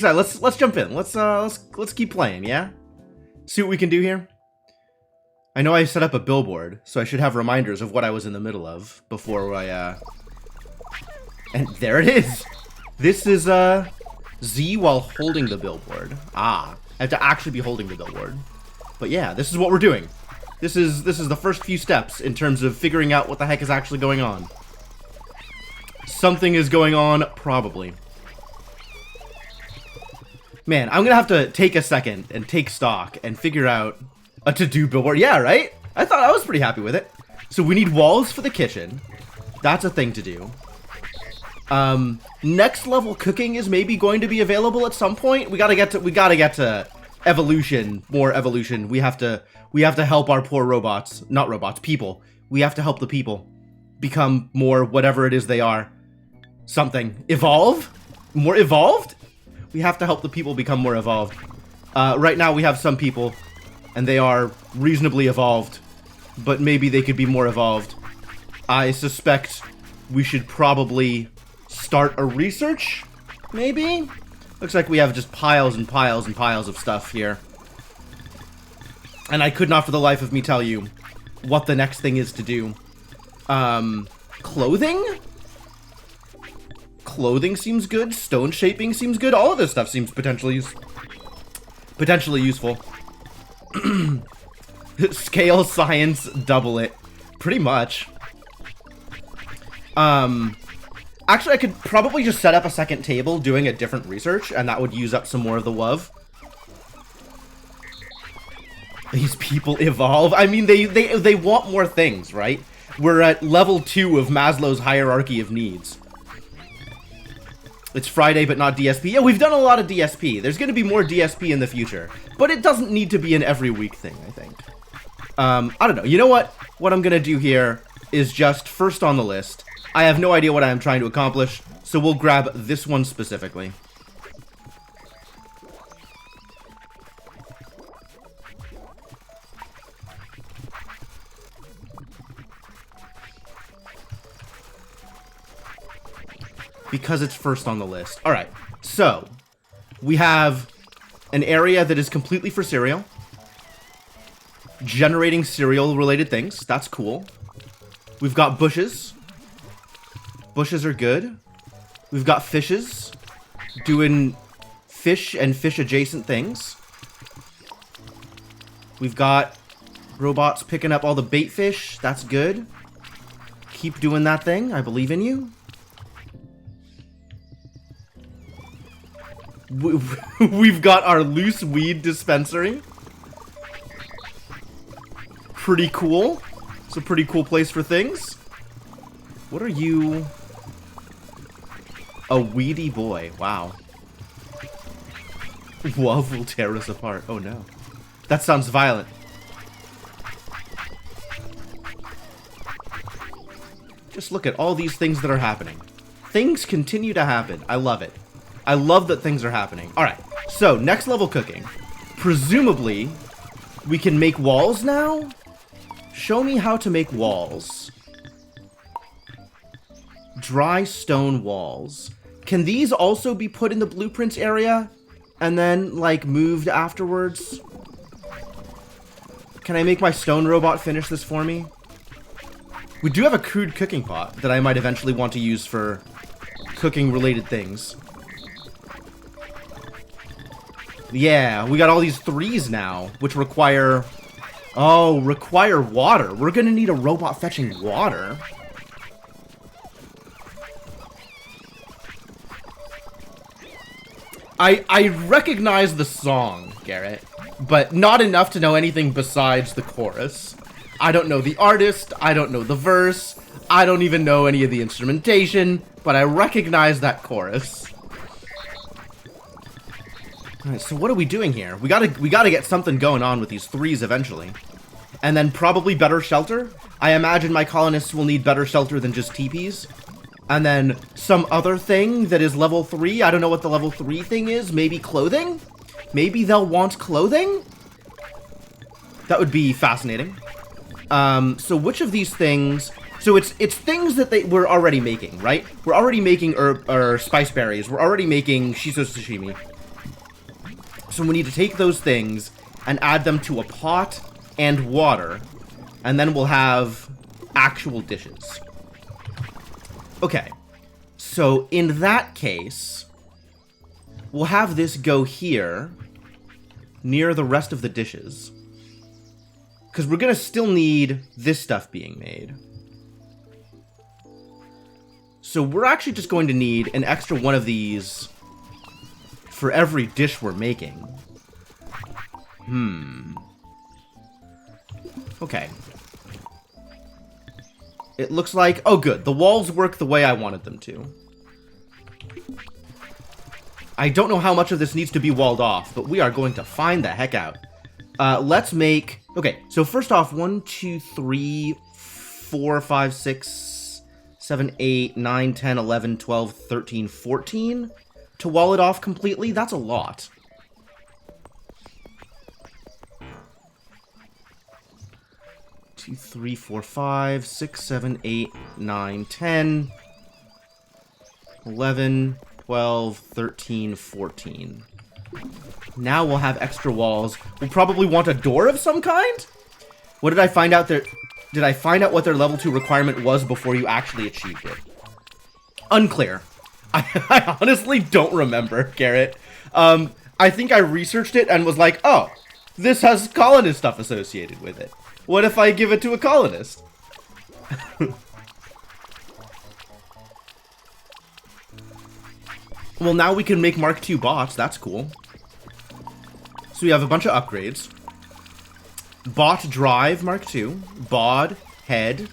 excited. Let's jump in. Let's keep playing, yeah? See what we can do here. I know I set up a billboard, so I should have reminders of what I was in the middle of before I and there it is. This is Z while holding the billboard. Ah, I have to actually be holding the billboard. But yeah, this is what we're doing. This is the first few steps in terms of figuring out what the heck is actually going on. Something is going on, probably. Man, I'm gonna have to take a second and take stock and figure out a to-do billboard. Yeah, right? I thought I was pretty happy with it. So we need walls for the kitchen. That's a thing to do. Next level cooking is maybe going to be available at some point. We gotta get to evolution, more evolution. We have to help our poor robots, not robots, people. We have to help the people become more whatever it is they are. Something. Evolve? More evolved? We have to help the people become more evolved. Right now we have some people, and they are reasonably evolved, but maybe they could be more evolved. I suspect we should probably start a research, maybe? Looks like we have just piles and piles and piles of stuff here. And I could not for the life of me tell you what the next thing is to do. Clothing? Clothing seems good. Stone shaping seems good. All of this stuff seems potentially useful. Scale science, double it. Pretty much. Actually, I could probably just set up a second table doing a different research, and that would use up some more of the WUV. These people evolve. I mean, they want more things, right? We're at level 2 of Maslow's hierarchy of needs. It's Friday, but not DSP. Yeah, we've done a lot of DSP. There's going to be more DSP in the future. But it doesn't need to be an every week thing, I think. I don't know. You know what? What I'm going to do here is just first on the list. I have no idea what I am trying to accomplish, so we'll grab this one specifically. Because it's first on the list. Alright, so we have an area that is completely for cereal. Generating cereal-related things. That's cool. We've got bushes. Bushes are good. We've got fishes. Doing fish and fish-adjacent things. We've got robots picking up all the bait fish. That's good. Keep doing that thing. I believe in you. We've got our loose weed dispensary. Pretty cool. It's a pretty cool place for things. What are you? A weedy boy. Wow. Love will tear us apart. Oh no. That sounds violent. Just look at all these things that are happening. Things continue to happen. I love it. I love that things are happening. Alright, so next level cooking. Presumably, we can make walls now? Show me how to make walls. Dry stone walls. Can these also be put in the blueprints area? And then, like, moved afterwards? Can I make my stone robot finish this for me? We do have a crude cooking pot that I might eventually want to use for cooking-related things. Yeah, we got all these 3s now, which require... Oh, require water. We're gonna need a robot fetching water. I recognize the song, Garrett, but not enough to know anything besides the chorus. I don't know the artist, I don't know the verse, I don't even know any of the instrumentation, but I recognize that chorus. Alright, so what are we doing here? We gotta get something going on with these 3s eventually. And then probably better shelter. I imagine my colonists will need better shelter than just teepees. And then some other thing that is level 3. I don't know what the level 3 thing is. Maybe clothing? Maybe they'll want clothing? That would be fascinating. So which of these things... So it's things that we're already making, right? We're already making spice berries. We're already making shiso sashimi. So we need to take those things and add them to a pot and water, and then we'll have actual dishes. Okay, so in that case, we'll have this go here, near the rest of the dishes. Because we're going to still need this stuff being made. So we're actually just going to need an extra one of these for every dish we're making. Okay. It looks like... Oh, good. The walls work the way I wanted them to. I don't know how much of this needs to be walled off, but we are going to find the heck out. Let's make... Okay, so first off, 1, 2, 3, 4, 5, 6, 7, 8, 9, 10, 11, 12, 13, 14. To wall it off completely, that's a lot. Two, 3, 4, 5, 6, 7, 8, 9, 10, 11, 12, 13, 14. Now we'll have extra walls. We'll probably want a door of some kind? What did I find out there? Did I find out what their level 2 requirement was before you actually achieved it? Unclear. I honestly don't remember, Garrett. I think I researched it and was like, oh, this has colonist stuff associated with it. What if I give it to a colonist? Well, now we can make Mark II bots. That's cool. So we have a bunch of upgrades. Bot drive Mark II. Bod head.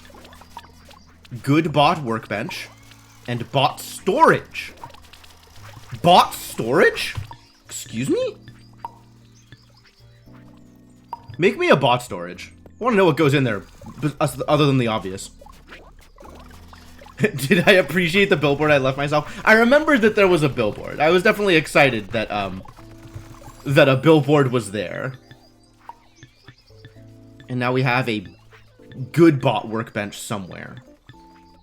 Good bot workbench. And bot storage. Bot storage? Excuse me? Make me a bot storage. I want to know what goes in there, other than the obvious. Did I appreciate the billboard I left myself? I remembered that there was a billboard. I was definitely excited that, that a billboard was there. And now we have a good bot workbench somewhere.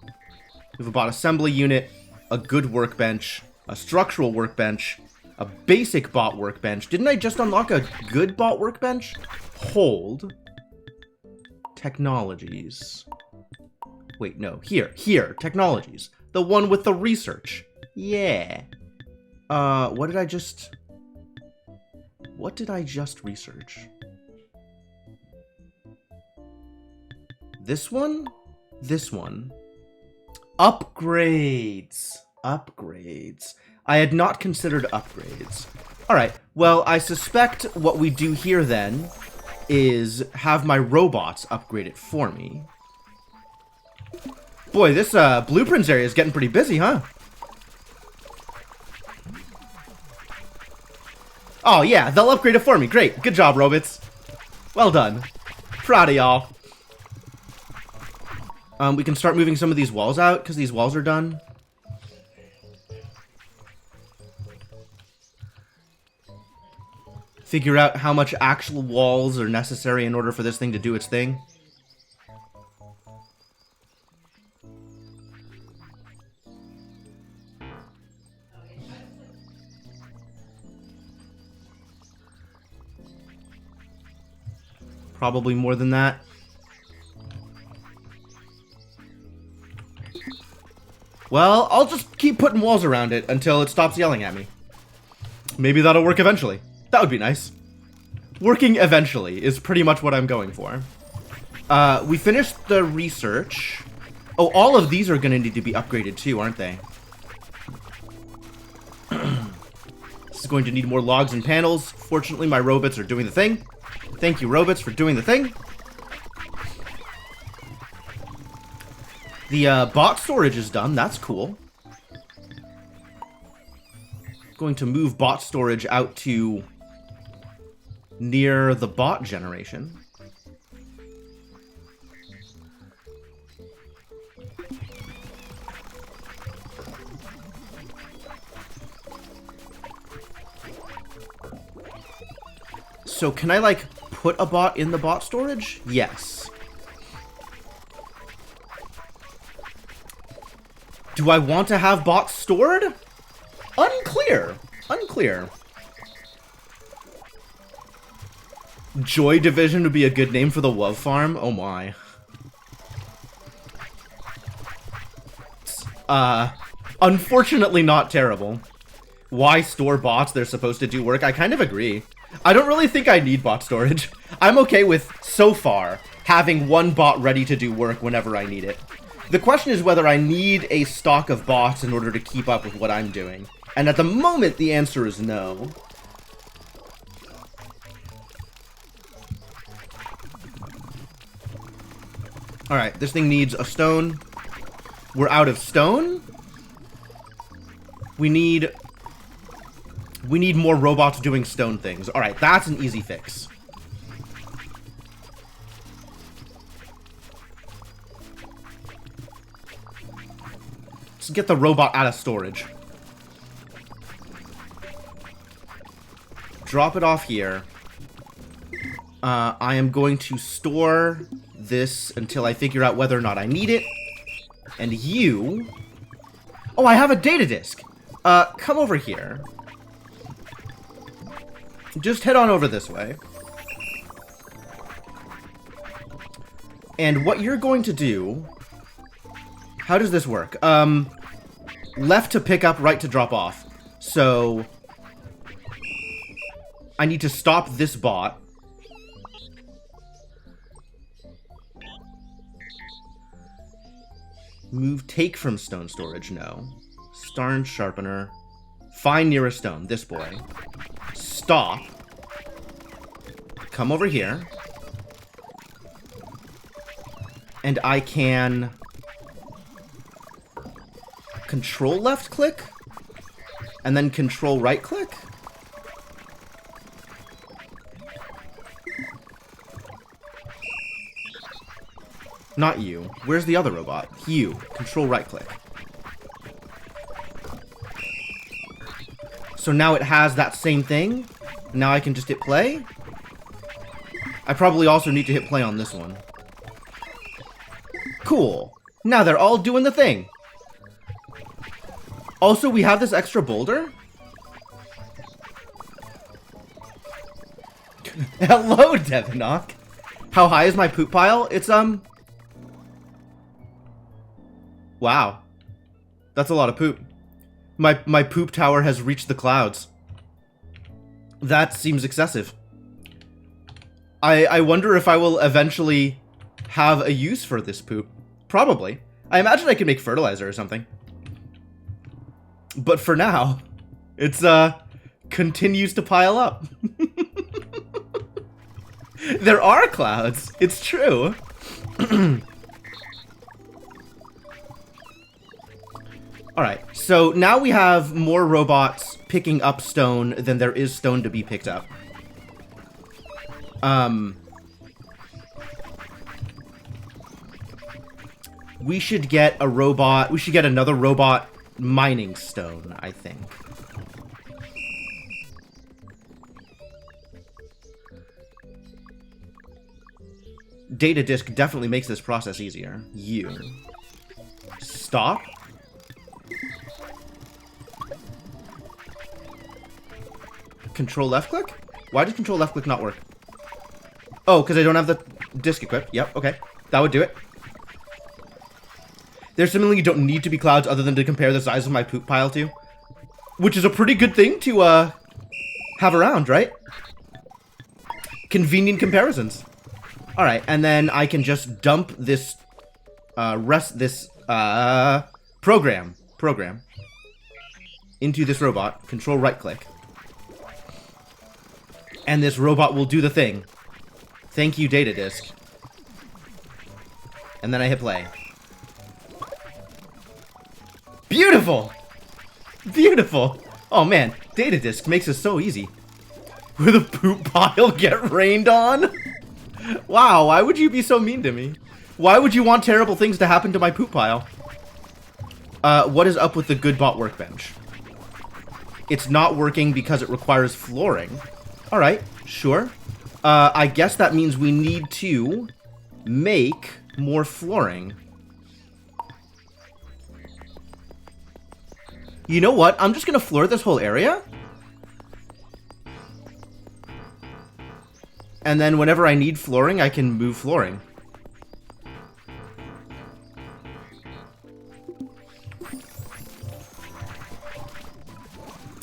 We have a bot assembly unit, a good workbench, a structural workbench, a basic bot workbench. Didn't I just unlock a good bot workbench? Hold. Technologies. Wait, no. Here. Technologies. The one with the research. Yeah. What did I just research? This one? This one. Upgrades. Upgrades. I had not considered upgrades. Alright, well, I suspect what we do here then is have my robots upgrade it for me. Boy, this blueprints area is getting pretty busy, huh? Oh yeah, they'll upgrade it for me. Great. Good job, robots. Well done. Proud of y'all. We can start moving some of these walls out, because these walls are done. Figure out how much actual walls are necessary in order for this thing to do its thing. Probably more than that. Well, I'll just keep putting walls around it until it stops yelling at me. Maybe that'll work eventually. That would be nice. Working eventually is pretty much what I'm going for. We finished the research. Oh, all of these are going to need to be upgraded too, aren't they? This is going to need more logs and panels. Fortunately, my robots are doing the thing. Thank you, robots, for doing the thing. The bot storage is done. That's cool. Going to move bot storage out to near the bot generation. So can I, like, put a bot in the bot storage? Yes. Do I want to have bots stored? Unclear. Unclear. Joy Division would be a good name for the Love Farm. Oh my. Unfortunately not terrible. Why store bots? They're supposed to do work. I kind of agree. I don't really think I need bot storage. I'm okay with, so far, having one bot ready to do work whenever I need it. The question is whether I need a stock of bots in order to keep up with what I'm doing. And at the moment, the answer is no. Alright, this thing needs a stone. We're out of stone. We need more robots doing stone things. Alright, that's an easy fix. Let's get the robot out of storage. Drop it off here. I am going to store this until I figure out whether or not I need it. And you... Oh, I have a data disk. Come over here. Just head on over this way. And what you're going to do... How does this work? Left to pick up, right to drop off. So... I need to stop this bot. Move take from stone storage, no. Stone sharpener. Find nearest stone, this boy. Stop. Come over here. And I can... Control left click? And then control right click? Not you. Where's the other robot? You. Control right click. So now it has that same thing. Now I can just hit play. I probably also need to hit play on this one. Cool. Now they're all doing the thing. Also, we have this extra boulder. Hello, Devinock. How high is my poop pile? It's, Wow. That's a lot of poop. My poop tower has reached the clouds. That seems excessive. I wonder if I will eventually have a use for this poop. Probably. I imagine I could make fertilizer or something. But for now, it's, continues to pile up. There are clouds. It's true. Alright, so now we have more robots picking up stone than there is stone to be picked up. We should get a robot... We should get another robot mining stone, I think. Data disk definitely makes this process easier. You. Stop. Control left click? Why does control left click not work? Oh, because I don't have the disk equipped. Yep, okay. That would do it. There's something you don't need to be clouds other than to compare the size of my poop pile to. Which is a pretty good thing to, have around, right? Convenient comparisons. Alright, and then I can just dump this, program into this robot. Control right click. And this robot will do the thing. Thank you, data disk. And then I hit play. Beautiful! Beautiful! Oh man, data disk makes it so easy. Will the poop pile get rained on? Wow, why would you be so mean to me? Why would you want terrible things to happen to my poop pile? What is up with the Goodbot workbench? It's not working because it requires flooring. Alright, sure. I guess that means we need to make more flooring. You know what? I'm just gonna floor this whole area. And then whenever I need flooring, I can move flooring.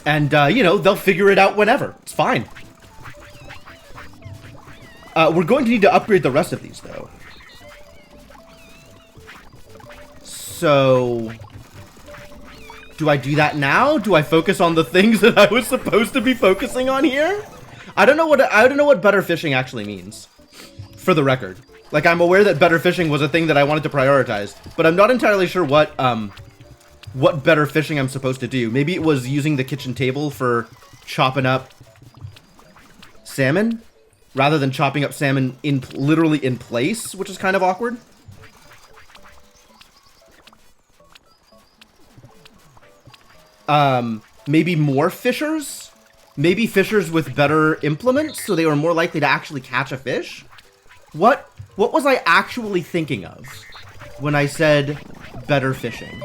And, you know, they'll figure it out whenever. It's fine. We're going to need to upgrade the rest of these, though. So... do I do that now? Do I focus on the things that I was supposed to be focusing on here? I don't know what better fishing actually means. For the record. Like, I'm aware that better fishing was a thing that I wanted to prioritize, but I'm not entirely sure what better fishing I'm supposed to do. Maybe it was using the kitchen table for chopping up salmon, rather than chopping up salmon literally in place, which is kind of awkward. Maybe more fishers? Maybe fishers with better implements, so they were more likely to actually catch a fish? What was I actually thinking of when I said better fishing?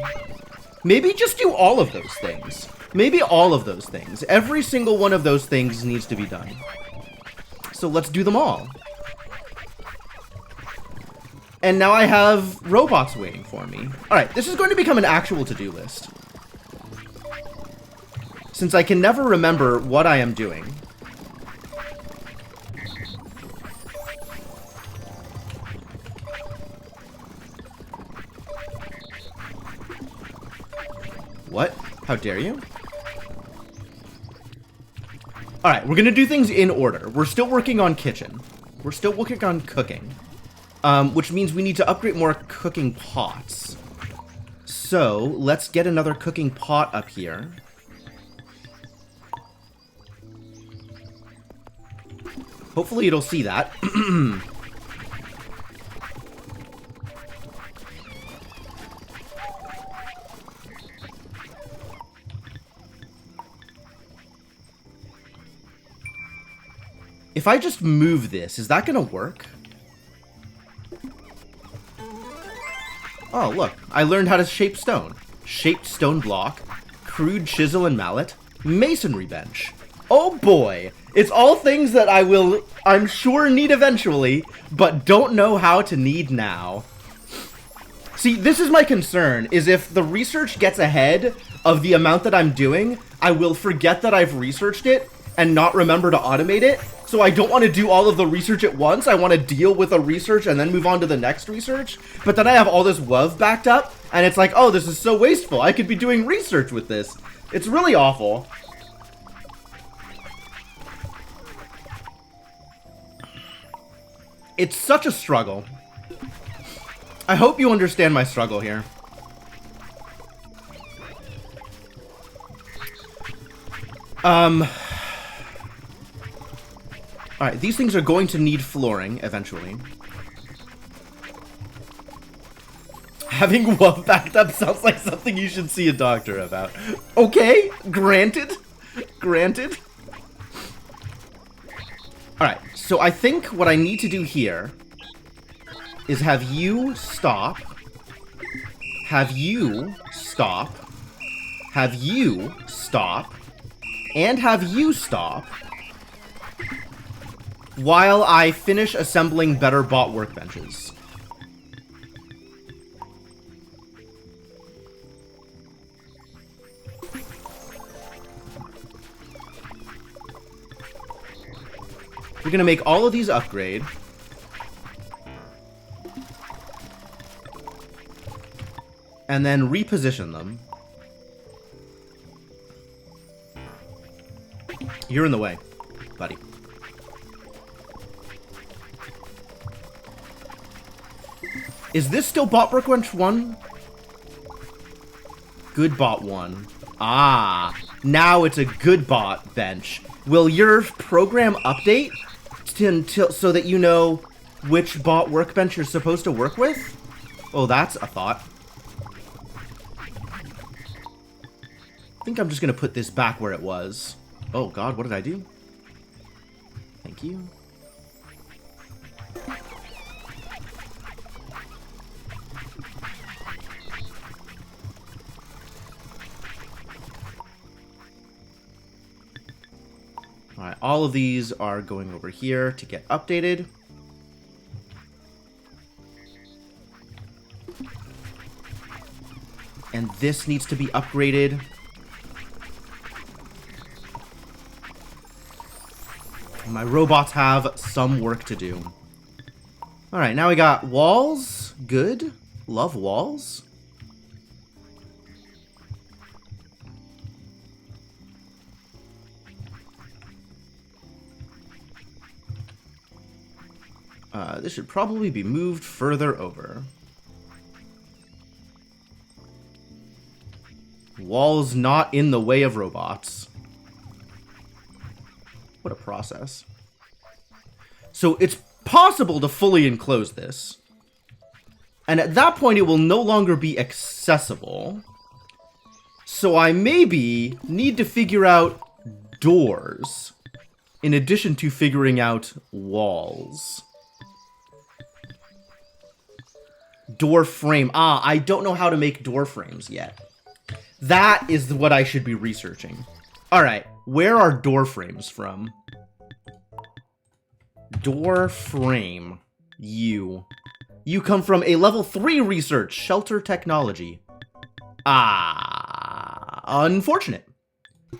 Maybe just do all of those things. Maybe all of those things. Every single one of those things needs to be done. So let's do them all. And now I have robots waiting for me. Alright, this is going to become an actual to-do list. Since I can never remember what I am doing. What? How dare you? Alright, we're gonna do things in order. We're still working on kitchen. We're still working on cooking. Which means we need to upgrade more cooking pots. So, let's get another cooking pot up here. Hopefully it'll see that. If I just move this, is that gonna work? Oh, look. I learned how to shape stone. Shaped stone block, crude chisel and mallet, masonry bench. Oh boy! It's all things that I'm sure need eventually, but don't know how to need now. See, this is my concern, is if the research gets ahead of the amount that I'm doing, I will forget that I've researched it and not remember to automate it. So I don't want to do all of the research at once. I want to deal with a research and then move on to the next research. But then I have all this WoW backed up, and it's like, oh, this is so wasteful. I could be doing research with this. It's really awful. It's such a struggle. I hope you understand my struggle here. Alright, these things are going to need flooring eventually. Having WoW backed up sounds like something you should see a doctor about. Okay, granted. Granted. Alright, so I think what I need to do here is have you stop, have you stop, have you stop, and have you stop while I finish assembling better bot workbenches. We're gonna make all of these upgrade. And then reposition them. You're in the way, buddy. Is this still bot workbench 1? Good bot 1. Ah, now it's a good bot bench. Will your program update so that you know which bot workbench you're supposed to work with? Oh, that's a thought. I think I'm just gonna put this back where it was. Oh god, what did I do? Thank you. Alright, all of these are going over here to get updated. And this needs to be upgraded. My robots have some work to do. Alright, now we got walls. Good. Love walls. This should probably be moved further over. Walls not in the way of robots. What a process. So it's possible to fully enclose this. And at that point, it will no longer be accessible. So I maybe need to figure out doors in addition to figuring out walls. Door frame. Ah, I don't know how to make door frames yet. That is what I should be researching. Alright, where are door frames from? Door frame. You come from a level 3 research, shelter technology. Ah, unfortunate.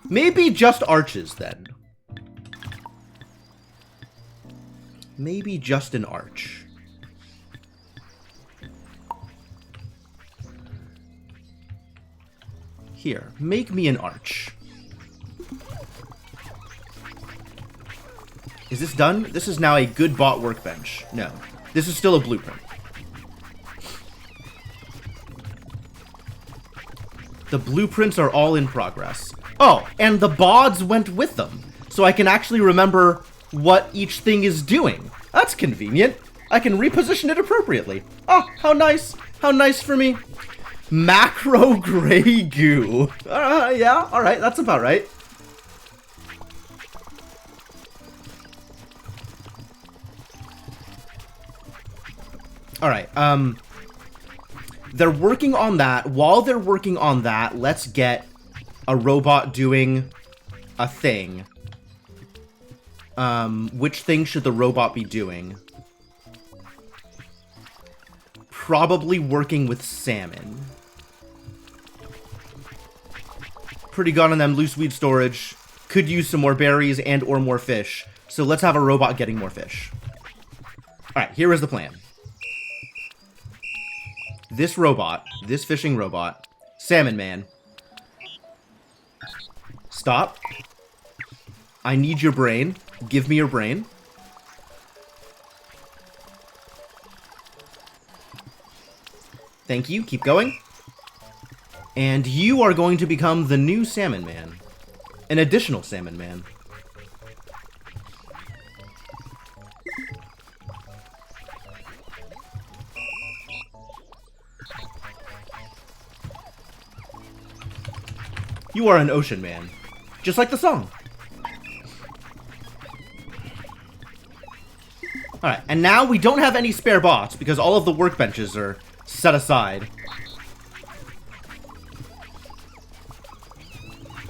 Maybe just arches then. Maybe just an arch. Here, make me an arch. Is this done? This is now a good bought workbench. No, this is still a blueprint. The blueprints are all in progress. Oh, and the bods went with them, so I can actually remember what each thing is doing. That's convenient. I can reposition it appropriately. Oh, how nice. How nice for me. Macro gray goo. Yeah, alright, that's about right. Alright, they're working on that. While they're working on that, let's get a robot doing a thing. Which thing should the robot be doing? Probably working with salmon. Pretty good on them loose weed storage. Could use some more berries and or more fish. So let's have a robot getting more fish. Alright, here is the plan. This robot, this fishing robot, Salmon Man. Stop. I need your brain. Give me your brain. Thank you. Keep going. And you are going to become the new Salmon Man. An additional Salmon Man. You are an ocean man. Just like the song. Alright, and now we don't have any spare bots because all of the workbenches are set aside.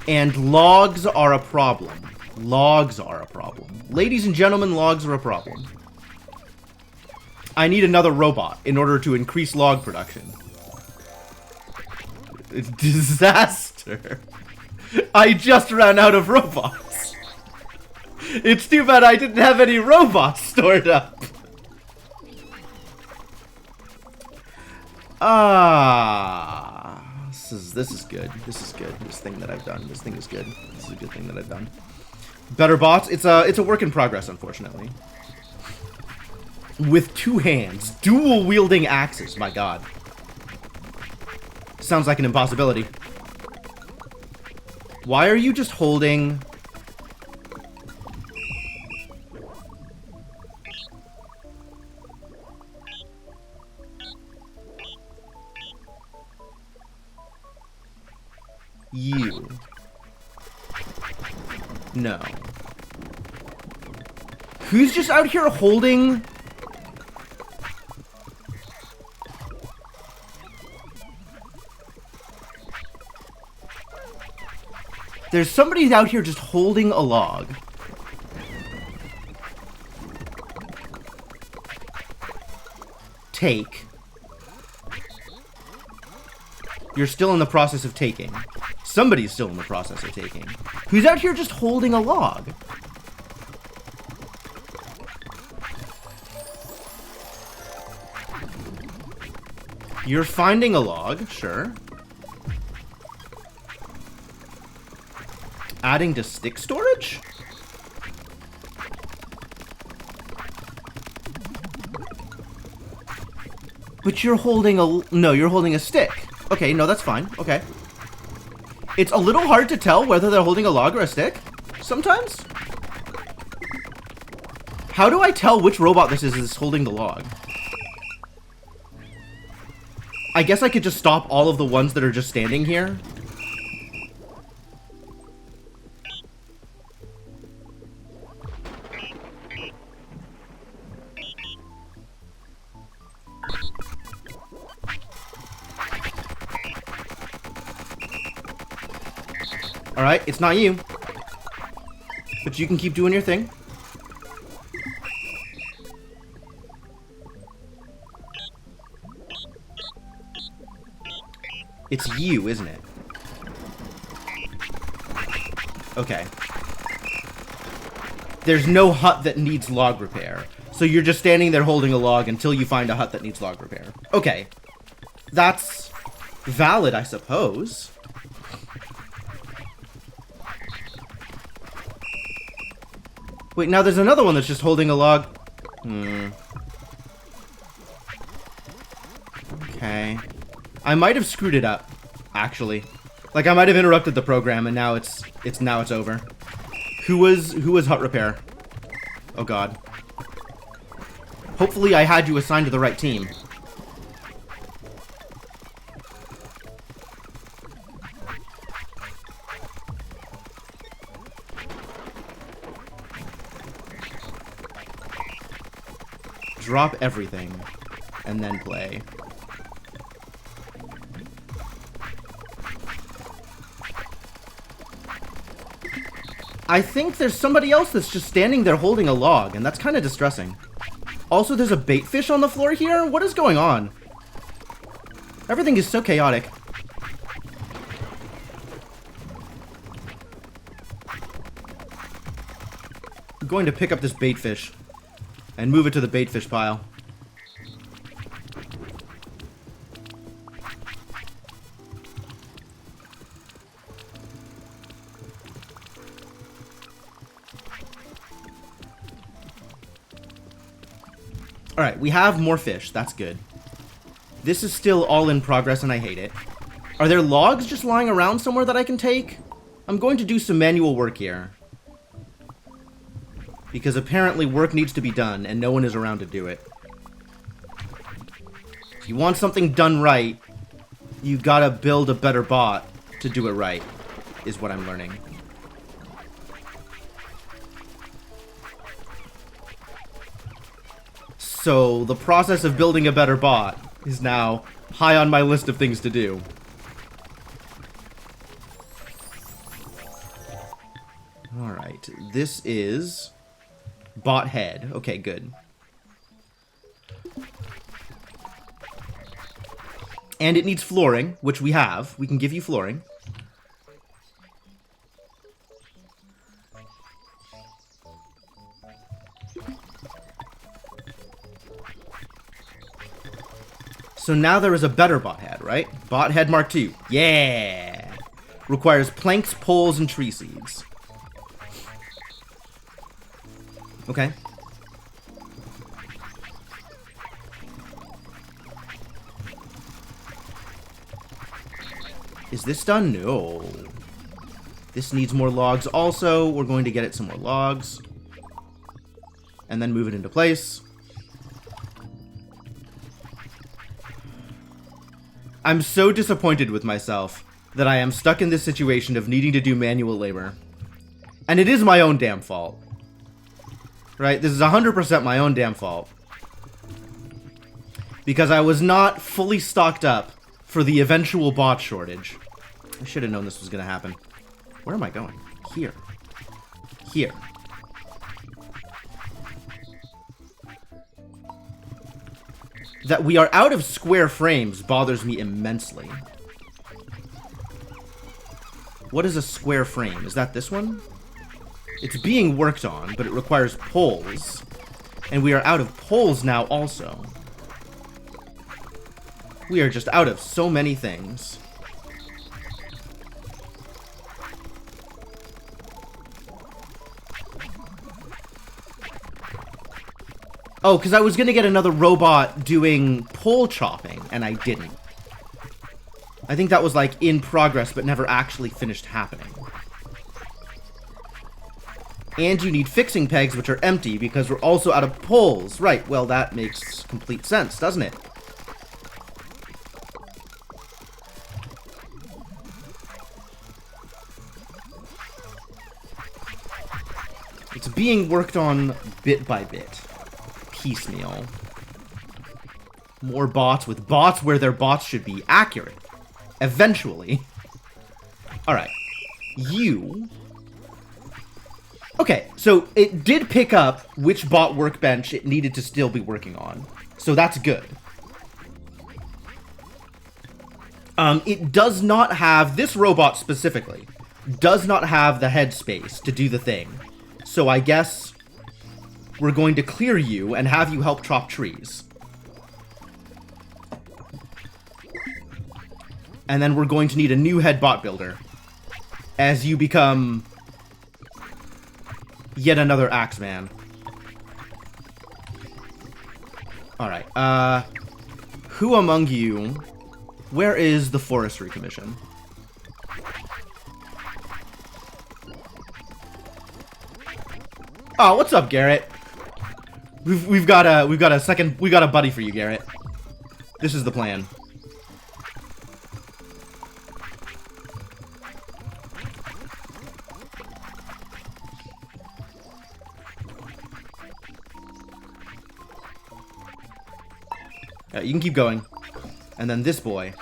And logs are a problem. Logs are a problem. Ladies and gentlemen, logs are a problem. I need another robot in order to increase log production. It's disaster. I just ran out of robots. It's too bad I didn't have any robots stored up. This is good. This is good. This thing that I've done. This thing is good. This is a good thing that I've done. Better bots. It's a work in progress, unfortunately. With two hands, dual wielding axes. My God. Sounds like an impossibility. Why are you just holding? You. No. Who's just out here holding? There's somebody out here just holding a log. take. You're still in the process of taking. Somebody's still in the process of taking. Who's out here just holding a log? You're finding a log, sure. Adding to stick storage? But you're holding a... No, you're holding a stick. Okay, no, that's fine. Okay. It's a little hard to tell whether they're holding a log or a stick, sometimes. How do I tell which robot this is holding the log? I guess I could just stop all of the ones that are just standing here. Alright, it's not you. But you can keep doing your thing. It's you, isn't it? Okay. There's no hut that needs log repair. So you're just standing there holding a log until you find a hut that needs log repair. Okay. That's valid, I suppose. Wait, now there's another one that's just holding a log. Okay. I might have screwed it up, actually. Like, I might have interrupted the program, and now it's over. Who was hut repair? Oh god. Hopefully I had you assigned to the right team. Drop everything, and then play. I think there's somebody else that's just standing there holding a log, and that's kind of distressing. Also, there's a bait fish on the floor here? What is going on? Everything is so chaotic. I'm going to pick up this bait fish and move it to the bait fish pile. Alright, we have more fish. That's good. This is still all in progress and I hate it. Are there logs just lying around somewhere that I can take? I'm going to do some manual work here. Because apparently work needs to be done and no one is around to do it. If you want something done right, you gotta build a better bot to do it right, is what I'm learning. So, the process of building a better bot is now high on my list of things to do. Alright, this is bot head. Okay, good. And it needs flooring, which we have. We can give you flooring. So now there is a better bot head, right? Bot head Mark II. Yeah! Requires planks, poles, and tree seeds. Okay. Is this done? No. This needs more logs also. We're going to get it some more logs. And then move it into place. I'm so disappointed with myself that I am stuck in this situation of needing to do manual labor. And it is my own damn fault. Right? This is 100% my own damn fault. Because I was not fully stocked up for the eventual bot shortage. I should have known this was going to happen. Where am I going? Here. Here. that we are out of square frames bothers me immensely. What is a square frame? Is that this one? It's being worked on, but it requires poles. And we are out of poles now also. We are just out of so many things. Oh, because I was going to get another robot doing pole chopping, and I didn't. I think that was, like, in progress, but never actually finished happening. And you need fixing pegs, which are empty, because we're also out of poles. Right, well, that makes complete sense, doesn't it? It's being worked on bit by bit. Piecemeal. More bots with bots where their bots should be accurate. Eventually. Alright. You... Okay, so it did pick up which bot workbench it needed to still be working on. So that's good. It does not have, this robot specifically, does not have the headspace to do the thing. So I guess we're going to clear you and have you help chop trees. And then we're going to need a new head bot builder as you become yet another Axeman. Alright, who among you... Where is the Forestry Commission? Oh, what's up, Garrett? We've got a buddy for you, Garrett. This is the plan. You can keep going. And then this boy.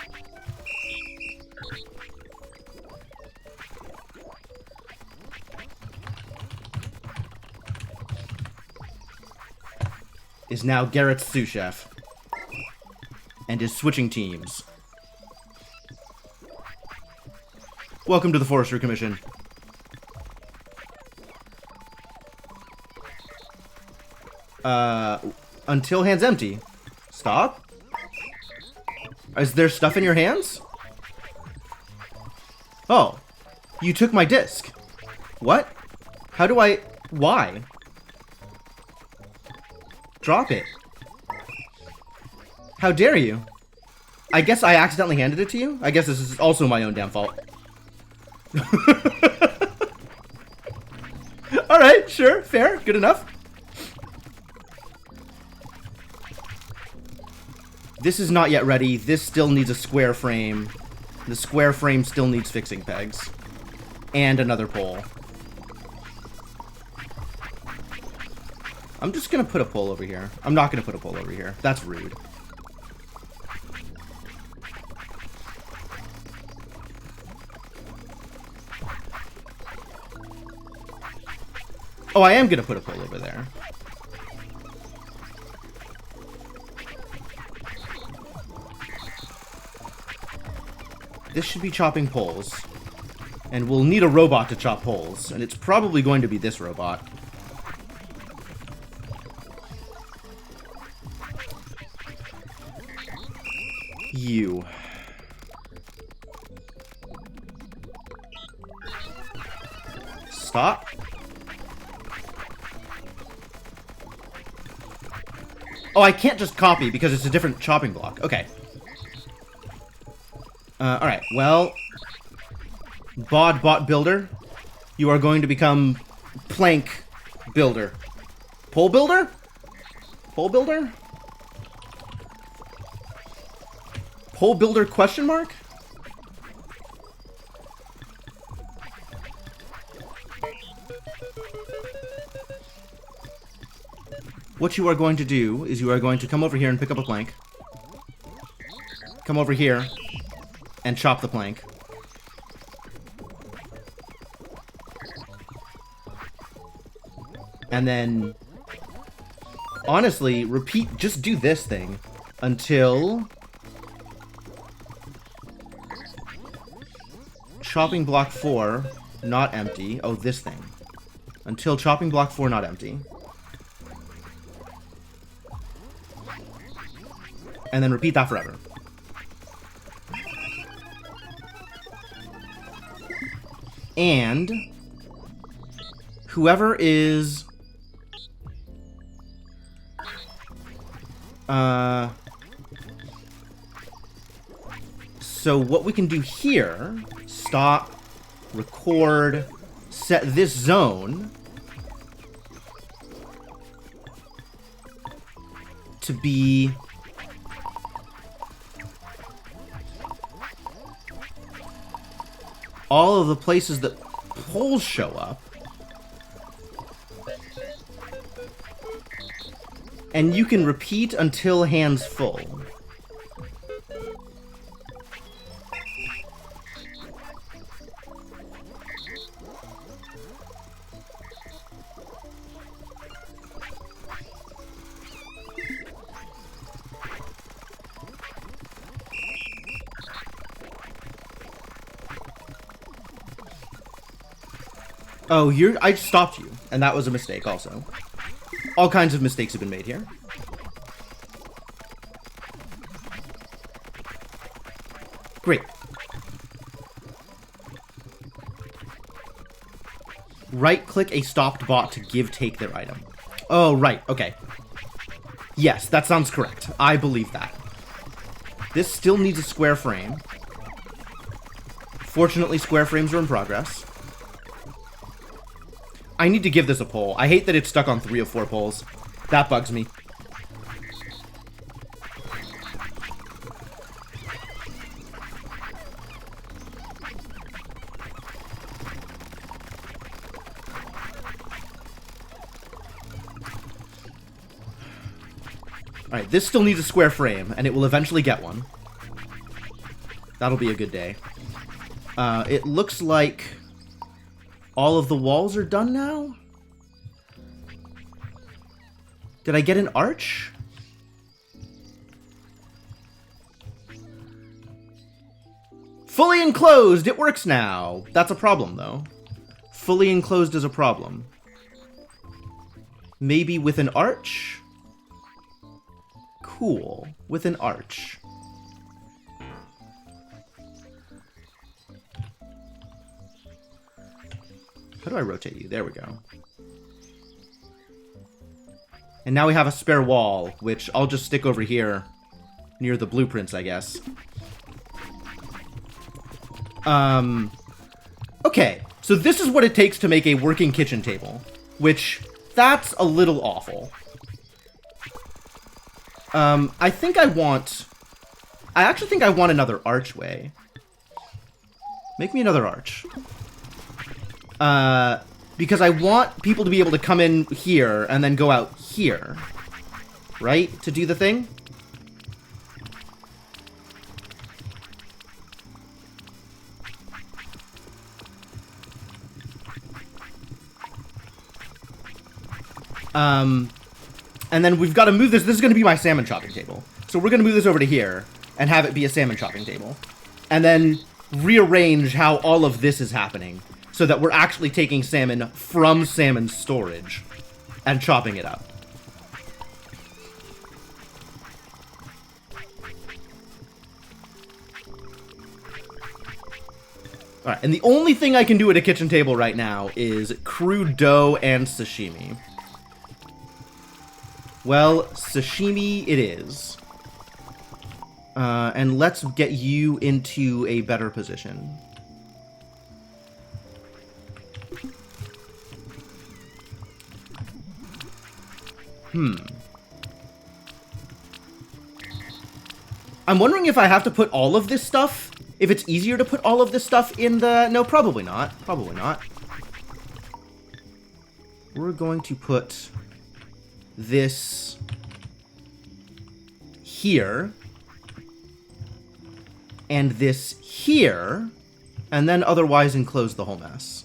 Is now Garrett's sous chef. And is switching teams. Welcome to the Forestry Commission. Until hands empty. Stop? Is there stuff in your hands? Oh. You took my disc. What? How do I... Why? Drop it. How dare you? I guess I accidentally handed it to you? I guess this is also my own damn fault. Alright, sure, fair, good enough. This is not yet ready. This still needs a square frame. The square frame still needs fixing pegs. And another pole. I'm just gonna put a pole over here. I'm not gonna put a pole over here. That's rude. Oh, I am gonna put a pole over there. This should be chopping poles. And we'll need a robot to chop poles. And it's probably going to be this robot. You. Stop. Oh, I can't just copy because it's a different chopping block. Okay. Alright, well... Bot builder, you are going to become plank builder. Pole builder? Pole builder? Pole builder question mark? What you are going to do is you are going to come over here and pick up a plank. Come over here and chop the plank. And then, honestly, repeat, just do this thing. until chopping block 4 not empty. Oh, this thing. Until chopping block 4 not empty. And then repeat that forever. And whoever is so what we can do here, stop, record, set this zone to be all of the places that poles show up. And you can repeat until hand's full. Oh, I stopped you, and that was a mistake also. All kinds of mistakes have been made here. Great. Right-click a stopped bot to take their item. Oh, right, okay. Yes, that sounds correct. I believe that. This still needs a square frame. Fortunately, square frames are in progress. I need to give this a poll. I hate that it's stuck on 3 of 4 polls. That bugs me. Alright, this still needs a square frame, and it will eventually get one. That'll be a good day. It looks like all of the walls are done now? Did I get an arch? Fully enclosed! It works now! That's a problem, though. Fully enclosed is a problem. Maybe with an arch? Cool. With an arch. How do I rotate you? There we go. And now we have a spare wall, which I'll just stick over here near the blueprints, I guess. Okay, so this is what it takes to make a working kitchen table, which, that's a little awful. I actually think I want another archway. Make me another arch. Because I want people to be able to come in here and then go out here. Right? To do the thing? And then we've got to move this. This is going to be my salmon chopping table. So we're going to move this over to here and have it be a salmon chopping table. And then rearrange how all of this is happening so that we're actually taking salmon from salmon storage and chopping it up. Alright, and the only thing I can do at a kitchen table right now is crude dough and sashimi. Well, sashimi it is. And let's get you into a better position. I'm wondering if I have to put all of this stuff, if it's easier to put all of this stuff in the... No, probably not. Probably not. We're going to put this here, and this here, and then otherwise enclose the whole mess.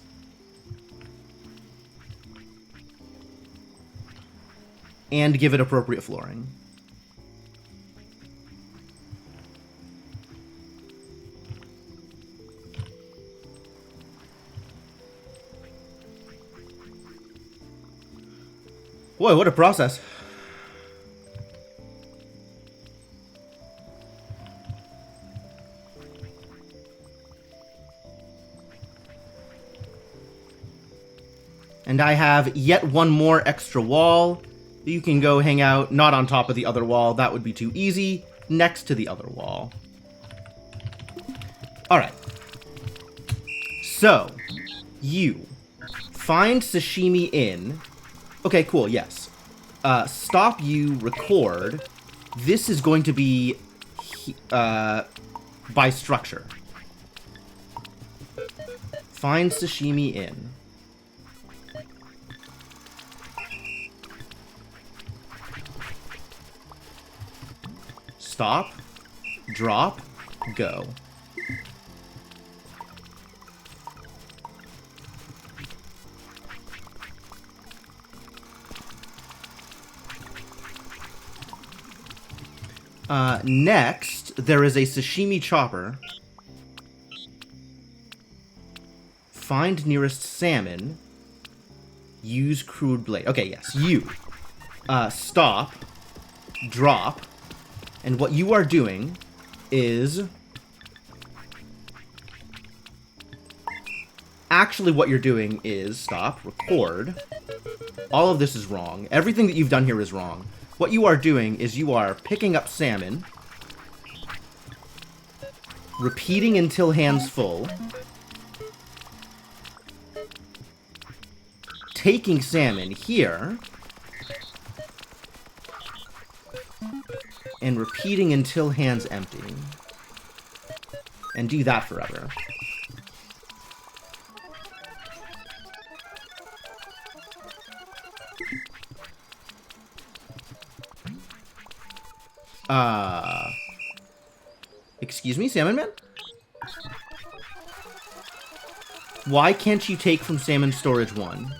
And give it appropriate flooring. Boy, what a process. And I have yet one more extra wall. You can go hang out, not on top of the other wall. That would be too easy. Next to the other wall. Alright. So, you find Sashimi Inn. Okay, cool, yes. Stop you, record. This is going to be by structure. Find Sashimi Inn. Stop, drop, go. Next, there is a sashimi chopper. Find nearest salmon. Use crude blade. Okay, yes, you. Stop, drop. And what you are doing is... Actually, what you're doing is... Stop, record. All of this is wrong. Everything that you've done here is wrong. What you are doing is you are picking up salmon, repeating until hands full, taking salmon here, and repeating until hands empty. And do that forever. Excuse me, Salmon Man? Why can't you take from Salmon Storage 1?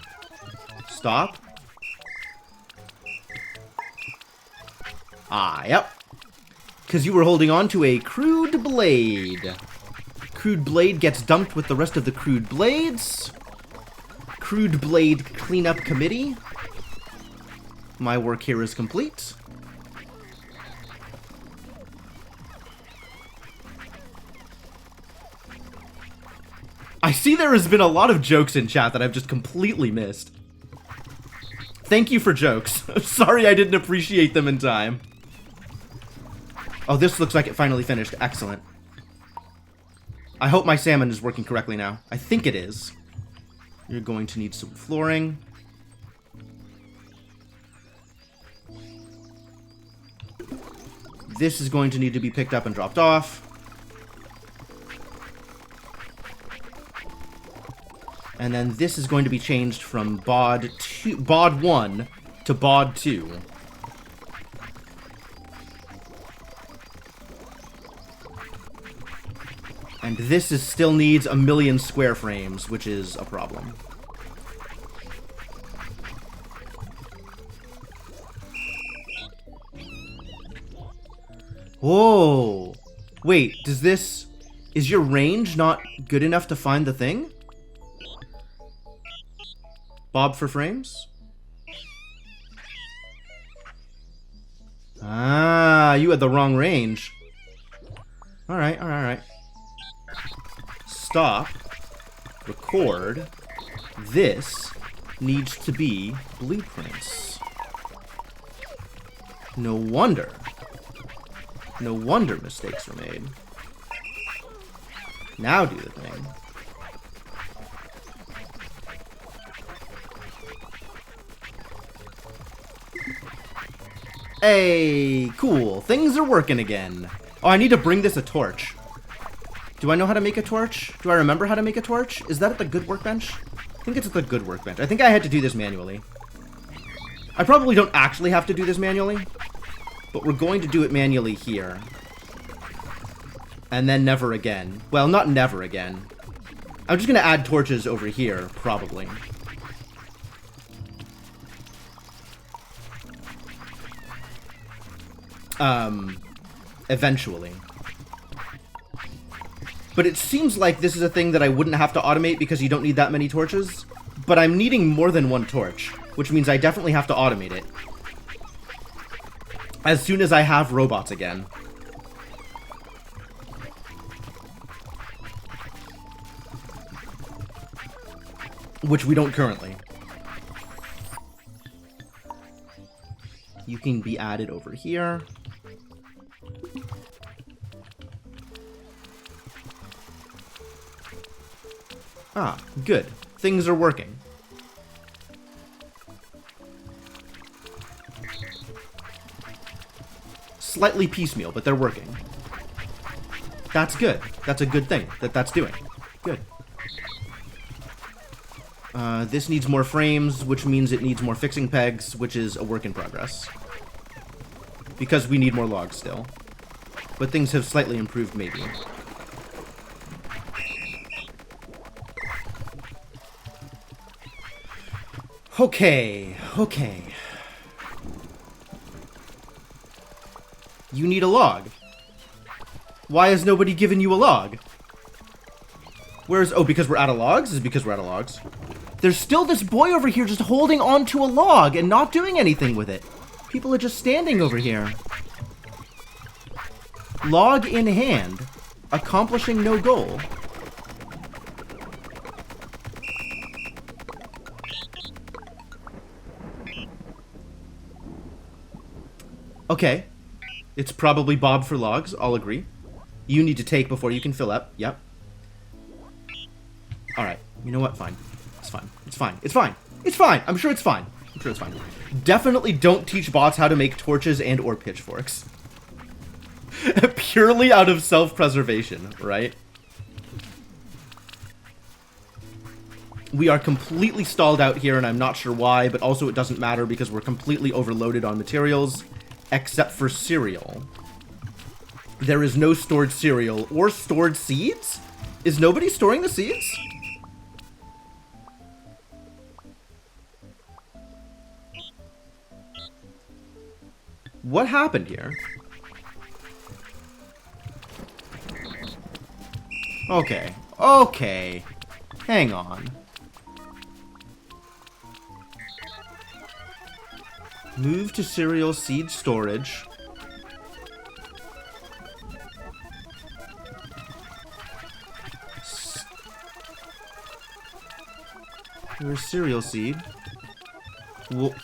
Stop. Ah, yep. Because you were holding on to a crude blade. Crude blade gets dumped with the rest of the crude blades. Crude blade cleanup committee. My work here is complete. I see there has been a lot of jokes in chat that I've just completely missed. Thank you for jokes. Sorry I didn't appreciate them in time. Oh, this looks like it finally finished. Excellent. I hope my salmon is working correctly now. I think it is. You're going to need some flooring. This is going to need to be picked up and dropped off. And then this is going to be changed from bod 1 to bod 2. And this is still needs 1,000,000 square frames, which is a problem. Whoa! Wait, does this... Is your range not good enough to find the thing? Bob for frames? Ah, you had the wrong range. Alright, alright, alright. Stop. Record. This needs to be blueprints. No wonder. No wonder mistakes were made. Now do the thing. Hey, cool. Things are working again. Oh, I need to bring this a torch. Do I know how to make a torch? Do I remember how to make a torch? Is that at the good workbench? I think it's at the good workbench. I think I had to do this manually. I probably don't actually have to do this manually, but we're going to do it manually here. And then never again. Well, not never again. I'm just going to add torches over here, probably. Eventually. But it seems like this is a thing that I wouldn't have to automate because you don't need that many torches. But I'm needing more than one torch. which means I definitely have to automate it as soon as I have robots again. Which we don't currently. You can be added over here. Ah, good. Things are working. Slightly piecemeal, but they're working. That's good. That's a good thing that that's doing. Good. This needs more frames, which means it needs more fixing pegs, which is a work in progress. Because we need more logs still. But things have slightly improved, maybe. Okay, okay. You need a log. Why has nobody given you a log? Where's... Oh, because we're out of logs? Is it because we're out of logs? There's still this boy over here just holding on to a log and not doing anything with it. People are just standing over here. Log in hand. Accomplishing no goal. Okay. It's probably Bob for logs, I'll agree. You need to take before you can fill up. Yep. Alright. You know what? Fine. It's fine. It's fine. It's fine. It's fine. I'm sure it's fine. I'm sure it's fine. Definitely don't teach bots how to make torches and or pitchforks. Purely out of self-preservation, right? We are completely stalled out here, and I'm not sure why, but also it doesn't matter because we're completely overloaded on materials, except for cereal. There is no stored cereal or stored seeds? Is nobody storing the seeds? What happened here? Okay. Okay. Hang on. Move to cereal seed storage. Where's cereal seed? Well,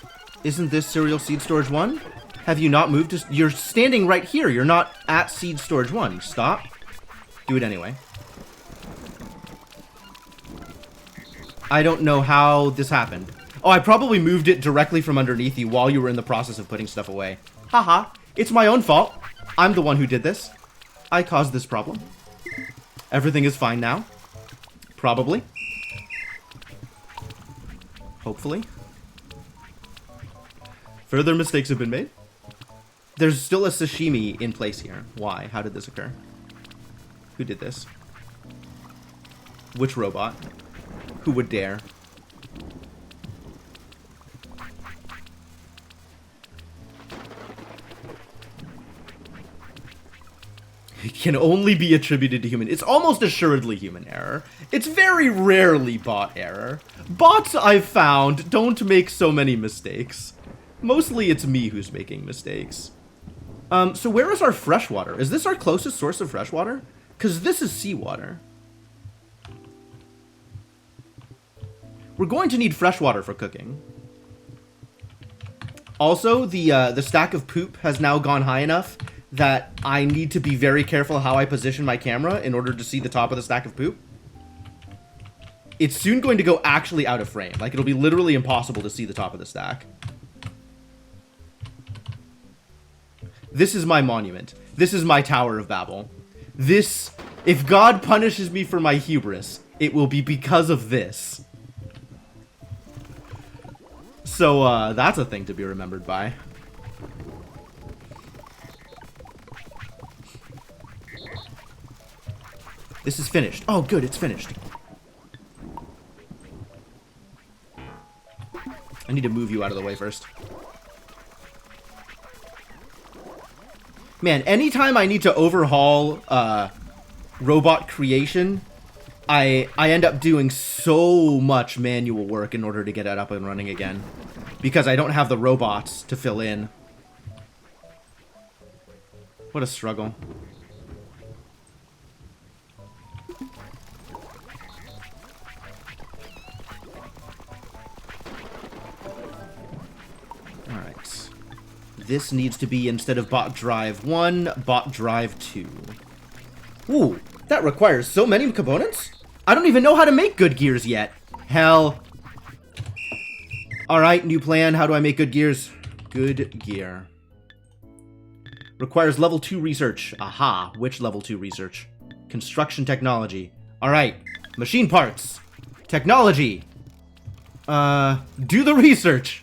isn't this cereal seed storage 1? Have you not moved to... You're standing right here. You're not at seed storage 1. Stop. Do it anyway. I don't know how this happened. Oh, I probably moved it directly from underneath you while you were in the process of putting stuff away. Haha. It's my own fault. I'm the one who did this. I caused this problem. Everything is fine now. Probably. Hopefully. Further mistakes have been made. There's still a sashimi in place here. Why? How did this occur? Who did this? Which robot? Who would dare? It can only be attributed to human. It's almost assuredly human error. It's very rarely bot error. Bots, I've found, don't make so many mistakes. Mostly it's me who's making mistakes. So where is our freshwater? Is this our closest source of freshwater? Because this is seawater. We're going to need freshwater for cooking. Also, the stack of poop has now gone high enough that I need to be very careful how I position my camera in order to see the top of the stack of poop. It's soon going to go actually out of frame. Like, it'll be literally impossible to see the top of the stack. This is my monument. This is my Tower of Babel. This, if God punishes me for my hubris, it will be because of this. So, that's a thing to be remembered by. This is finished. Oh, good, it's finished. I need to move you out of the way first. Man, anytime I need to overhaul robot creation, I end up doing so much manual work in order to get it up and running again. because I don't have the robots to fill in. What a struggle. Alright. This needs to be, instead of bot drive 1, bot drive 2. Ooh, that requires so many components? I don't even know how to make good gears yet. Hell. Alright, new plan. How do I make good gears? Good gear. Requires level 2 research. Aha, which level 2 research? Construction technology. Alright, machine parts. Technology. Do the research.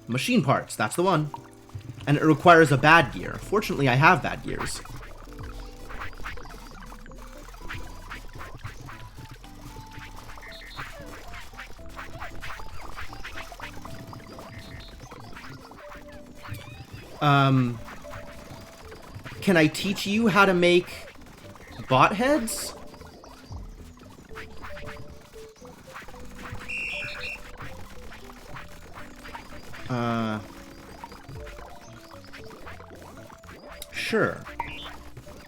Machine parts, that's the one. And it requires a bad gear. Fortunately, I have bad gears. Can I teach you how to make bot heads? Sure.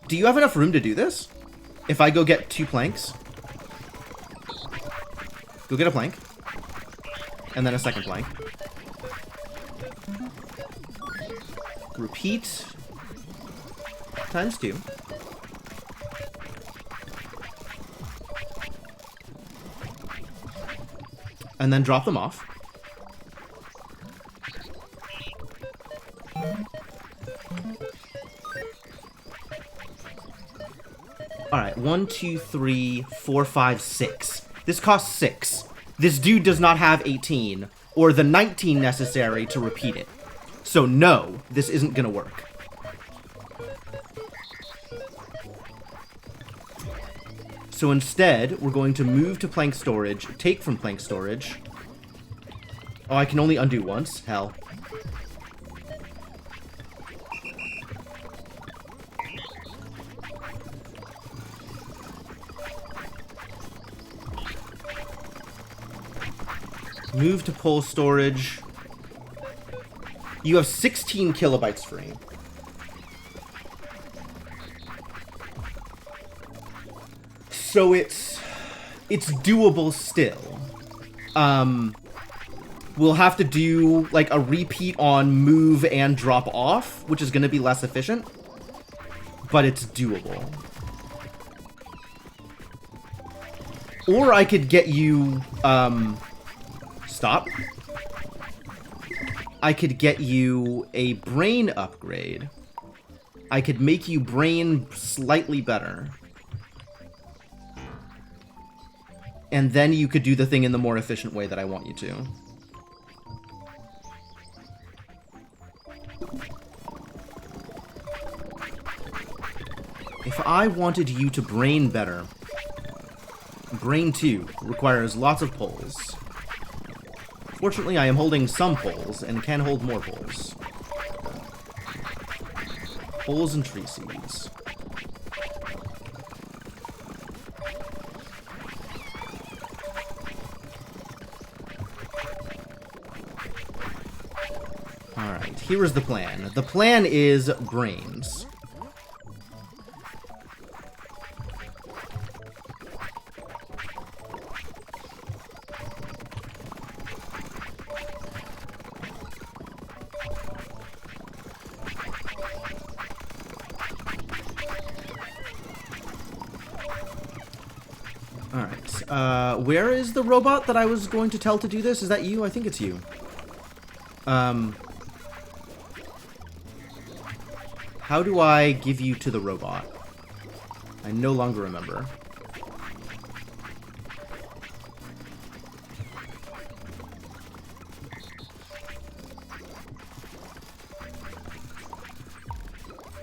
Do you have enough room to do this? If I go get 2 planks? Go get a plank. And then a second plank. Repeat. Times 2. And then drop them off. Alright, 1, 2, 3, 4, 5, 6. This costs 6. This dude does not have 18, or the 19 necessary to repeat it. So no, this isn't gonna work. So instead, we're going to move to plank storage, take from plank storage. Oh, I can only undo once? Hell. Move to pull storage. You have 16 kilobytes free. So it's doable still. We'll have to do like a repeat on move and drop off, which is going to be less efficient, but it's doable. Or I could get you, stop. I could get you a brain upgrade. I could make you brain slightly better. And then you could do the thing in the more efficient way that I want you to. If I wanted you to brain better, brain 2 requires lots of poles. Fortunately, I am holding some poles and can hold more poles. Poles and tree seeds. Alright, here is the plan. The plan is brains. Alright, where is the robot that I was going to tell to do this? Is that you? I think it's you. How do I give you to the robot? I no longer remember.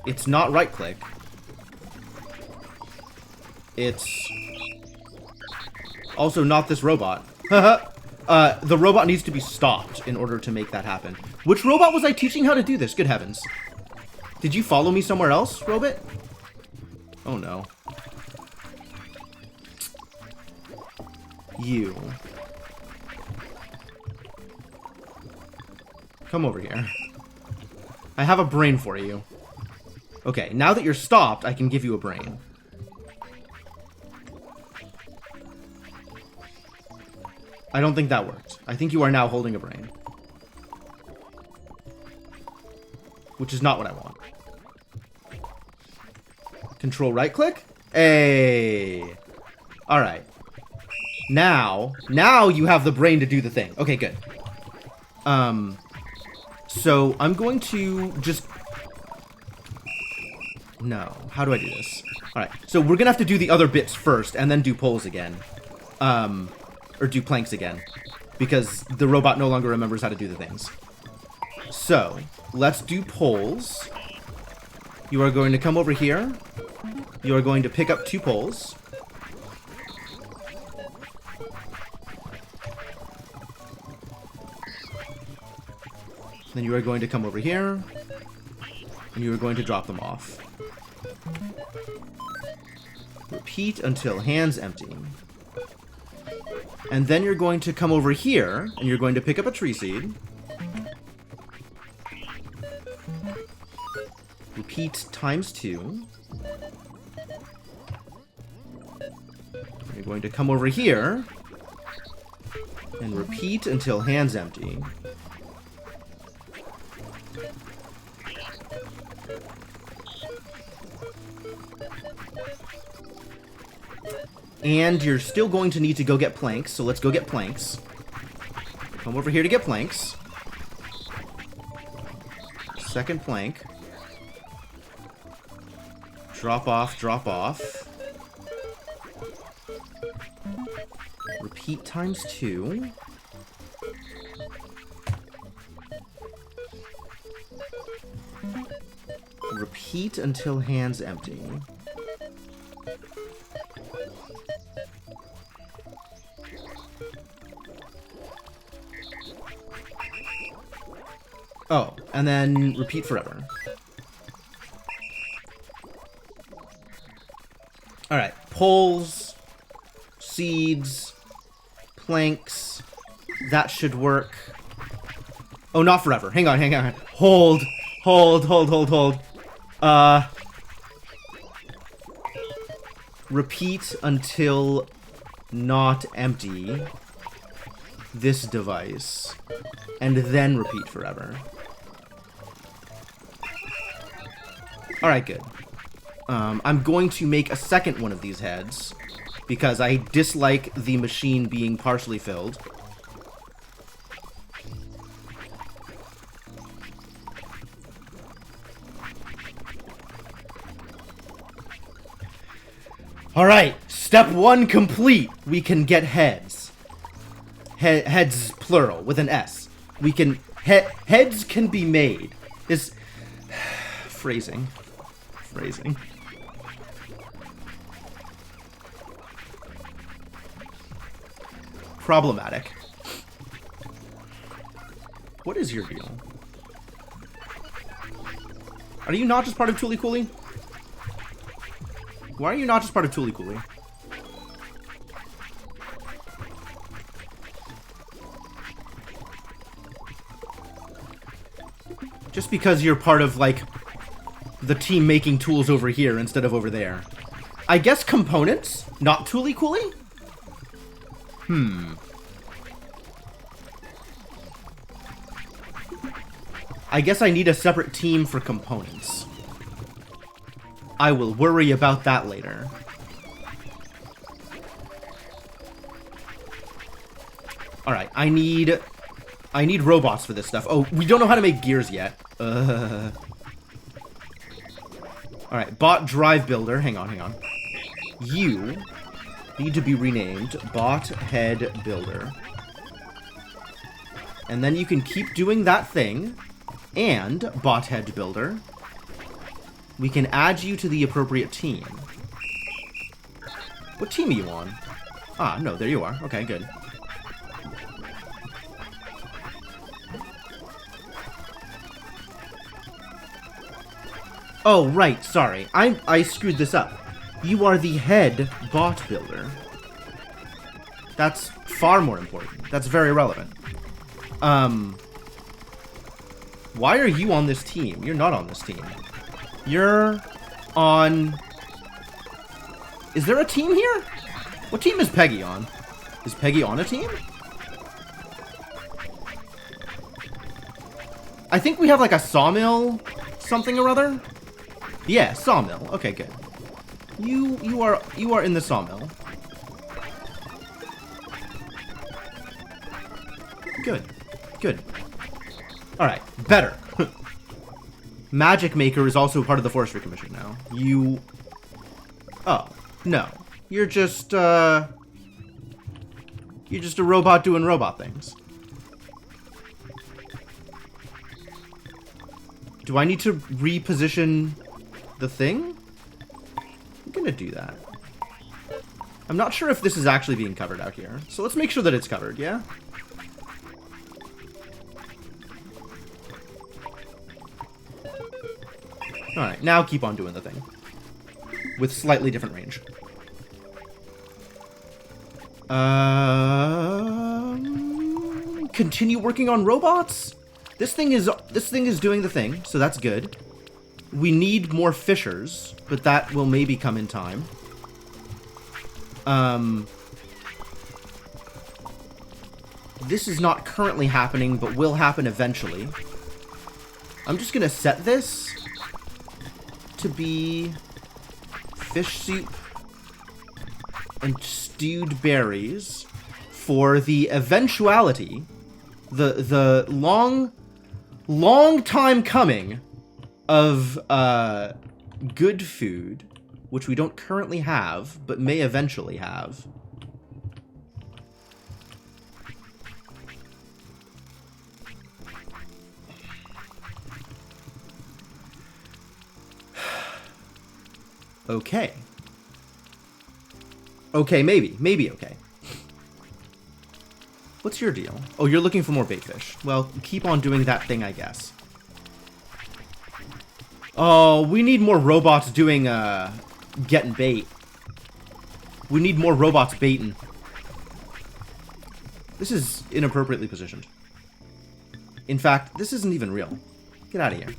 It's not right-click. It's also not this robot. The robot needs to be stopped in order to make that happen. Which robot was I teaching how to do this? Good heavens. Did you follow me somewhere else, Robot? Oh no. You. Come over here. I have a brain for you. Okay, now that you're stopped, I can give you a brain. I don't think that worked. I think you are now holding a brain. Which is not what I want. Control right click? Hey. Alright. Now you have the brain to do the thing. Okay, good. So I'm going to just... No. How do I do this? Alright, so we're gonna have to do the other bits first, and then do poles again. Or do planks again. Because the robot no longer remembers how to do the things. So, let's do poles. You are going to come over here. You are going to pick up 2 poles. Then you are going to come over here. And you are going to drop them off. Repeat until hands empty. And then you're going to come over here, and you're going to pick up a tree seed. Repeat times 2. You're going to come over here, and repeat until hands empty. And you're still going to need to go get planks, so let's go get planks. Come over here to get planks. Second plank. Drop off, drop off. Repeat times 2. Repeat until hands empty. Oh, and then repeat forever. Alright, poles, seeds, planks, that should work. Oh, not forever. Hang on, hang on. Hold. Repeat until not empty this device, and then repeat forever. Alright, good. I'm going to make a second one of these heads, because I dislike the machine being partially filled. Alright, step 1 complete. We can get heads. Heads plural, with an S. We can... heads can be made. Is... Phrasing. Problematic. What is your deal? Are you not just part of Toolie Coolie? Why are you not just part of Toolie Coolie? Just because you're part of, like, the team making tools over here instead of over there. I guess components? Not Toolie Coolie? I guess I need a separate team for components. I will worry about that later. Alright, I need robots for this stuff. Oh, we don't know how to make gears yet. Alright, bot drive builder. Hang on. You need to be renamed bot head builder. And then you can keep doing that thing. And bot head builder. We can add you to the appropriate team. What team are you on? Ah, no, there you are. Okay, good. Oh, right, sorry. I screwed this up. You are the head bot builder. That's far more important. That's very relevant. Why are you on this team? You're not on this team. You're on... Is there a team here? What team is Peggy on? Is Peggy on a team? I think we have like a sawmill something or other. Yeah, sawmill. Okay, good. You are in the sawmill. Good. Good. Alright, better. Magic Maker is also part of the Forestry Commission now. You... Oh, no. You're just a robot doing robot things. Do I need to reposition the thing? I'm gonna do that. I'm not sure if this is actually being covered out here. So let's make sure that it's covered, yeah? Alright, now keep on doing the thing. With slightly different range. Continue working on robots? This thing is doing the thing, so that's good. We need more fishers, but that will maybe come in time. This is not currently happening, but will happen eventually. I'm just gonna set this to be fish soup and stewed berries for the eventuality, the long time coming of good food, which we don't currently have, but may eventually have. Okay. Okay, maybe okay. What's your deal? Oh, you're looking for more baitfish. Well, keep on doing that thing, I guess. Oh, we need more robots doing, getting bait. We need more robots baiting. This is inappropriately positioned. In fact, this isn't even real. Get out of here.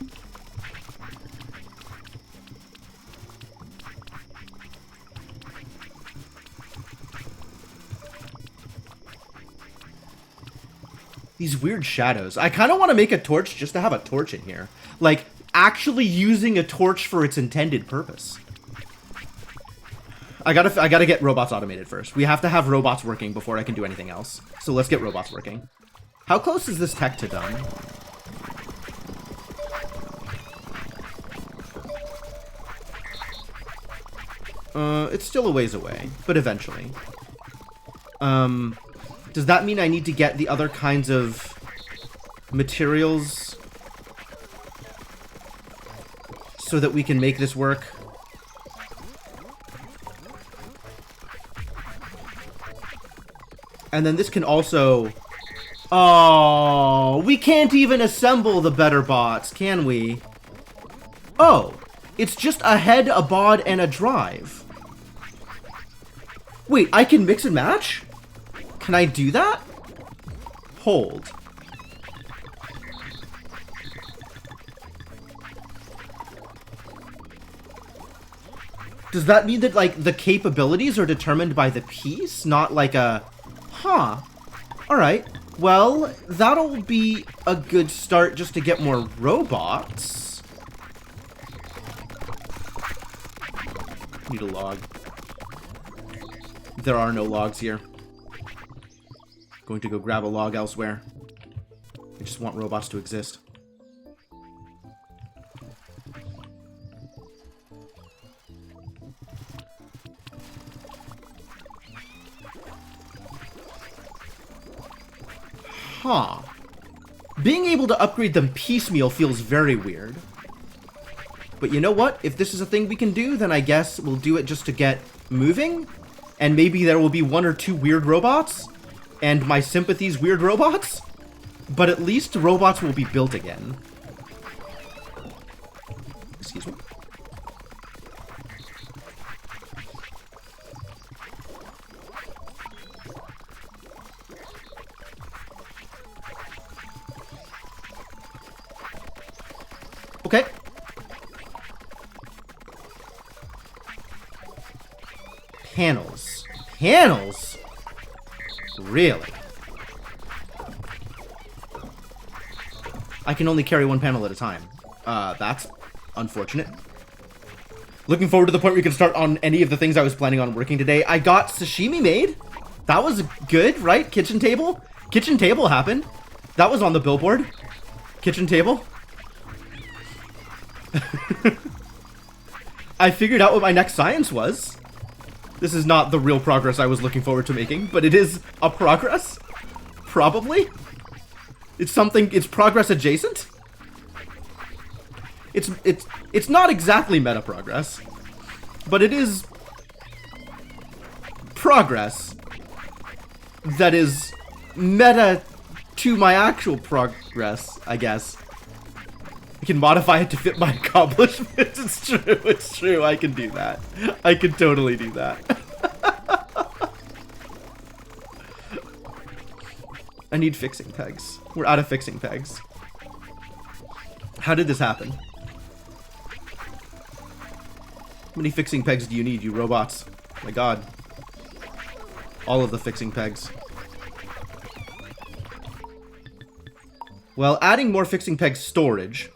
These weird shadows. I kind of want to make a torch just to have a torch in here. Like, actually using a torch for its intended purpose. I gotta get robots automated first. We have to have robots working before I can do anything else. So let's get robots working. How close is this tech to done? It's still a ways away, but eventually. Does that mean I need to get the other kinds of materials so that we can make this work? And then this can also... Oh, we can't even assemble the better bots, can we? Oh, it's just a head, a bod, and a drive. Wait, I can mix and match? Can I do that? Hold. Does that mean that, like, the capabilities are determined by the piece? Not like a... Huh. Alright. Well, that'll be a good start just to get more robots. Need a log. There are no logs here. Going to go grab a log elsewhere. I just want robots to exist. Huh. Being able to upgrade them piecemeal feels very weird. But you know what? If this is a thing we can do, then I guess we'll do it just to get moving. And maybe there will be 1 or 2 weird robots. And my sympathy's weird robots. But at least robots will be built again. Excuse me. Okay. Panels. Panels? Really? I can only carry one panel at a time. That's unfortunate. Looking forward to the point where we can start on any of the things I was planning on working today. I got sashimi made. That was good, right? Kitchen table? Kitchen table happened. That was on the billboard. Kitchen table. I figured out what my next science was. This is not the real progress I was looking forward to making, but it is a progress. Probably. It's something, it's progress adjacent. It's not exactly meta progress, but it is progress that is meta to my actual progress, I guess. I can modify it to fit my accomplishments. It's true, I can do that. I can totally do that. I need fixing pegs. We're out of fixing pegs. How did this happen? How many fixing pegs do you need, you robots? My god. All of the fixing pegs. Well, adding more fixing peg storage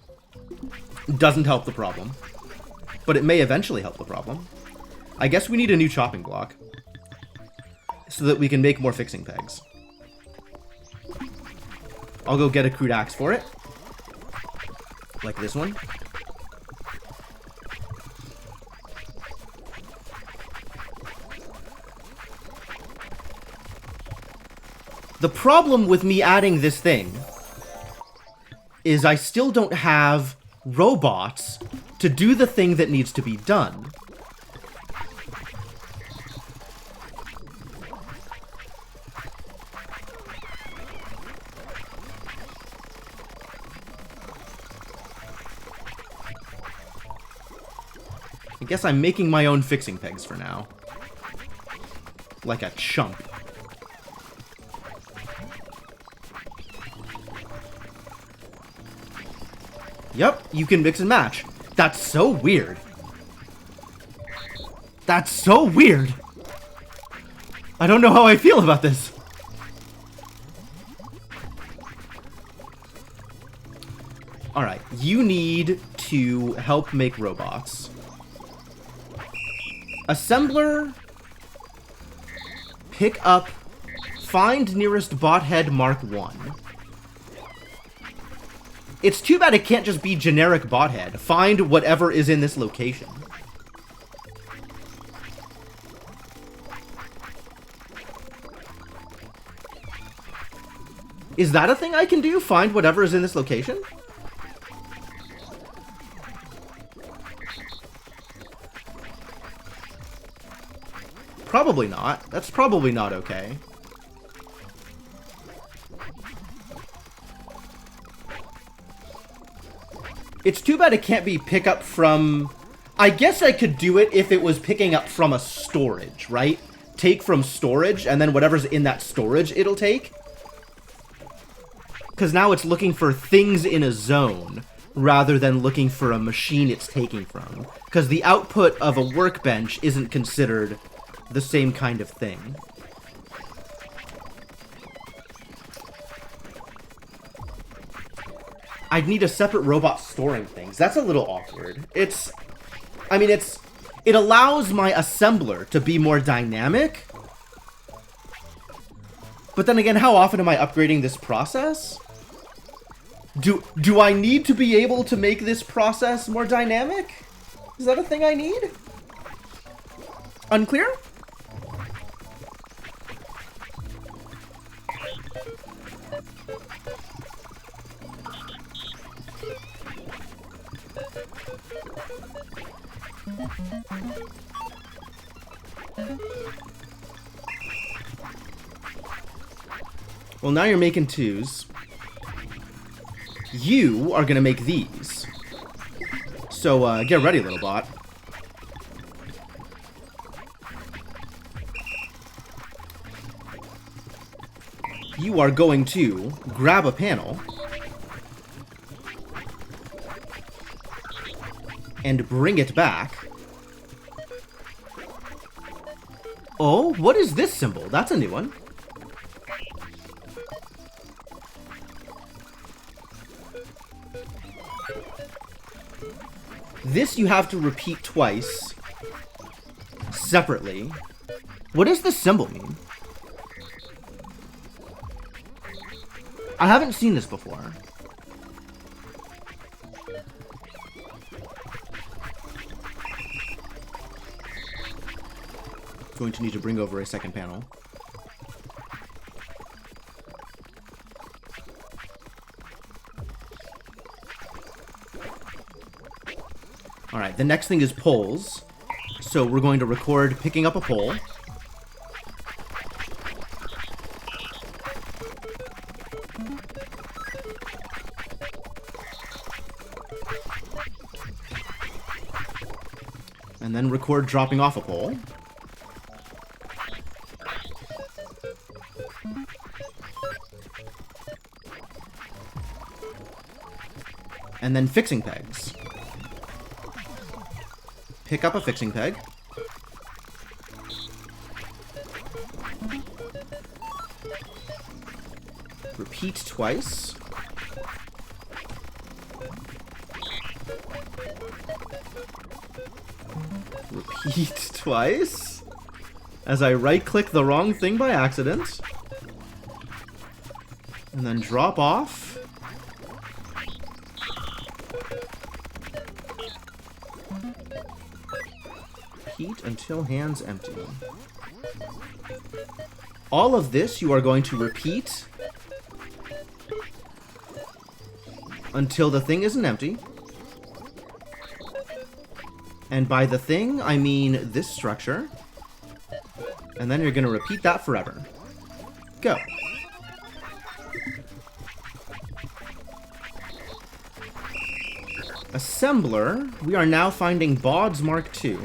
doesn't help the problem, but it may eventually help the problem. I guess we need a new chopping block so that we can make more fixing pegs. I'll go get a crude axe for it. Like this one. The problem with me adding this thing is I still don't have robots to do the thing that needs to be done. I guess I'm making my own fixing pegs for now. Like a chump. Yep, you can mix and match. That's so weird. That's so weird. I don't know how I feel about this. Alright, you need to help make robots. Assembler, pick up, find nearest bot head mark 1. It's too bad it can't just be generic bot head. Find whatever is in this location. Is that a thing I can do? Find whatever is in this location? Probably not. That's probably not okay. It's too bad it can't be pick up from... I guess I could do it if it was picking up from a storage, right? Take from storage, and then whatever's in that storage it'll take. Because now it's looking for things in a zone, rather than looking for a machine it's taking from. Because the output of a workbench isn't considered the same kind of thing. I'd need a separate robot storing things. That's a little awkward. It allows my assembler to be more dynamic. But then again, how often am I upgrading this process? Do I need to be able to make this process more dynamic? Is that a thing I need? Unclear? Well, now you're making 2s. You are gonna make these. So, get ready, little bot. You are going to grab a panel. and bring it back. Oh, what is this symbol? That's a new one. This you have to repeat twice, separately. What does this symbol mean? I haven't seen this before. Going to need to bring over a second panel. Alright, the next thing is poles. So we're going to record picking up a pole. And then record dropping off a pole. And then fixing pegs. Pick up a fixing peg. Repeat twice. Repeat twice. As I right-click the wrong thing by accident. And then drop off. Repeat until hands empty. All of this you are going to repeat until the thing isn't empty. And by the thing, I mean this structure. And then you're going to repeat that forever. Go. Assembler, we are now finding Bod's Mark II.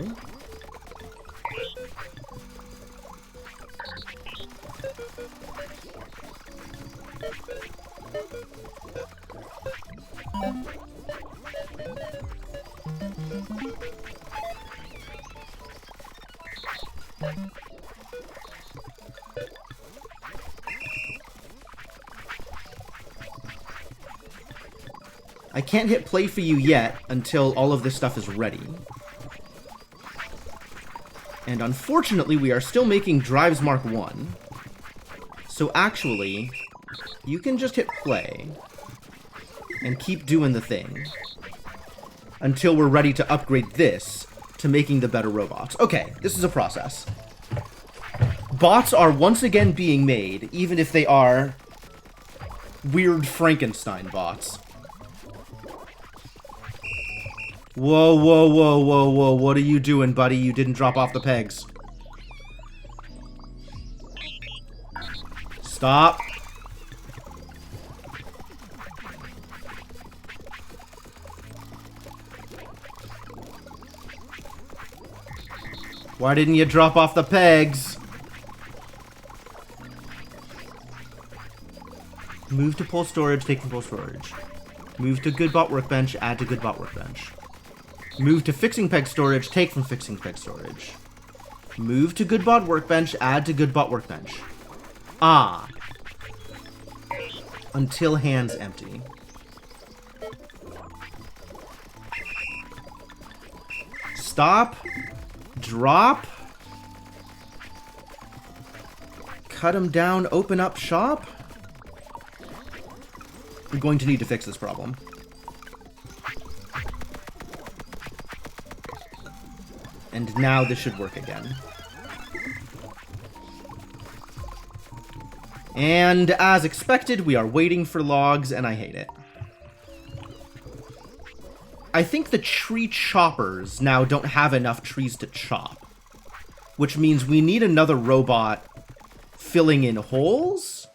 I can't hit play for you yet until all of this stuff is ready. And unfortunately, we are still making drives Mark 1. So actually, you can just hit play and keep doing the thing until we're ready to upgrade this to making the better robots. Okay, this is a process. Bots are once again being made, even if they are weird Frankenstein bots. Whoa, whoa, whoa, whoa, whoa, what are you doing, buddy? You didn't drop off the pegs. Stop. Why didn't you drop off the pegs? Move to pull storage, take from pull storage. Move to good bot workbench, add to good bot workbench. Move to fixing peg storage, take from fixing peg storage. Move to good bot workbench, add to good bot workbench. Ah. Until hands empty. Stop. Drop. Cut him down, open up shop. I'm going to need to fix this problem. And now this should work again. And as expected, we are waiting for logs, and I hate it. I think the tree choppers now don't have enough trees to chop. Which means we need another robot filling in holes?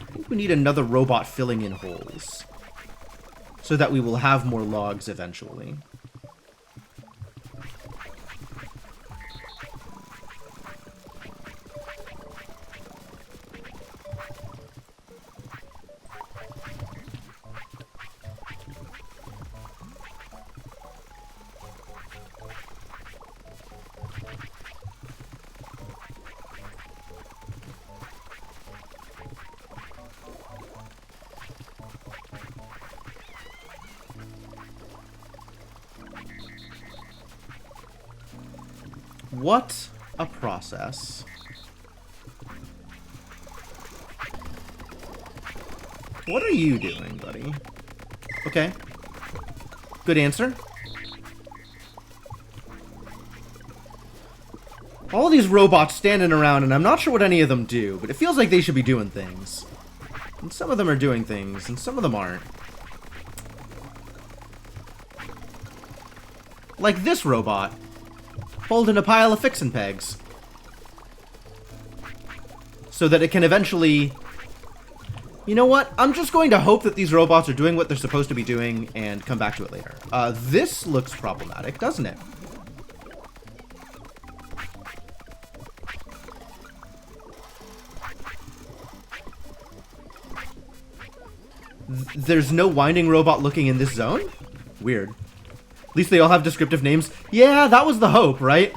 I think we need another robot filling in holes. So that we will have more logs eventually. What a process. What are you doing, buddy? Okay. Good answer. All these robots standing around, and I'm not sure what any of them do, but it feels like they should be doing things. And some of them are doing things, and some of them aren't. Like this robot, holding a pile of fixin' pegs. So that it can eventually... You know what? I'm just going to hope that these robots are doing what they're supposed to be doing and come back to it later. This looks problematic, doesn't it? There's no winding robot looking in this zone? Weird. At least they all have descriptive names. Yeah, that was the hope, right?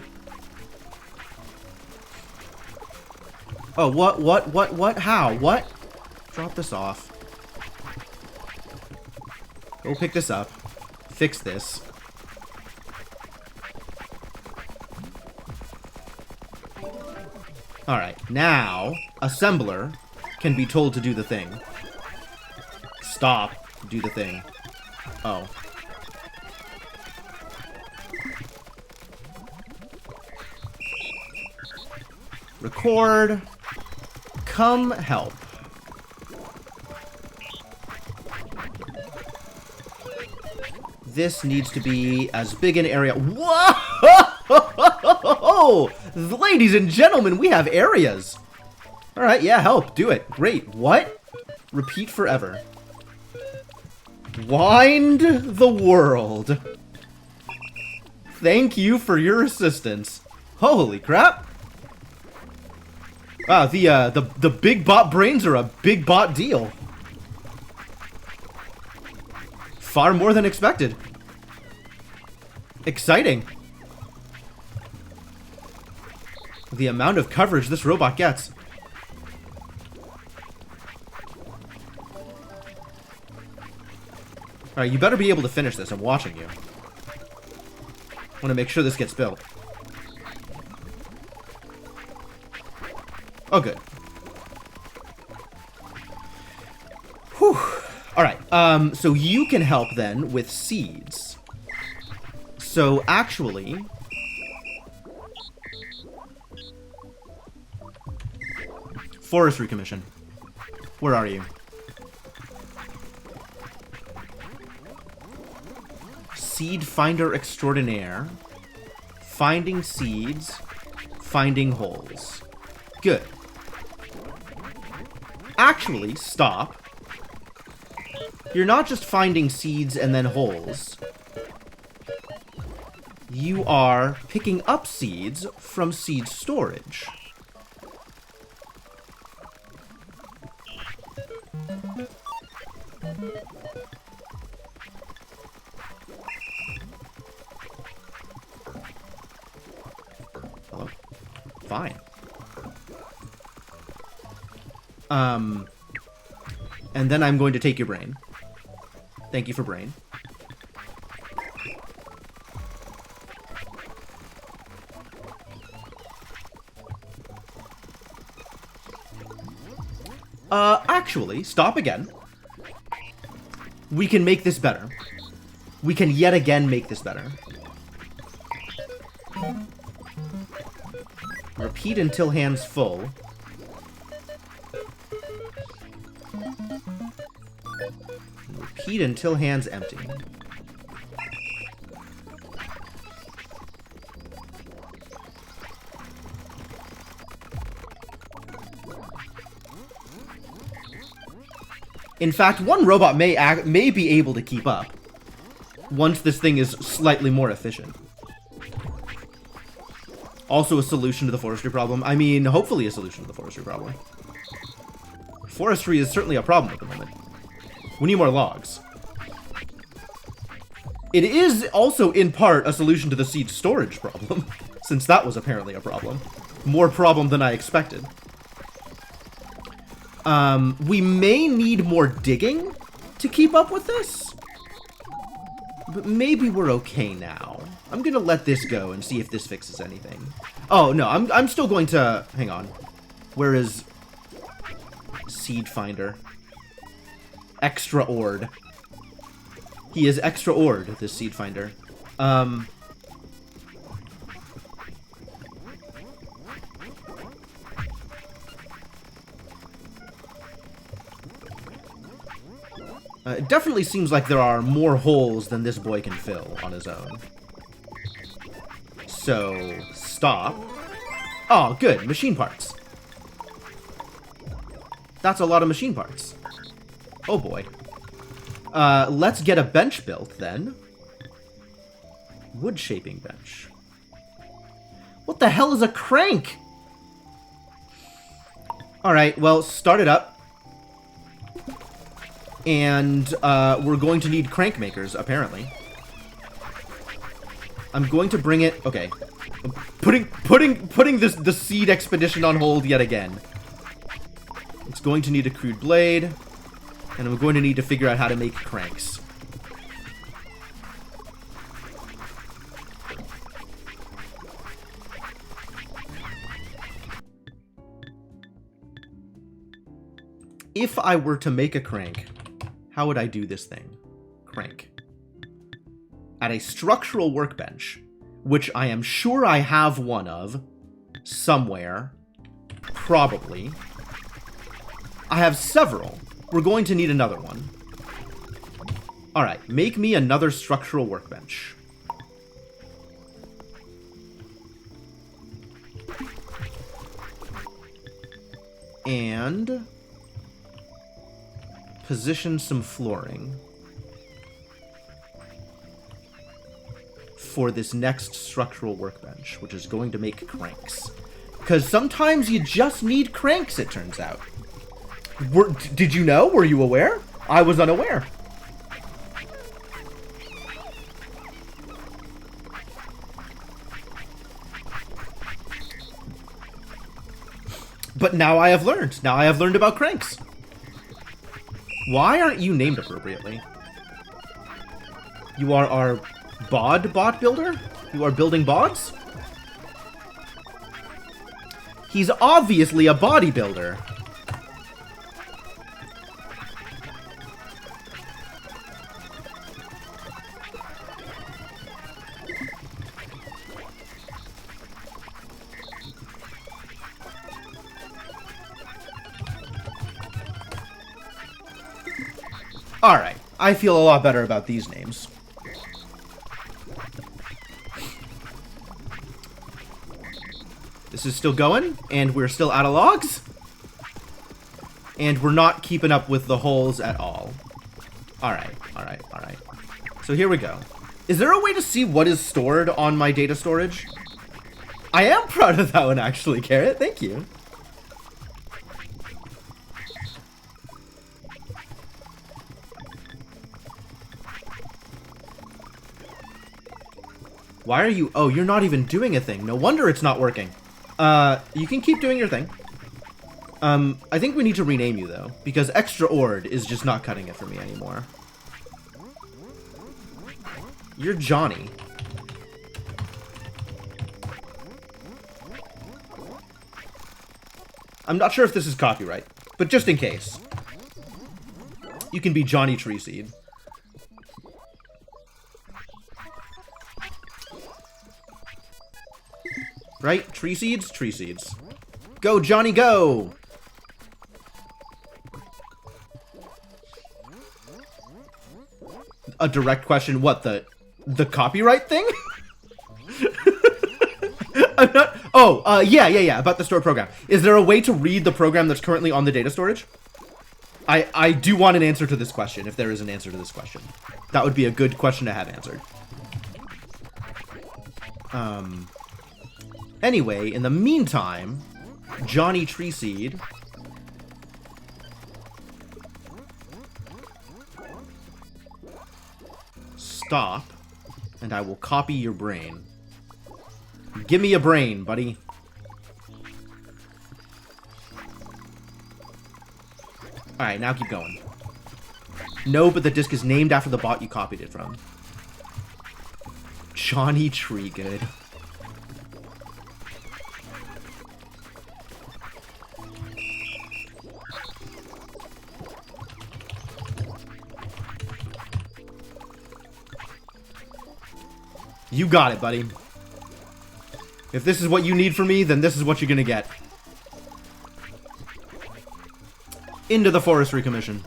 Oh, what? How? What? Drop this off. Go pick this up. Fix this. Alright, now, assembler can be told to do the thing. Stop. Do the thing. Oh. Record. Come help. This needs to be as big an area. Whoa! Ladies and gentlemen, we have areas. Alright, yeah, help. Do it. Great. What? Repeat forever. Wind the world. Thank you for your assistance. Holy crap. Wow, the big bot brains are a big bot deal. Far more than expected. Exciting. The amount of coverage this robot gets. Alright, you better be able to finish this. I'm watching you. I want to make sure this gets built. Oh, good. Whew. Alright, so you can help then with seeds. So, actually... Forestry Commission. Where are you? Seed Finder Extraordinaire. Finding seeds. Finding holes. Good. Actually, stop. You're not just finding seeds and then holes. You are picking up seeds from seed storage. Hello? Fine. And then I'm going to take your brain. Thank you for brain. Actually, stop again. We can make this better. We can yet again make this better. Repeat until hands full. Repeat until hands empty. In fact, one robot may be able to keep up once this thing is slightly more efficient. Also a solution to the forestry problem. I mean, hopefully a solution to the forestry problem. Forestry is certainly a problem at the moment. We need more logs. It is also, in part, a solution to the seed storage problem, since that was apparently a problem. More problem than I expected. We may need more digging to keep up with this. But maybe we're okay now. I'm gonna let this go and see if this fixes anything. Oh, no, I'm still going to... Hang on. Where is... Seed Finder? Extra Ord. He is extra Ord, this Seed Finder. It definitely seems like there are more holes than this boy can fill on his own. So, stop. Oh, good. Machine parts. That's a lot of machine parts. Oh, boy. Let's get a bench built, then. Wood shaping bench. What the hell is a crank? Alright, well, start it up. And, we're going to need crank makers, apparently. I'm going to bring it... Okay. Putting the seed expedition on hold yet again. It's going to need a crude blade. And I'm going to need to figure out how to make cranks. If I were to make a crank, how would I do this thing? Crank. At a structural workbench, which I am sure I have one of, somewhere, probably. I have several. We're going to need another one. Alright, make me another structural workbench. And... position some flooring for this next structural workbench, which is going to make cranks. Because sometimes you just need cranks, it turns out. Did you know? Were you aware? I was unaware. But now I have learned. Now I have learned about cranks. Why aren't you named appropriately? You are our bot builder? You are building bots? He's obviously a bodybuilder. Alright, I feel a lot better about these names. This is still going, and we're still out of logs. And we're not keeping up with the holes at all. Alright, alright, alright. So here we go. Is there a way to see what is stored on my data storage? I am proud of that one, actually, Carrot. Thank you. Why are you... Oh, you're not even doing a thing. No wonder it's not working. You can keep doing your thing. I think we need to rename you, though, because Extra Ord is just not cutting it for me anymore. You're Johnny. I'm not sure if this is copyright, but just in case. You can be Johnny Treeseed. Right? Tree seeds? Tree seeds. Go, Johnny, go! A direct question. What, the copyright thing? I'm not... Oh, yeah, about the store program. Is there a way to read the program that's currently on the data storage? I do want an answer to this question, if there is an answer to this question. That would be a good question to have answered. Anyway, in the meantime, Johnny Treeseed stop, and I will copy your brain. Give me a brain, buddy. Alright, now keep going. No, but the disk is named after the bot you copied it from. Johnny Treegood. You got it, buddy. If this is what you need from me, then this is what you're gonna get. Into the Forestry Commission.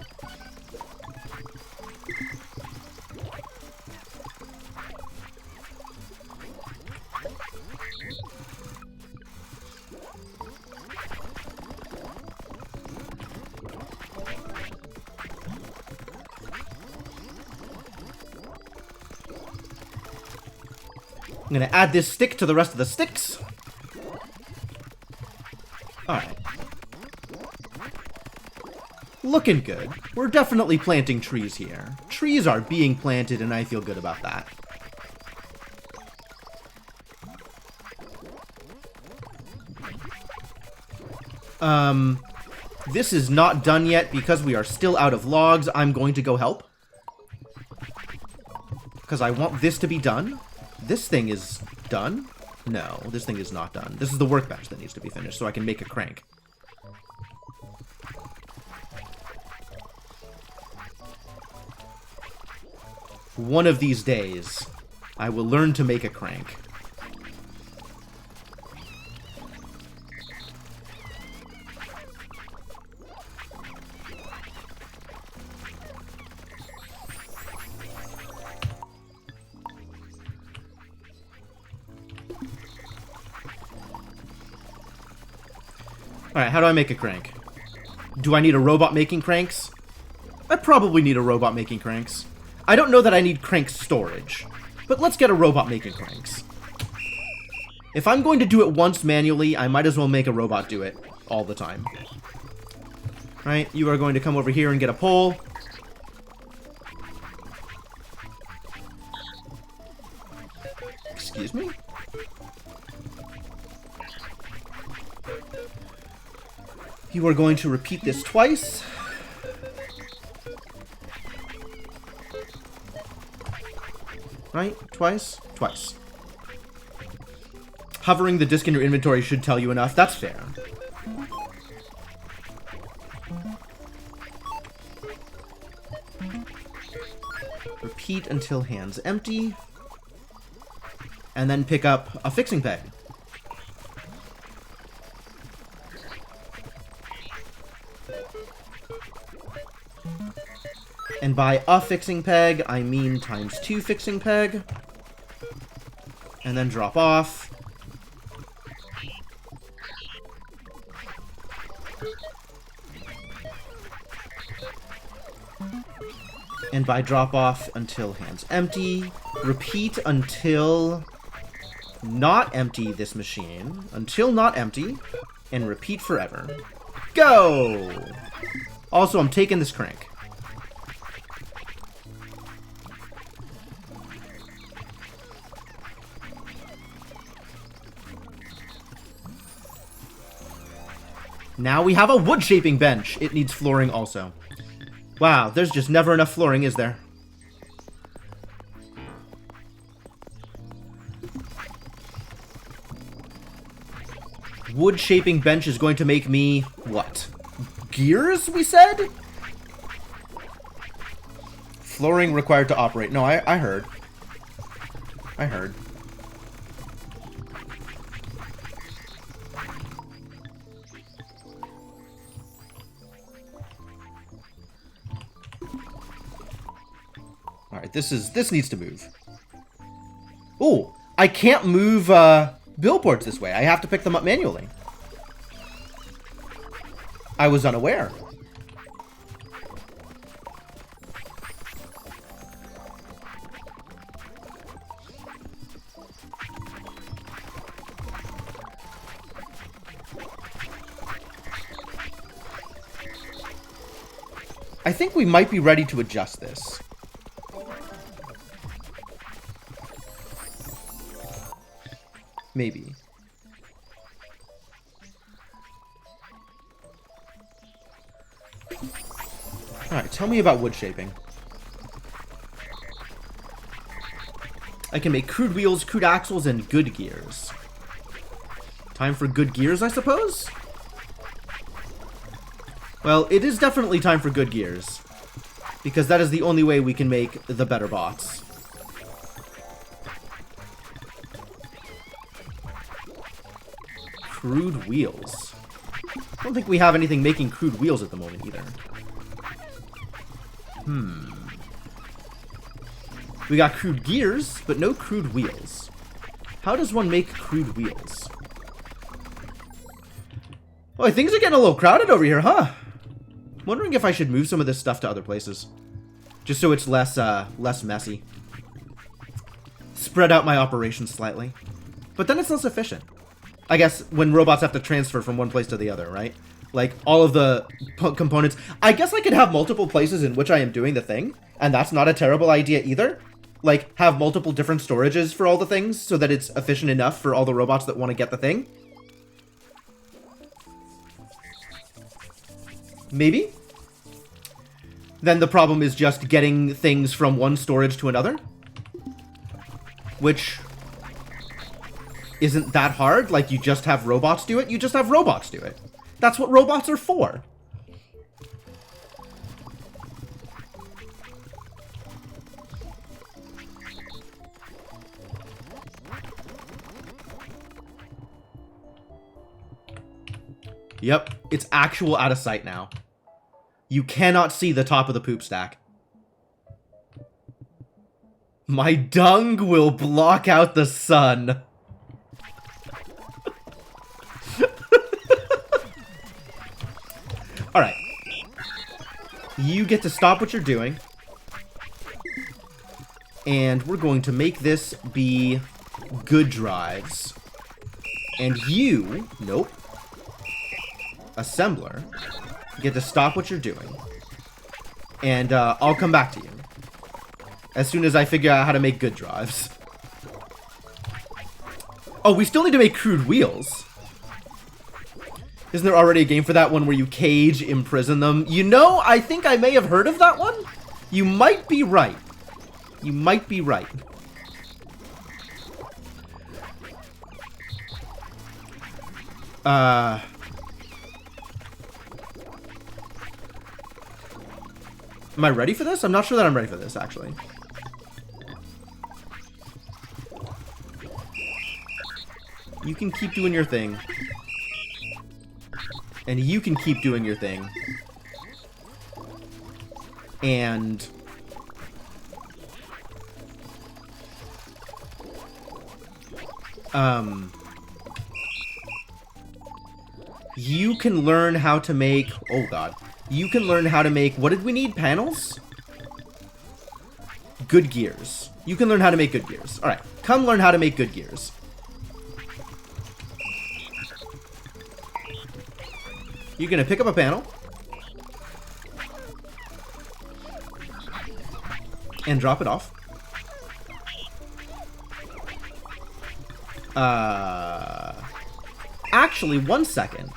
I'm gonna add this stick to the rest of the sticks. Alright. Looking good. We're definitely planting trees here. Trees are being planted, and I feel good about that. This is not done yet because we are still out of logs. I'm going to go help. Because I want this to be done. This thing is done? No, this thing is not done. This is the workbench that needs to be finished so I can make a crank. One of these days, I will learn to make a crank. Alright, how do I make a crank? Do I need a robot making cranks? I probably need a robot making cranks. I don't know that I need crank storage, but let's get a robot making cranks. If I'm going to do it once manually, I might as well make a robot do it all the time. Right, you are going to come over here and get a pole. Excuse me? You are going to repeat this twice. Right? Twice? Twice. Hovering the disc in your inventory should tell you enough. That's fair. Repeat until hands empty. And then pick up a fixing peg. And by a fixing peg, I mean ×2 fixing peg. And then drop off. And by drop off until hands empty. Repeat until not empty this machine. Until not empty. And repeat forever. Go! Also, I'm taking this crank. Now we have a wood shaping bench. It needs flooring also. Wow, there's just never enough flooring, is there? Wood shaping bench is going to make me, what? Gears, we said? Flooring required to operate. No, I heard. I heard. Alright, this needs to move. Oh, I can't move billboards this way. I have to pick them up manually. I was unaware. I think we might be ready to adjust this. Maybe. Alright, tell me about wood shaping. I can make crude wheels, crude axles, and good gears. Time for good gears, I suppose? Well, it is definitely time for good gears. Because that is the only way we can make the better bots. Crude wheels. I don't think we have anything making crude wheels at the moment either. We got crude gears, but no crude wheels. How does one make crude wheels? Oh, things are getting a little crowded over here, huh? I'm wondering if I should move some of this stuff to other places. Just so it's less messy. Spread out my operations slightly. But then it's less efficient. I guess when robots have to transfer from one place to the other, right? Like, all of the components. I guess I could have multiple places in which I am doing the thing. And that's not a terrible idea either. Like, have multiple different storages for all the things so that it's efficient enough for all the robots that want to get the thing. Maybe? Then the problem is just getting things from one storage to another. Which isn't that hard. Like, you just have robots do it. You just have robots do it. That's what robots are for. Yep, it's actual out of sight now. You cannot see the top of the poop stack. My dung will block out the sun. Alright. You get to stop what you're doing. And we're going to make this be good drives. And you... Nope. Assembler. Get to stop what you're doing. And I'll come back to you. As soon as I figure out how to make good drives. Oh, we still need to make crude wheels. Isn't there already a game for that one where you cage, imprison them? You know, I think I may have heard of that one. You might be right. You might be right. Am I ready for this? I'm not sure that I'm ready for this, actually. You can keep doing your thing. And you can keep doing your thing. And... you can learn how to make... Oh, God. You can learn how to make... What did we need? Panels? Good gears. You can learn how to make good gears. Alright. Come learn how to make good gears. You're gonna pick up a panel. And drop it off. Actually, 1 second.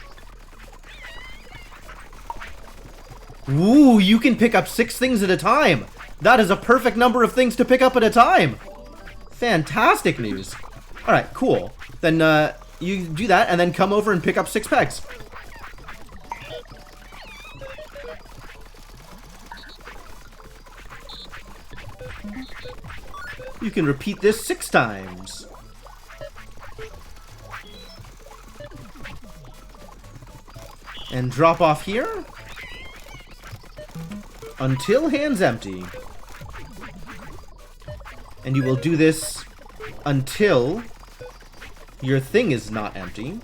Ooh, you can pick up 6 things at a time. That is a perfect number of things to pick up at a time. Fantastic news. Alright, cool. Then, you do that and then come over and pick up 6 pegs. You can repeat this 6 times. And drop off here. Until hand's empty. And you will do this until your thing is not empty.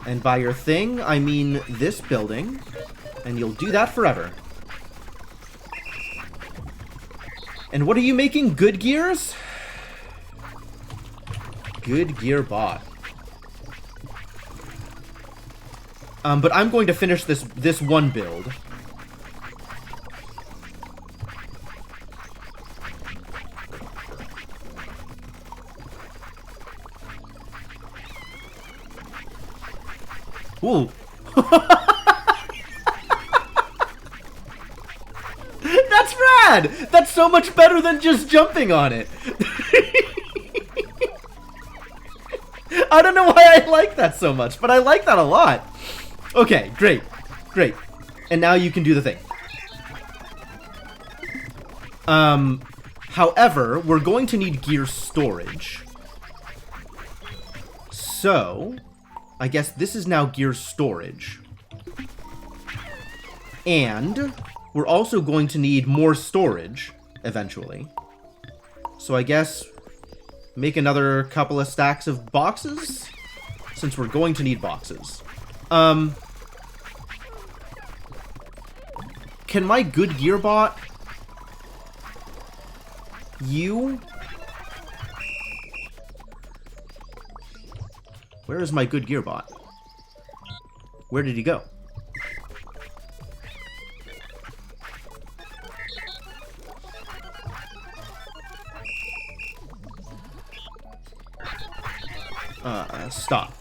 And by your thing, I mean this building. And you'll do that forever. And what are you making? Good gears? Good gear bot. But I'm going to finish this one build. Ooh. That's rad! That's so much better than just jumping on it. I don't know why I like that so much, but I like that a lot. Okay, great. Great. And now you can do the thing. However, we're going to need gear storage. So, I guess this is now gear storage. And we're also going to need more storage eventually. So I guess make another couple of stacks of boxes, since we're going to need boxes. Can my good gear bot... You? Where is my good gear bot? Where did he go? Stop.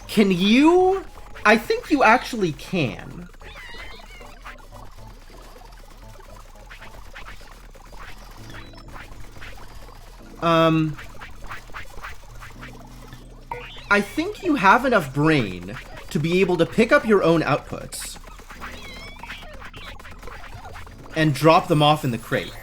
Can you? I think you actually can. I think you have enough brain to be able to pick up your own outputs and drop them off in the crate.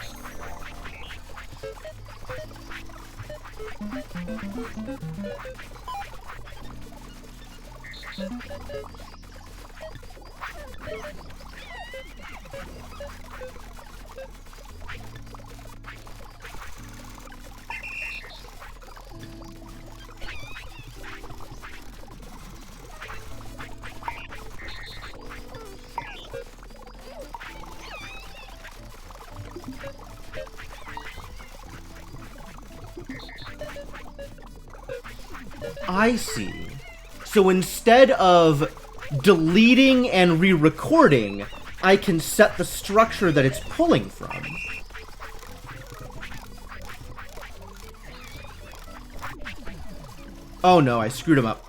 I see. So instead of deleting and re-recording, I can set the structure that it's pulling from. Oh no, I screwed him up.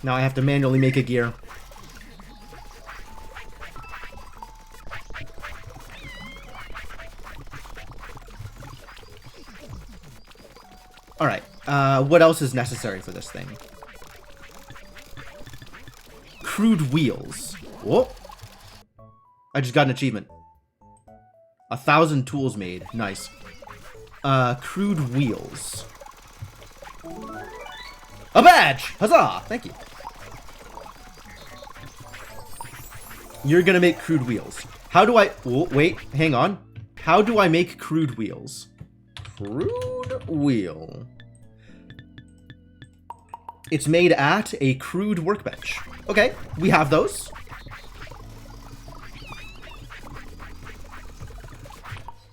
Now I have to manually make a gear. Alright, what else is necessary for this thing? Crude wheels. Whoa! I just got an achievement. 1,000 tools made. Nice. Crude wheels. A badge! Huzzah! Thank you. You're gonna make crude wheels. How do I... Oh, wait, hang on. How do I make crude wheels? Crude wheel. It's made at a crude workbench. Okay, we have those.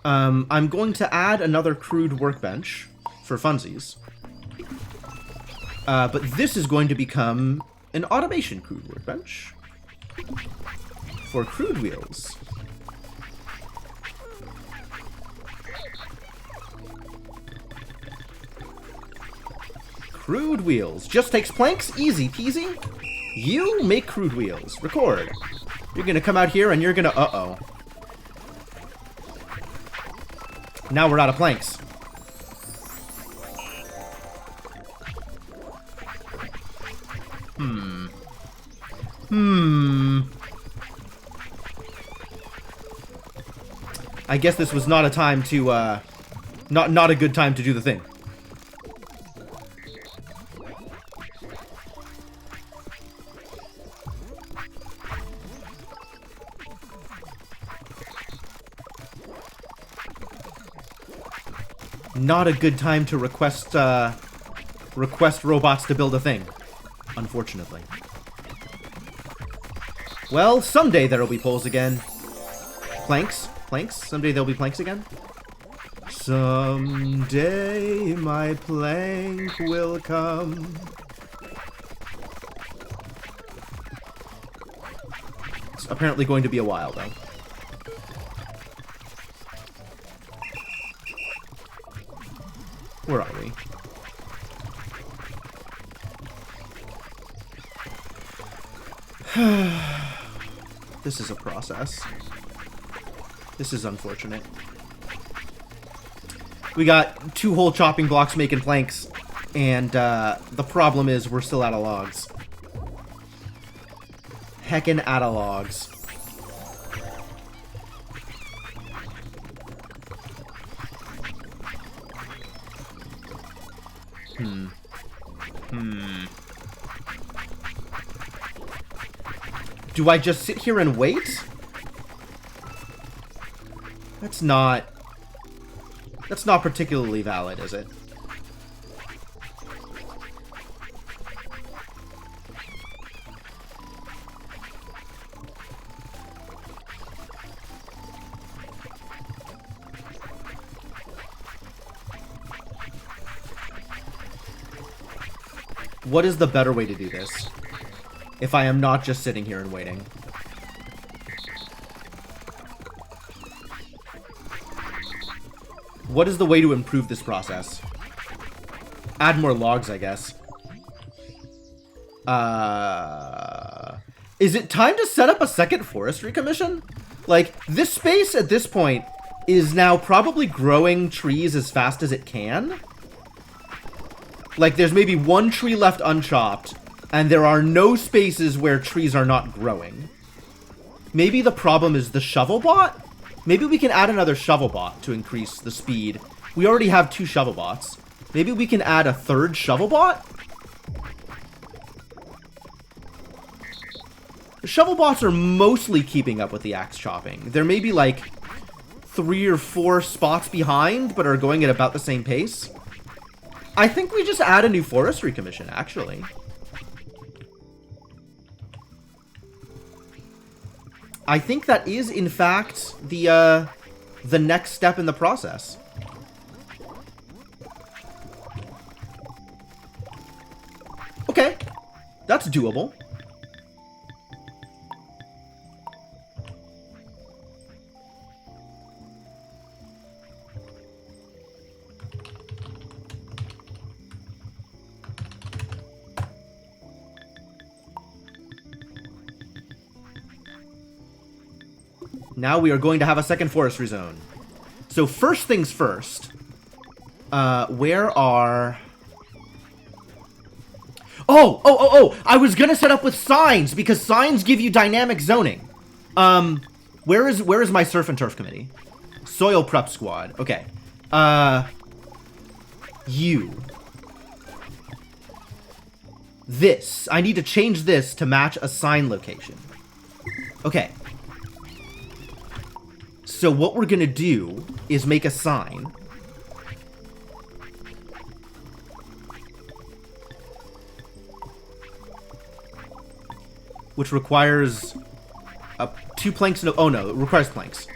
I'm going to add another crude workbench for funsies. But this is going to become an automation crude workbench for crude wheels. Crude wheels. Just takes planks. Easy peasy. You make crude wheels. Record. You're gonna come out here and you're gonna... Uh-oh. Now we're out of planks. I guess this was not a time to, not a good time to do the thing. Not a good time to request robots to build a thing, unfortunately. Well, someday there'll be poles again. Planks? Planks? Someday there'll be planks again? Someday my plank will come. It's apparently going to be a while, though. Where are we? This is a process. This is unfortunate. We got 2 whole chopping blocks making planks, and the problem is we're still out of logs. Heckin' out of logs. Do I just sit here and wait? That's not particularly valid, is it? What is the better way to do this? If I am not just sitting here and waiting. What is the way to improve this process? Add more logs, I guess. Is it time to set up a second forestry commission? Like, this space at this point is now probably growing trees as fast as it can. Like, there's maybe 1 tree left unchopped, and there are no spaces where trees are not growing. Maybe the problem is the shovel bot? Maybe we can add another shovel bot to increase the speed. We already have 2 shovel bots. Maybe we can add a 3rd shovel bot? The shovel bots are mostly keeping up with the axe chopping. There may be like 3 or 4 spots behind, but are going at about the same pace. I think we just add a new forestry commission, actually. I think that is, in fact, the next step in the process. Okay, that's doable. Now we are going to have a second forestry zone. So first things first. Where are... Oh! I was gonna set up with signs, because signs give you dynamic zoning. Where is my surf and turf committee? Soil prep squad. Okay. You. This. I need to change this to match a sign location. Okay. So what we're gonna do is make a sign. Which requires 2 planks. No, oh no, it requires planks.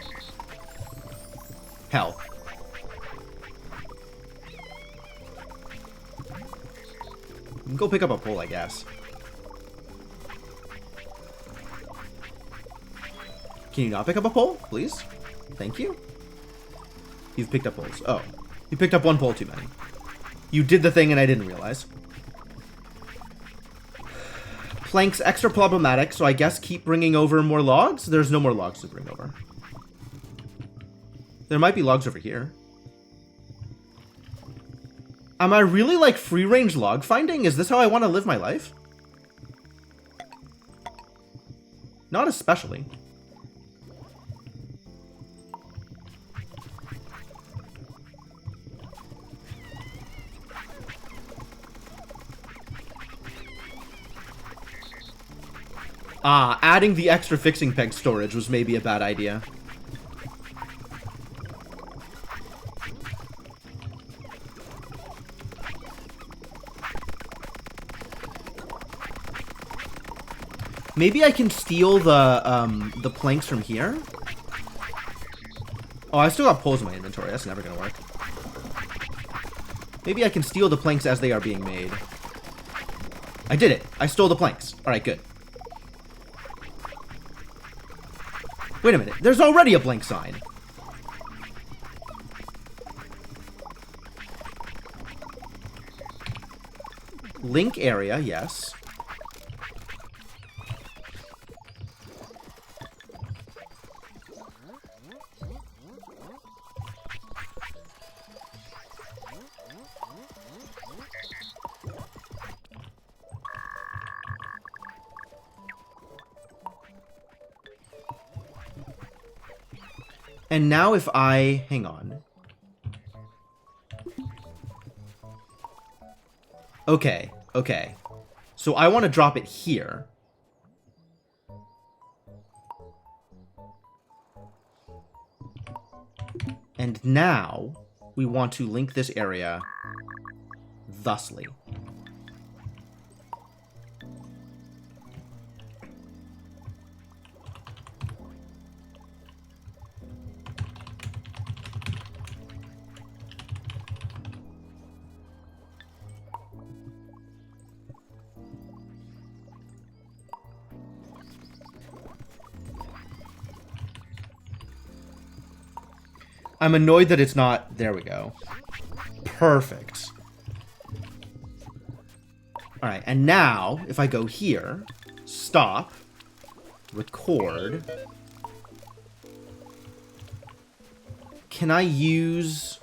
Hell. You can go pick up a pole, I guess. Can you not pick up a pole, please? Thank you. You've picked up poles. Oh. You picked up 1 pole too many. You did the thing and I didn't realize. Planks extra problematic, so I guess keep bringing over more logs? There's no more logs to bring over. There might be logs over here. Am I really like free-range log finding? Is this how I want to live my life? Not especially. Adding the extra fixing peg storage was maybe a bad idea. Maybe I can steal the planks from here? Oh, I still got poles in my inventory. That's never gonna work. Maybe I can steal the planks as they are being made. I did it. I stole the planks. Alright, good. Wait a minute. There's already a blank sign. Link area, yes. And now if I... Hang on. Okay, okay. So I want to drop it here. And now we want to link this area thusly. I'm annoyed that it's not... There we go. Perfect. Alright, and now, if I go here, stop, record... Can I use...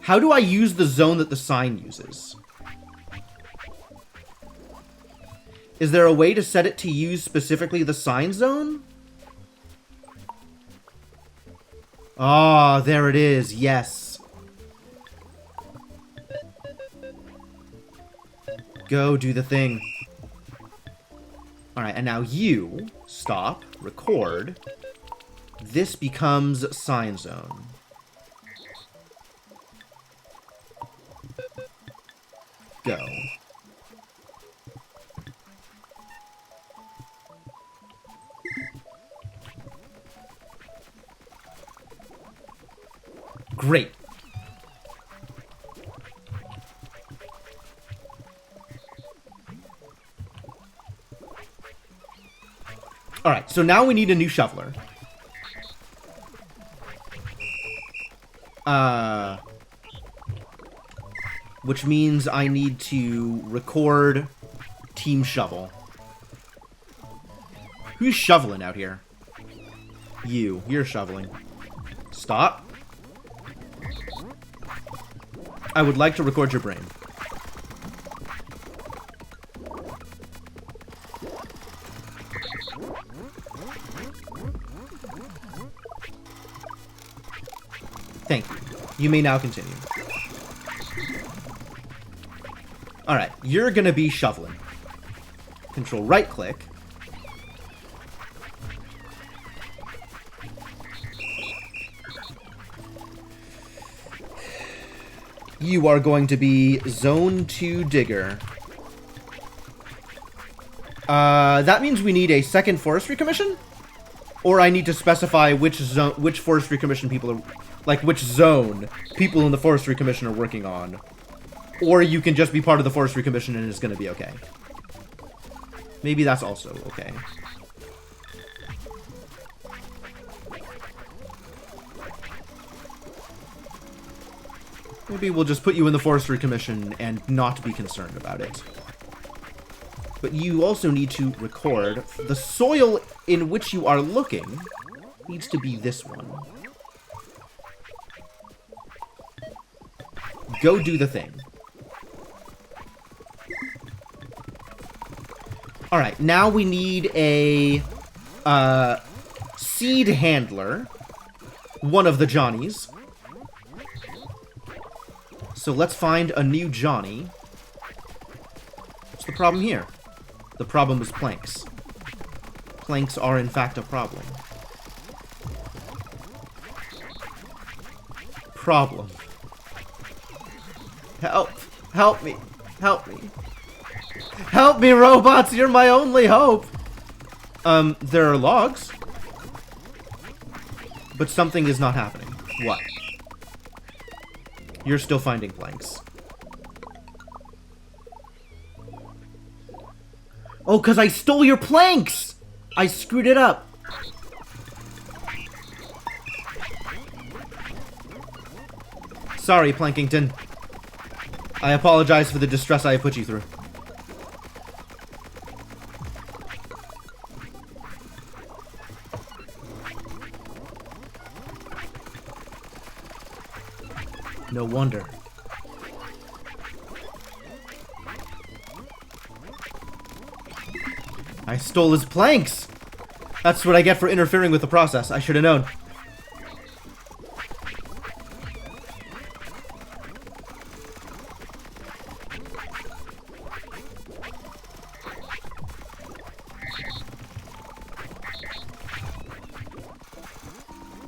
How do I use the zone that the sign uses? Is there a way to set it to use specifically the sign zone? Ah, there it is. Yes. Go do the thing. Alright, and now you stop, record. This becomes sign zone. Go. Great. Alright, so now we need a new shoveler. Which means I need to record Team Shovel. Who's shoveling out here? You. You're shoveling. Stop. I would like to record your brain. Thank you. You may now continue. Alright, you're gonna be shoveling. Control right click. You are going to be Zone 2 Digger. That means we need a second forestry commission? Or I need to specify which zone, which forestry commission people are... Like, which zone people in the forestry commission are working on. Or you can just be part of the forestry commission and it's gonna be okay. Maybe that's also okay. Maybe we'll just put you in the forestry commission and not be concerned about it. But you also need to record the soil in which you are looking needs to be this one. Go do the thing. Alright, now we need a seed handler. One of the Johnnies. So let's find a new Johnny. What's the problem here? The problem is planks. Planks are in fact a problem. Problem. Help! Help me! Help me! Help me, robots! You're my only hope! There are logs. But something is not happening. What? You're still finding planks. Oh, because I stole your planks! I screwed it up. Sorry, Plankington. I apologize for the distress I have put you through. No wonder. I stole his planks! That's what I get for interfering with the process. I should have known.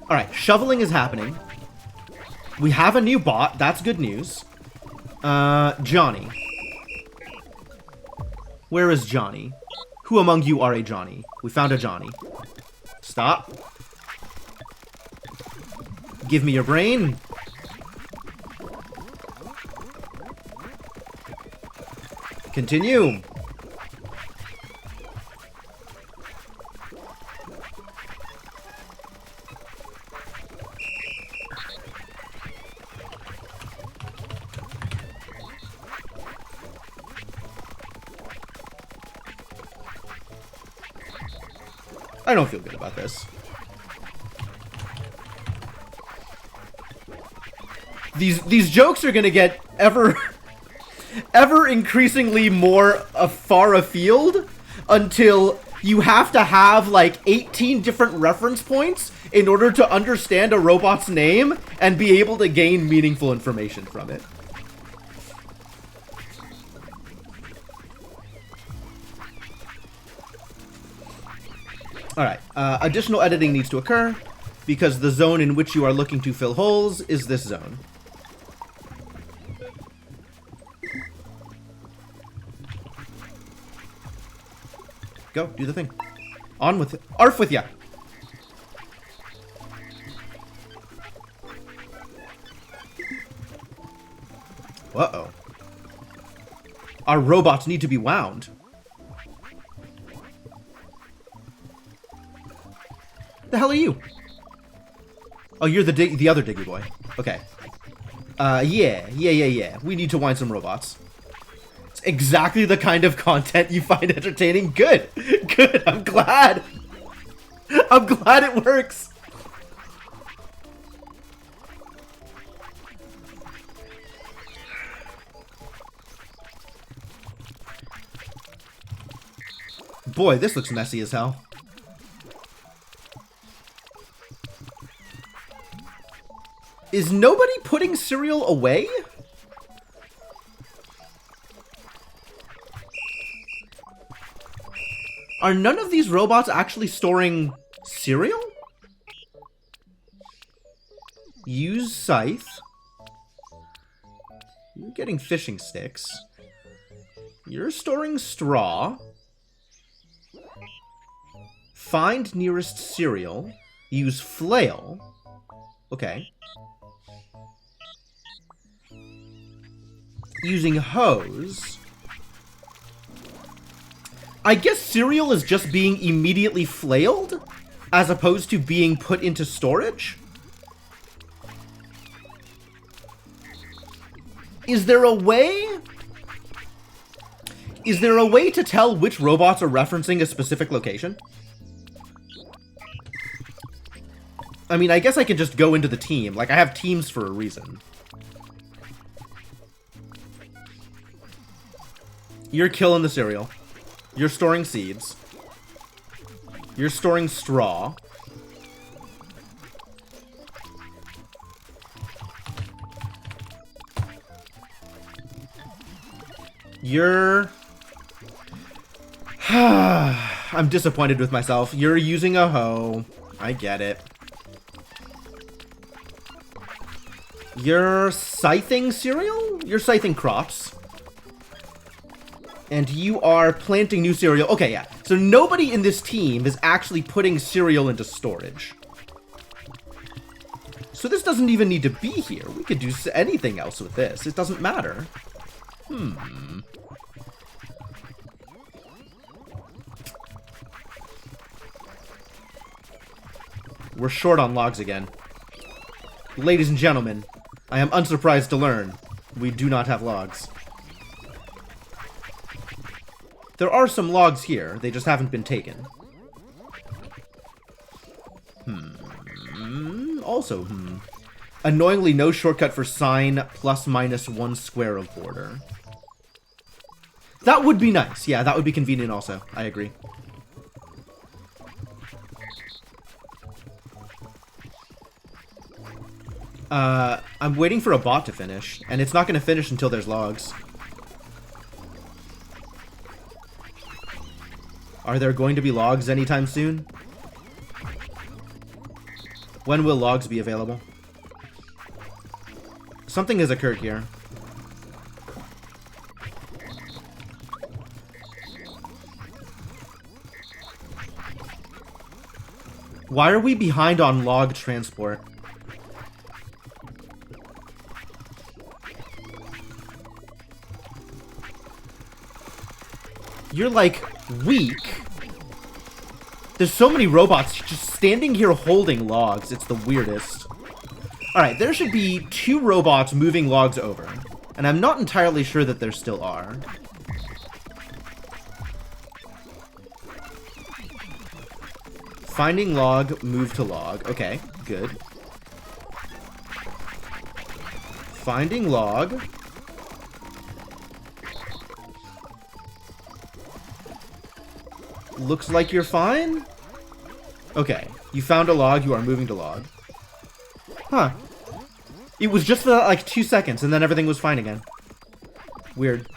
Alright, shoveling is happening. We have a new bot. That's good news. Johnny. Where is Johnny? Who among you are a Johnny? We found a Johnny. Stop. Give me your brain. Continue. I don't feel good about this. These jokes are gonna get ever increasingly more far afield until you have to have like 18 different reference points in order to understand a robot's name and be able to gain meaningful information from it. Alright, additional editing needs to occur, because the zone in which you are looking to fill holes is this zone. Go, do the thing. On with it. Arf with ya! Uh-oh. Our robots need to be wound. The hell are you? Oh, you're the other Diggy boy. Okay. Yeah. We need to wind some robots. It's exactly the kind of content you find entertaining. Good. Good. I'm glad. I'm glad it works. Boy, this looks messy as hell. Is nobody putting cereal away? Are none of these robots actually storing cereal? Use scythe. You're getting fishing sticks. You're storing straw. Find nearest cereal. Use flail. Okay. Using hose. I guess cereal is just being immediately flailed, as opposed to being put into storage? Is there a way? Is there a way to tell which robots are referencing a specific location? I mean, I guess I could just go into the team. Like, I have teams for a reason. You're killing the cereal. You're storing seeds. You're storing straw. You're... I'm disappointed with myself. You're using a hoe. I get it. You're scything cereal? You're scything crops. And you are planting new cereal. Okay, yeah. So nobody in this team is actually putting cereal into storage. So this doesn't even need to be here. We could do anything else with this. It doesn't matter. We're short on logs again. Ladies and gentlemen, I am unsurprised to learn we do not have logs. There are some logs here, they just haven't been taken. Also, Annoyingly, no shortcut for sign ±1 square of border. That would be nice. Yeah, that would be convenient also. I agree. I'm waiting for a bot to finish, and it's not going to finish until there's logs. Are there going to be logs anytime soon? When will logs be available? Something has occurred here. Why are we behind on log transport? You're like weak. There's so many robots just standing here holding logs. It's the weirdest. Alright, there should be 2 robots moving logs over. And I'm not entirely sure that there still are. Finding log, move to log. Okay, good. Finding log. Looks like you're fine? Okay, you found a log, you are moving to log. Huh. It was just for like 2 seconds, and then everything was fine again. Weird.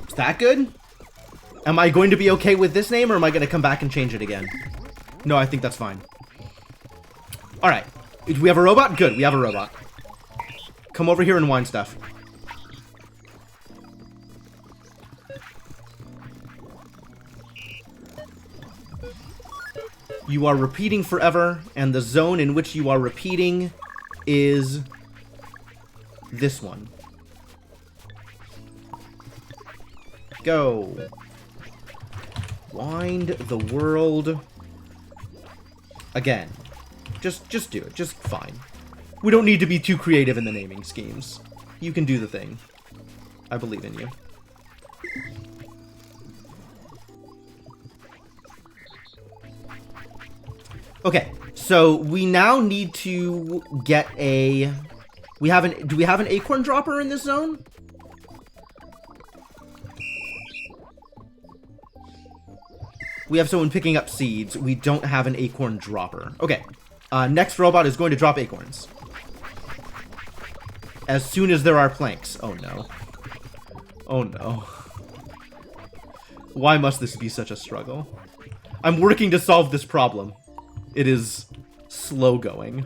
Is that good? Am I going to be okay with this name, or am I going to come back and change it again? No, I think that's fine. Alright. We have a robot? Good, we have a robot. Come over here and wind stuff. You are repeating forever, and the zone in which you are repeating is this one. Go. Wind the world. Again. Just do it. Just fine. We don't need to be too creative in the naming schemes. You can do the thing. I believe in you. Okay, so we now need to get a... do we have an acorn dropper in this zone? We have someone picking up seeds. We don't have an acorn dropper. Okay. Next robot is going to drop acorns. As soon as there are planks. Oh no. Oh no. Why must this be such a struggle? I'm working to solve this problem. It is slow going.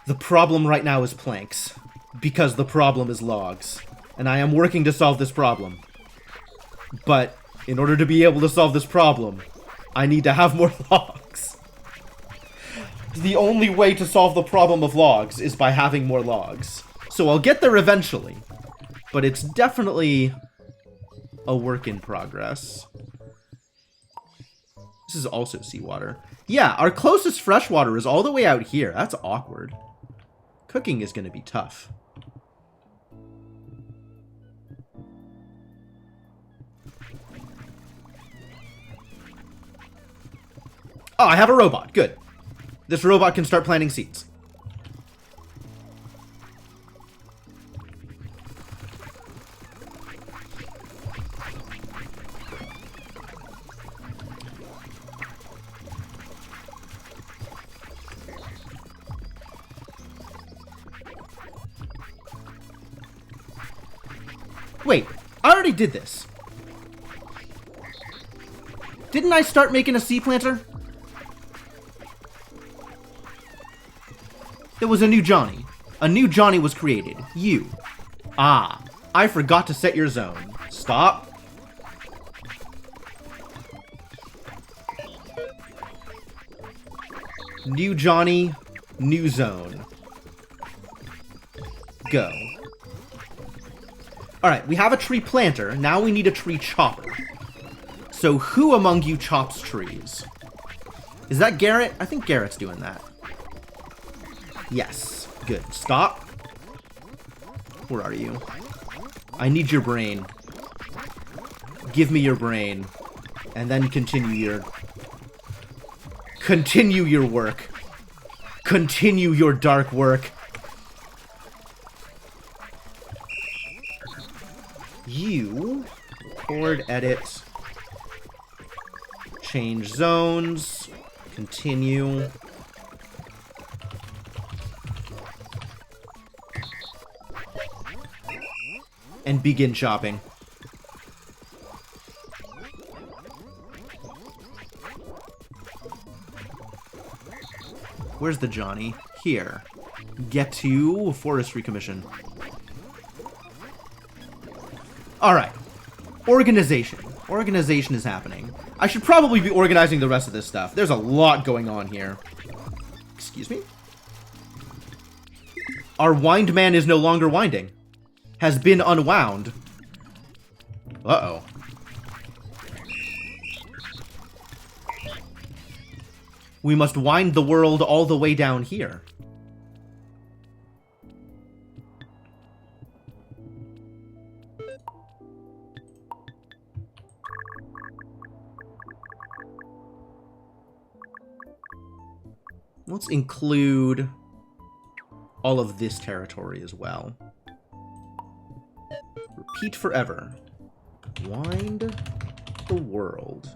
The problem right now is planks, because the problem is logs, and I am working to solve this problem. But in order to be able to solve this problem, I need to have more logs. The only way to solve the problem of logs is by having more logs. So I'll get there eventually, but it's definitely a work in progress. This is also seawater. Yeah, our closest freshwater is all the way out here. That's awkward. Cooking is going to be tough. Oh, I have a robot. Good. This robot can start planting seeds. Wait, I already did this. Didn't I start making a seed planter? There was a new Johnny. A new Johnny was created. You. Ah, I forgot to set your zone. Stop. New Johnny, new zone. Go. Alright, we have a tree planter. Now we need a tree chopper. So who among you chops trees? Is that Garrett? I think Garrett's doing that. Yes. Good. Stop. Where are you? I need your brain. Give me your brain. And then continue your... Continue your work. Continue your dark work. You... Record, edit... Change zones. Continue. And begin chopping. Where's the Johnny? Here. Get to Forestry Commission. Alright. Organization. Organization is happening. I should probably be organizing the rest of this stuff. There's a lot going on here. Excuse me? Our wind man is no longer winding. Has been unwound. Uh-oh. We must wind the world all the way down here. Let's include all of this territory as well. Repeat forever. Wind the world.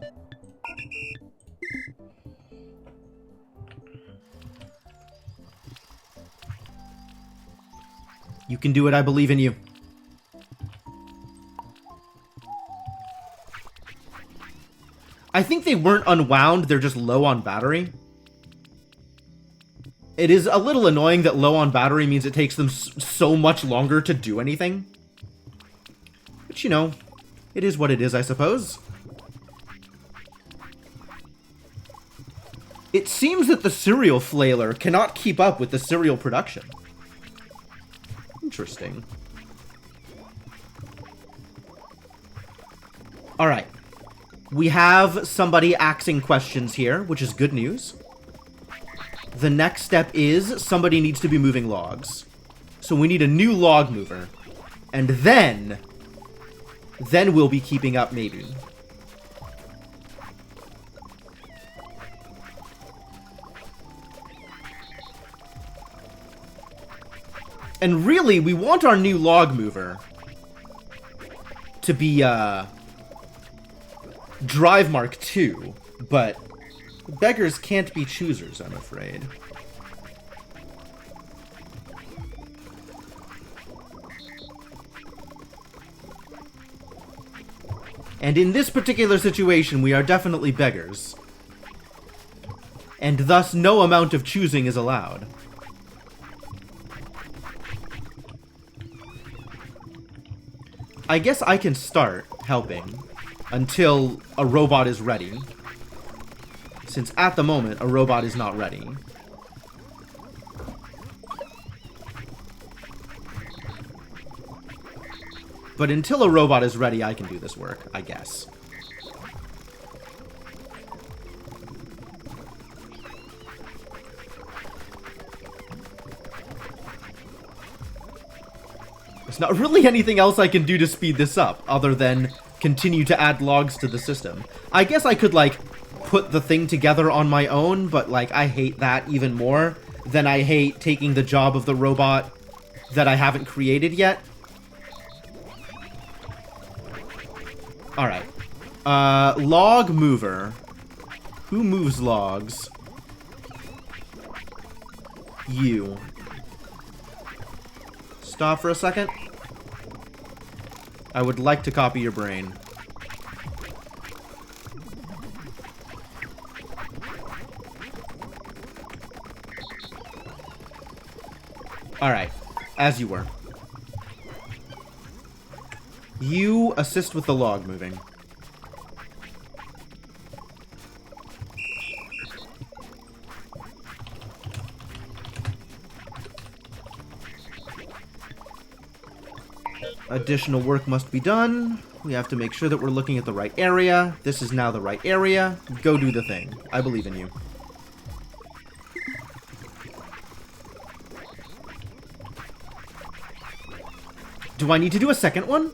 You can do it, I believe in you. I think they weren't unwound, they're just low on battery. It is a little annoying that low on battery means it takes them so much longer to do anything. But, you know, it is what it is, I suppose. It seems that the cereal flailer cannot keep up with the cereal production. Interesting. Alright. We have somebody asking questions here, which is good news. The next step is somebody needs to be moving logs. So we need a new log mover. And then we'll be keeping up, maybe. And really, we want our new log mover to be, Drive Mark II, but beggars can't be choosers, I'm afraid. And in this particular situation, we are definitely beggars. And thus, no amount of choosing is allowed. I guess I can start helping until a robot is ready. Since at the moment, a robot is not ready. But until a robot is ready, I can do this work, I guess. There's not really anything else I can do to speed this up, other than continue to add logs to the system. I guess I could, like, put the thing together on my own, but, like, I hate that even more than I hate taking the job of the robot that I haven't created yet. Alright. Log mover. Who moves logs? You. Stop for a second. I would like to copy your brain. Alright. As you were. You assist with the log moving. Additional work must be done. We have to make sure that we're looking at the right area. This is now the right area. Go do the thing. I believe in you. Do I need to do a second one?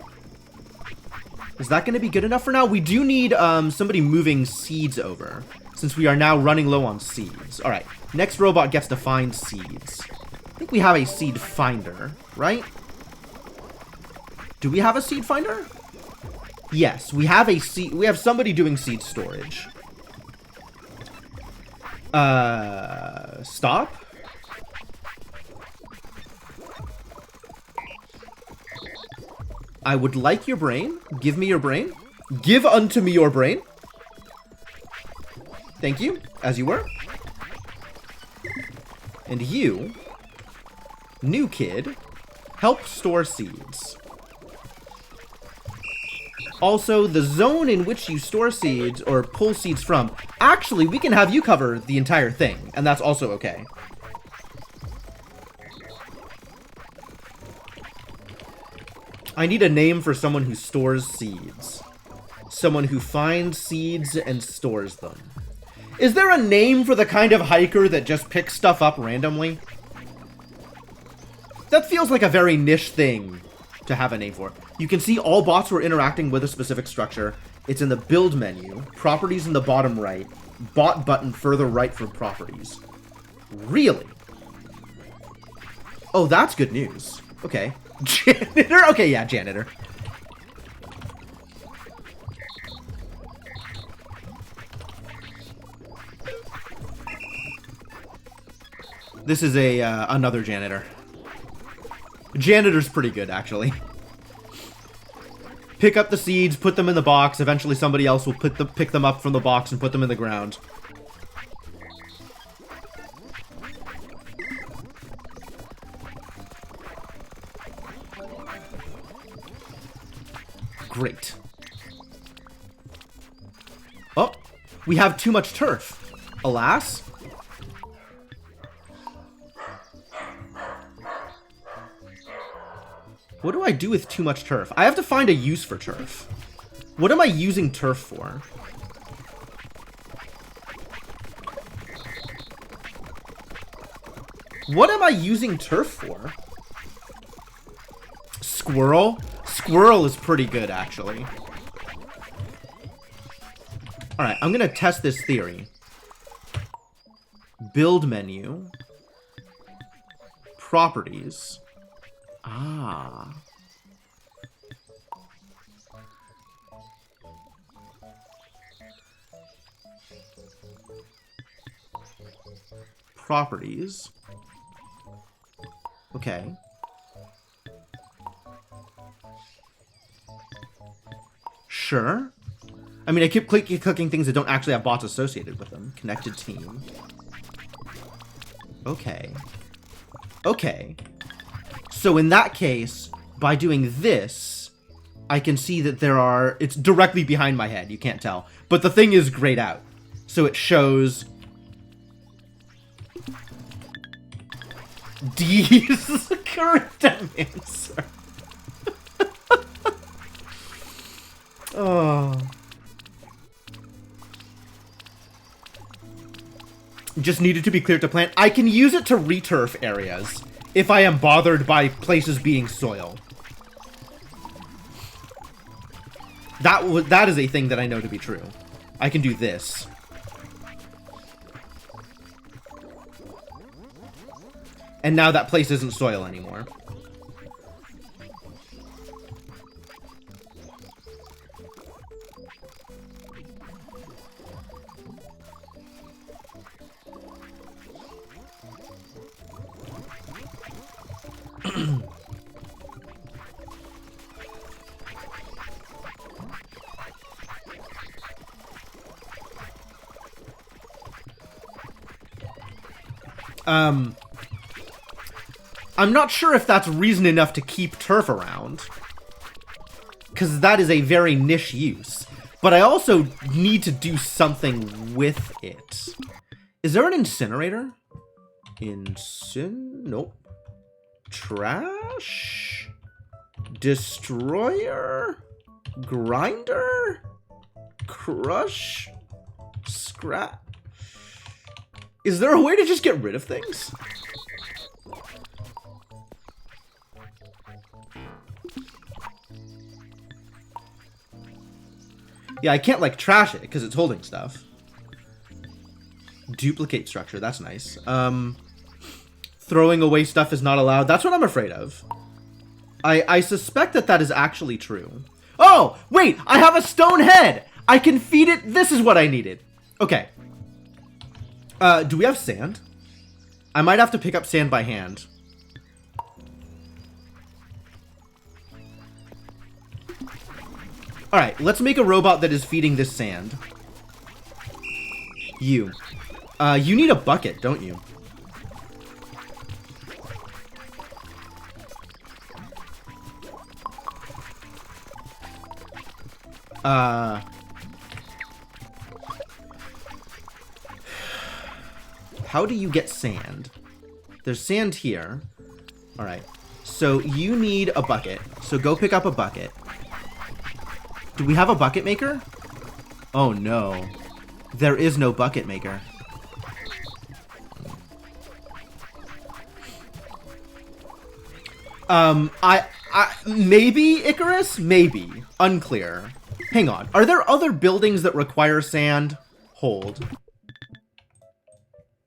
Is that going to be good enough for now? We do need somebody moving seeds over, since we are now running low on seeds. All right, next robot gets to find seeds. I think we have a seed finder, right? Do we have a seed finder? Yes, we have a seed. We have somebody doing seed storage. Stop. I would like your brain. Give me your brain. Give unto me your brain. Thank you, as you were. And you, new kid, help store seeds. Also, the zone in which you store seeds or pull seeds from, actually, we can have you cover the entire thing, and that's also okay. I need a name for someone who stores seeds. Someone who finds seeds and stores them. Is there a name for the kind of hiker that just picks stuff up randomly? That feels like a very niche thing to have a name for. You can see all bots who are interacting with a specific structure. It's in the build menu. Properties in the bottom right. Bot button further right for properties. Really? Oh, that's good news. Okay. Janitor? Okay, yeah, janitor. This is a another janitor. Janitor's pretty good, actually. Pick up the seeds, put them in the box. Eventually somebody else will pick them up from the box and put them in the ground. Great. Oh, we have too much turf. Alas. What do I do with too much turf? I have to find a use for turf. What am I using turf for? What am I using turf for? Squirrel? Squirrel is pretty good, actually. Alright, I'm gonna test this theory. Build menu. Properties. Ah. Properties. Okay. Sure. I mean, I keep clicking things that don't actually have bots associated with them. Connected team. Okay. Okay. So in that case, by doing this, I can see that there are... It's directly behind my head. You can't tell. But the thing is grayed out. So it shows... D's correct answer. Oh. Just needed to be cleared to plant. I can use it to returf areas if I am bothered by places being soil. That is a thing that I know to be true. I can do this. And now that place isn't soil anymore. I'm not sure if that's reason enough to keep turf around, because that is a very niche use. But I also need to do something with it. Is there an incinerator? Nope. Trash? Destroyer? Grinder? Crush? Scrap? Is there a way to just get rid of things? Yeah, I can't, like, trash it because it's holding stuff. Duplicate structure, that's nice. Throwing away stuff is not allowed. That's what I'm afraid of. I suspect that that is actually true. Oh, wait, I have a stone head. I can feed it. This is what I needed. Okay. Do we have sand? I might have to pick up sand by hand. All right, let's make a robot that is feeding this sand. You. You need a bucket, don't you? How do you get sand? There's sand here. All right. So you need a bucket. So go pick up a bucket. Do we have a bucket maker? Oh no. There is no bucket maker. Maybe, Icarus? Maybe. Unclear. Hang on. Are there other buildings that require sand? Hold.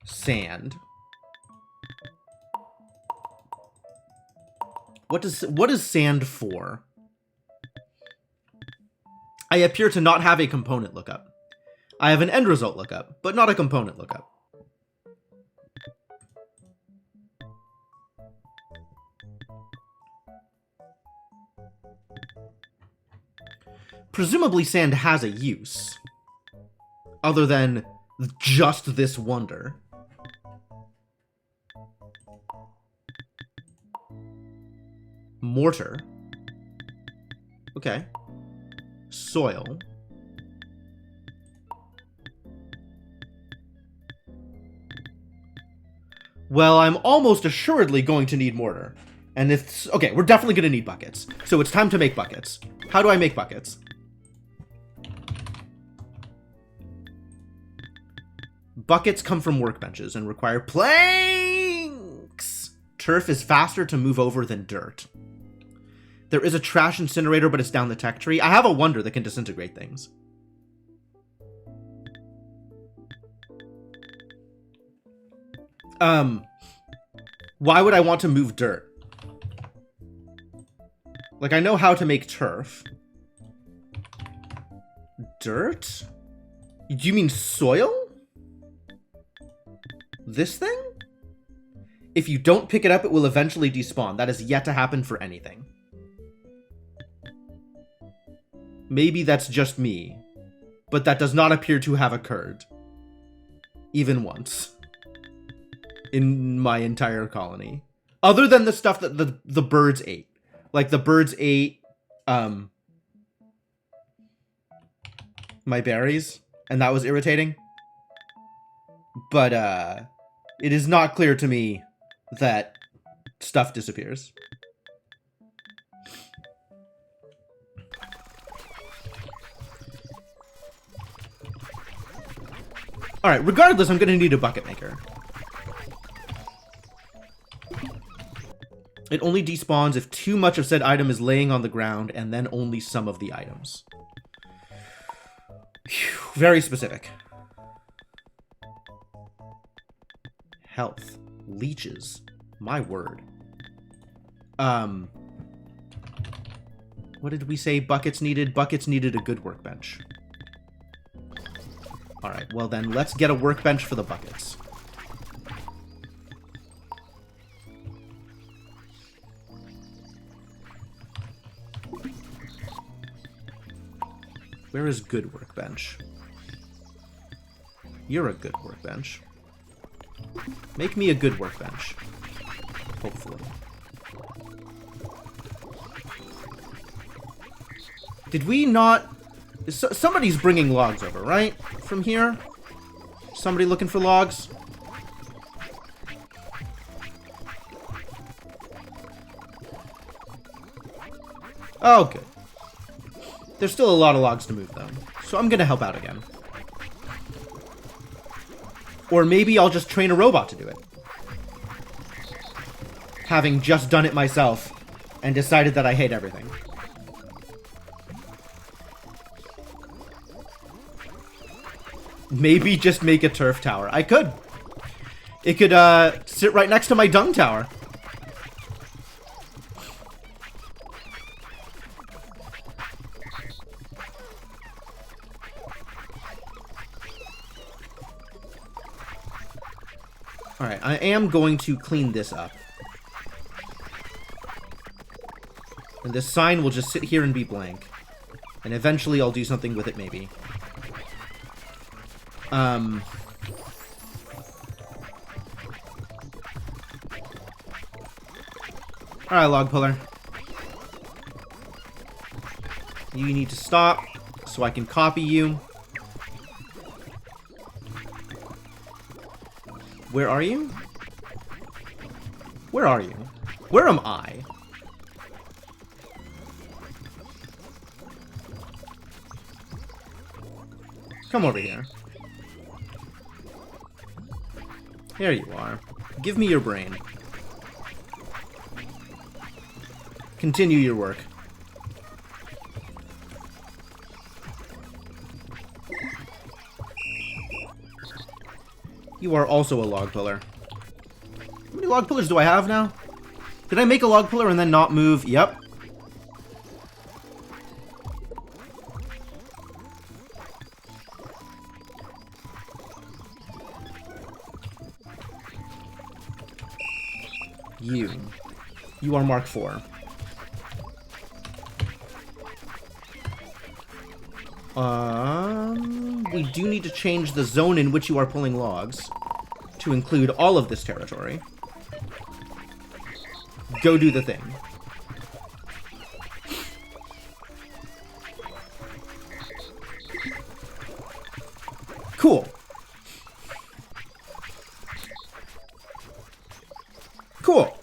Sand. What is sand for? I appear to not have a component lookup. I have an end result lookup, but not a component lookup. Presumably sand has a use, other than just this wonder. Mortar. Okay. Soil. Well, I'm almost assuredly going to need mortar. And it's... Okay, we're definitely going to need buckets. So it's time to make buckets. How do I make buckets? Buckets come from workbenches and require planks. Turf is faster to move over than dirt. There is a trash incinerator, but it's down the tech tree. I have a wonder that can disintegrate things. Why would I want to move dirt? Like, I know how to make turf. Dirt? Do you mean soil? This thing? If you don't pick it up, it will eventually despawn. That is yet to happen for anything. Maybe that's just me, but that does not appear to have occurred. Even once. In my entire colony. Other than the stuff that the birds ate. Like, the birds ate, my berries, and that was irritating. But, it is not clear to me that stuff disappears. Alright, regardless, I'm gonna need a bucket maker. It only despawns if too much of said item is laying on the ground, and then only some of the items. Whew, very specific. Health. Leeches. My word. What did we say buckets needed? Buckets needed a good workbench. Alright, well then, let's get a workbench for the buckets. Where is good workbench? You're a good workbench. Make me a good workbench. Hopefully. Did we not... Somebody's bringing logs over, right? From here? Somebody looking for logs? Oh, good. There's still a lot of logs to move, though. So I'm gonna help out again. Or maybe I'll just train a robot to do it. Having just done it myself and decided that I hate everything. Maybe just make a turf tower. I could. It could sit right next to my dung tower. Alright, I am going to clean this up. And this sign will just sit here and be blank. And eventually I'll do something with it, maybe. Alright, log puller. You need to stop so I can copy you. Where are you? Where are you? Where am I? Come over here. There you are. Give me your brain. Continue your work. You are also a log puller. How many log pullers do I have now? Did I make a log puller and then not move? Yep. You are Mark 4. We do need to change the zone in which you are pulling logs to include all of this territory. Go do the thing. Cool. Cool.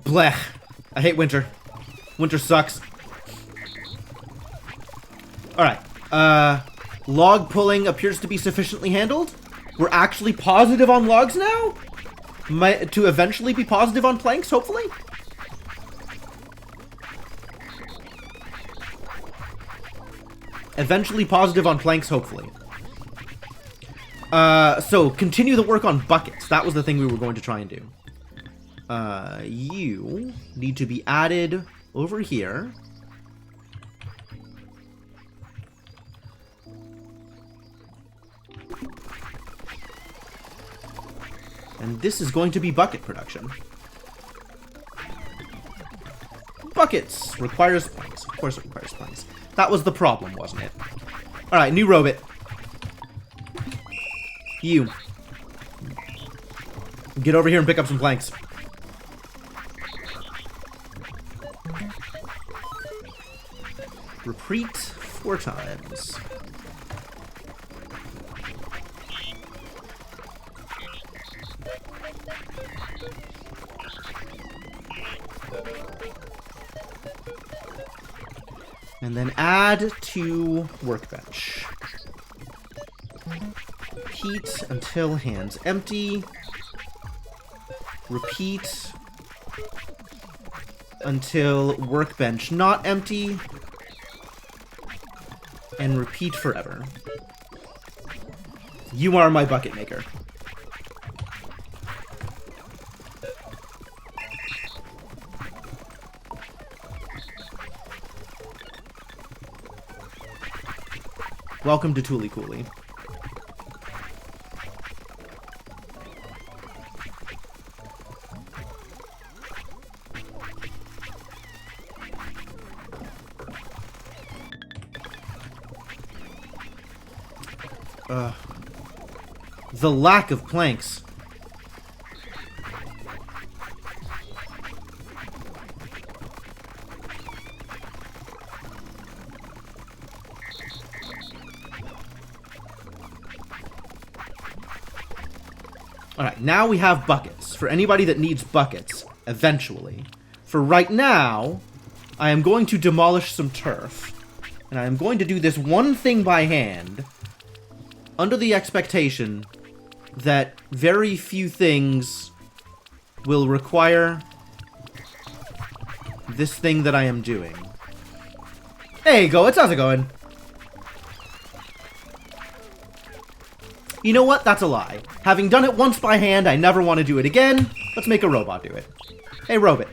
Blech. I hate winter. Winter sucks. Alright. Log pulling appears to be sufficiently handled. We're actually positive on logs now? To eventually be positive on planks, hopefully? Eventually positive on planks, hopefully. So, continue the work on buckets. That was the thing we were going to try and do. You need to be added over here. And this is going to be bucket production. Buckets requires planks. Of course it requires planks. That was the problem, wasn't it? Alright, new robot. You. Get over here and pick up some planks. Repeat 4 times. And then add to workbench. Repeat until hands empty. Repeat until workbench not empty. And repeat forever. You are my bucket maker. Welcome to Tooly Cooly. The lack of planks. Alright, now we have buckets. For anybody that needs buckets, eventually. For right now, I am going to demolish some turf. And I am going to do this one thing by hand, under the expectation that very few things will require this thing that I am doing. Hey, Goetz, how's it going? You know what? That's a lie. Having done it once by hand, I never want to do it again. Let's make a robot do it. Hey, robot.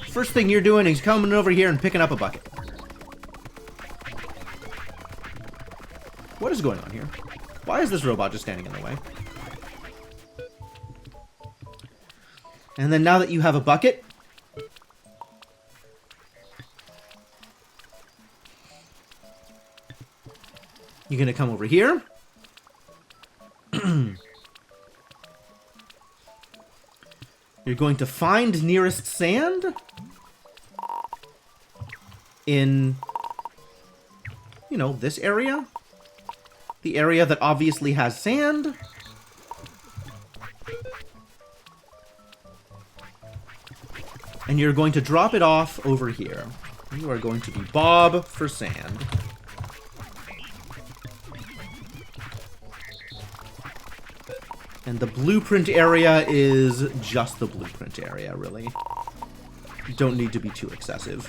First thing you're doing is coming over here and picking up a bucket. What is going on here? Why is this robot just standing in the way? And then now that you have a bucket, you're going to come over here. You're going to find nearest sand in, you know, this area. The area that obviously has sand. And you're going to drop it off over here. You are going to be Bob for sand. And the blueprint area is just the blueprint area, really. You don't need to be too excessive.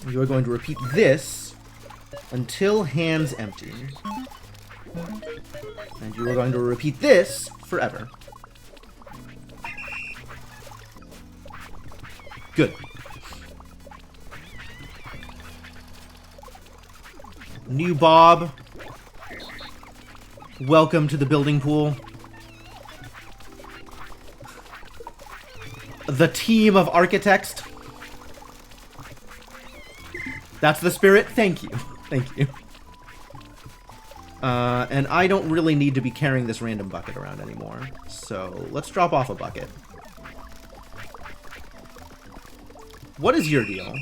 You are going to repeat this until hands empty. And you are going to repeat this forever. Good. New Bob. Welcome to the building pool. The team of architects. That's the spirit. Thank you. Thank you. And I don't really need to be carrying this random bucket around anymore. So let's drop off a bucket. What is your deal?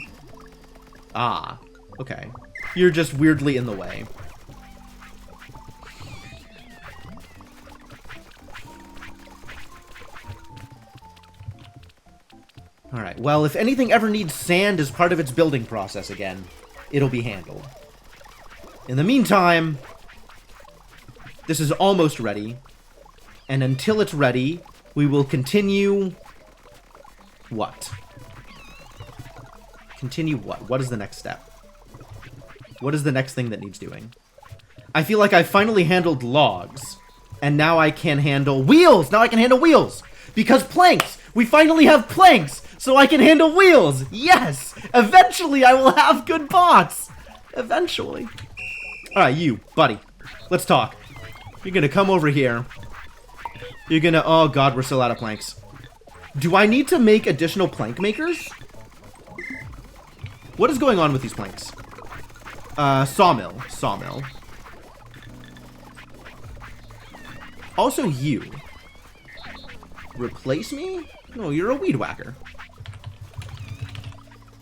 Ah, okay. You're just weirdly in the way. Alright, well, if anything ever needs sand as part of its building process again, it'll be handled. In the meantime, this is almost ready. And until it's ready, we will continue... What? Continue what? What is the next step? What is the next thing that needs doing? I feel like I finally handled logs. And now I can handle wheels! Now I can handle wheels! Because planks! We finally have planks! So I can handle wheels! Yes! Eventually I will have good bots! Eventually. Alright, you, buddy. Let's talk. You're gonna come over here. You're gonna... Oh god, we're still out of planks. Do I need to make additional plank makers? What is going on with these planks? Sawmill. Sawmill. Also you. Replace me? No, you're a weed whacker.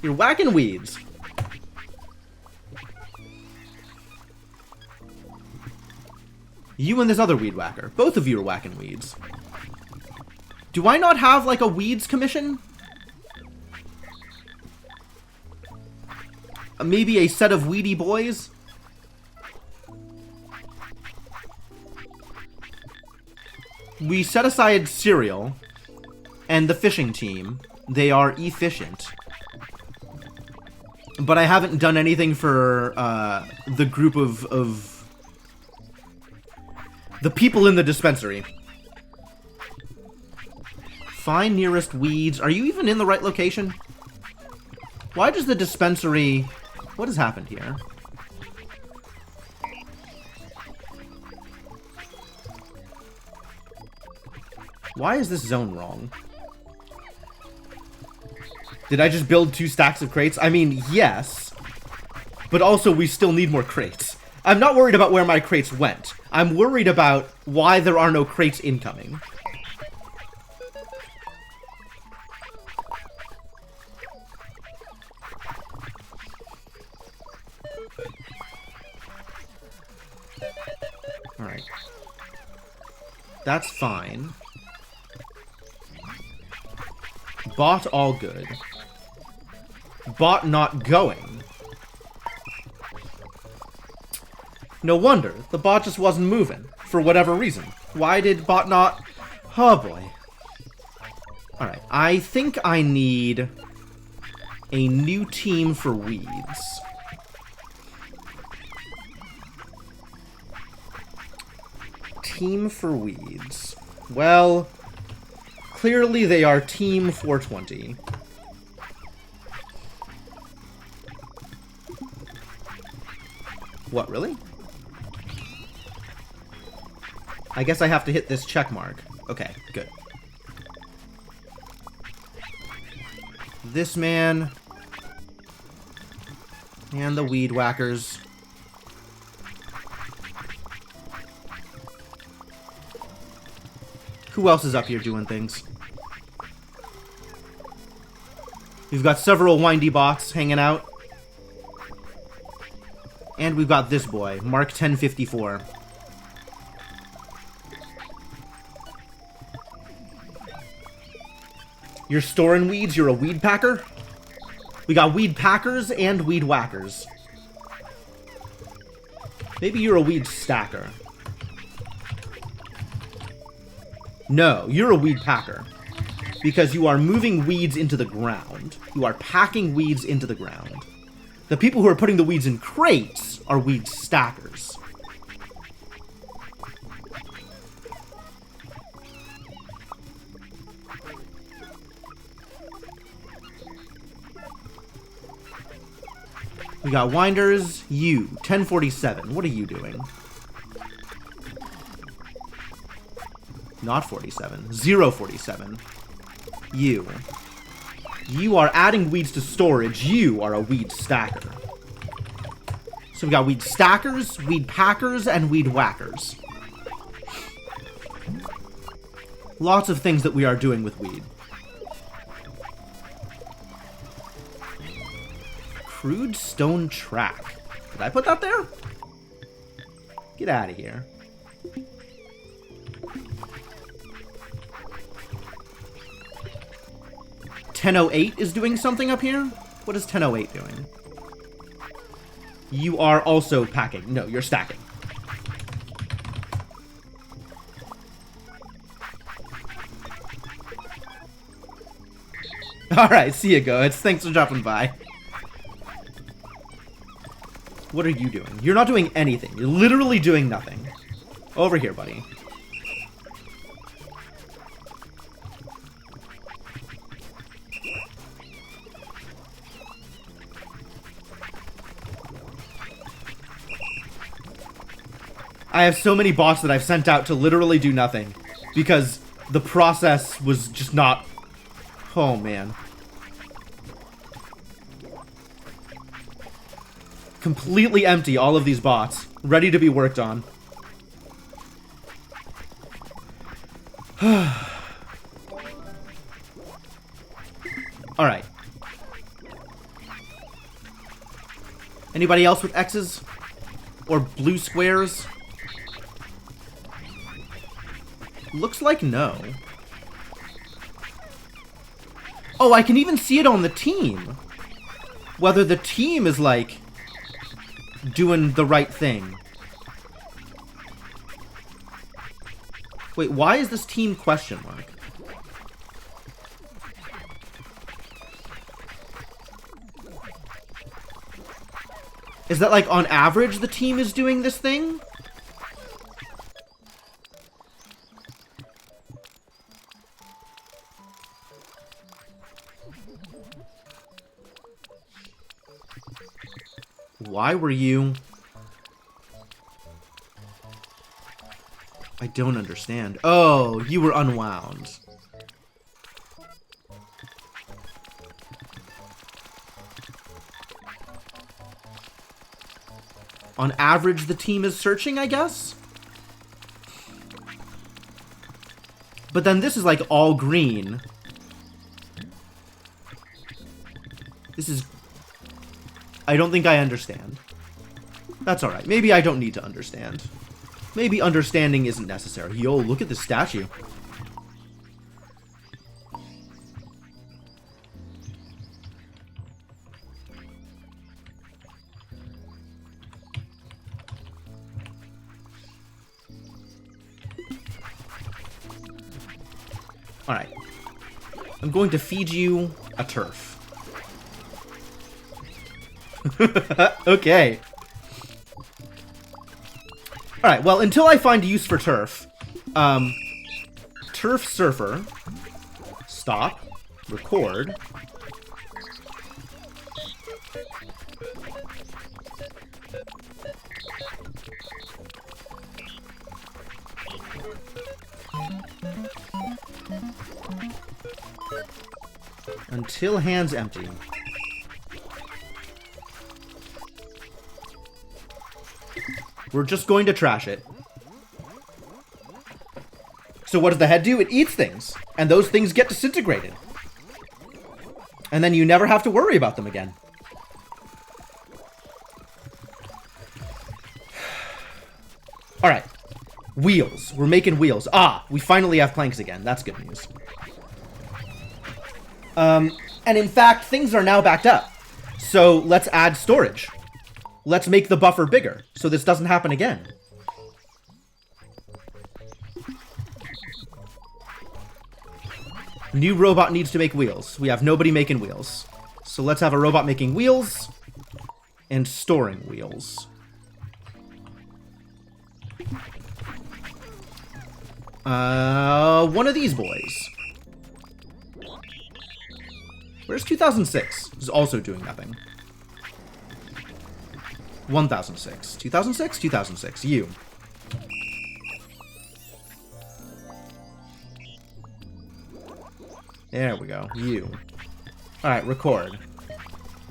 You're whacking weeds. You and this other weed whacker. Both of you are whacking weeds. Do I not have, like, a weeds commission? Maybe a set of weedy boys? We set aside cereal and the fishing team. They are efficient. But I haven't done anything for the group of the people in the dispensary. Find nearest weeds. Are you even in the right location? Why does the dispensary... What has happened here? Why is this zone wrong? Did I just build 2 stacks of crates? I mean, yes. But also, we still need more crates. I'm not worried about where my crates went. I'm worried about why there are no crates incoming. Alright. That's fine. Bot all good. Bot not going. No wonder. The bot just wasn't moving. For whatever reason. Why did bot not... Oh boy. Alright. I think I need a new team for weeds. Team for weeds. Well... Clearly they are Team 420. What, really? I guess I have to hit this check mark. Okay, good. This man. And the weed whackers. Who else is up here doing things? We've got several windy bots hanging out. And we've got this boy, Mark 1054. You're storing weeds? You're a weed packer? We got weed packers and weed whackers. Maybe you're a weed stacker. No, you're a weed packer. Because you are moving weeds into the ground. You are packing weeds into the ground. The people who are putting the weeds in crates are weed stackers. We got winders. You, 1047. What are you doing? Not 47. 047. You. You are adding weeds to storage. You are a weed stacker. So we got weed stackers, weed packers, and weed whackers. Lots of things that we are doing with weed. Crude stone track. Did I put that there? Get out of here. .1008 is doing something up here? What is 1008 doing? You are also packing. No, you're stacking. Alright, see you, Goats. Thanks for dropping by. What are you doing? You're not doing anything. You're literally doing nothing. Over here, buddy. I have so many bots that I've sent out to literally do nothing. Because the process was just not... Oh, man. Completely empty, all of these bots. Ready to be worked on. Alright. Anybody else with X's? Or blue squares? Looks like no. Oh, I can even see it on the team. Whether the team is, like, doing the right thing. Wait, why is this team question mark? Is that, like, on average the team is doing this thing? Why were you... I don't understand. Oh, you were unwound. On average, the team is searching, I guess? But then this is like all green. This is... I don't think I understand. That's alright. Maybe I don't need to understand. Maybe understanding isn't necessary. Yo, look at this statue. Alright. I'm going to feed you a turf. Okay. Alright, well, until I find use for turf, turf surfer, stop, record, until hands empty. We're just going to trash it. So what does the head do? It eats things. And those things get disintegrated. And then you never have to worry about them again. Alright. Wheels. We're making wheels. Ah, we finally have planks again. That's good news. And in fact, things are now backed up. So let's add storage. Let's make the buffer bigger, so this doesn't happen again. New robot needs to make wheels. We have nobody making wheels. So let's have a robot making wheels and storing wheels. One of these boys. Where's 2006? Is also doing nothing. 1006. 2006? 2006. You. There we go. You. Alright, record.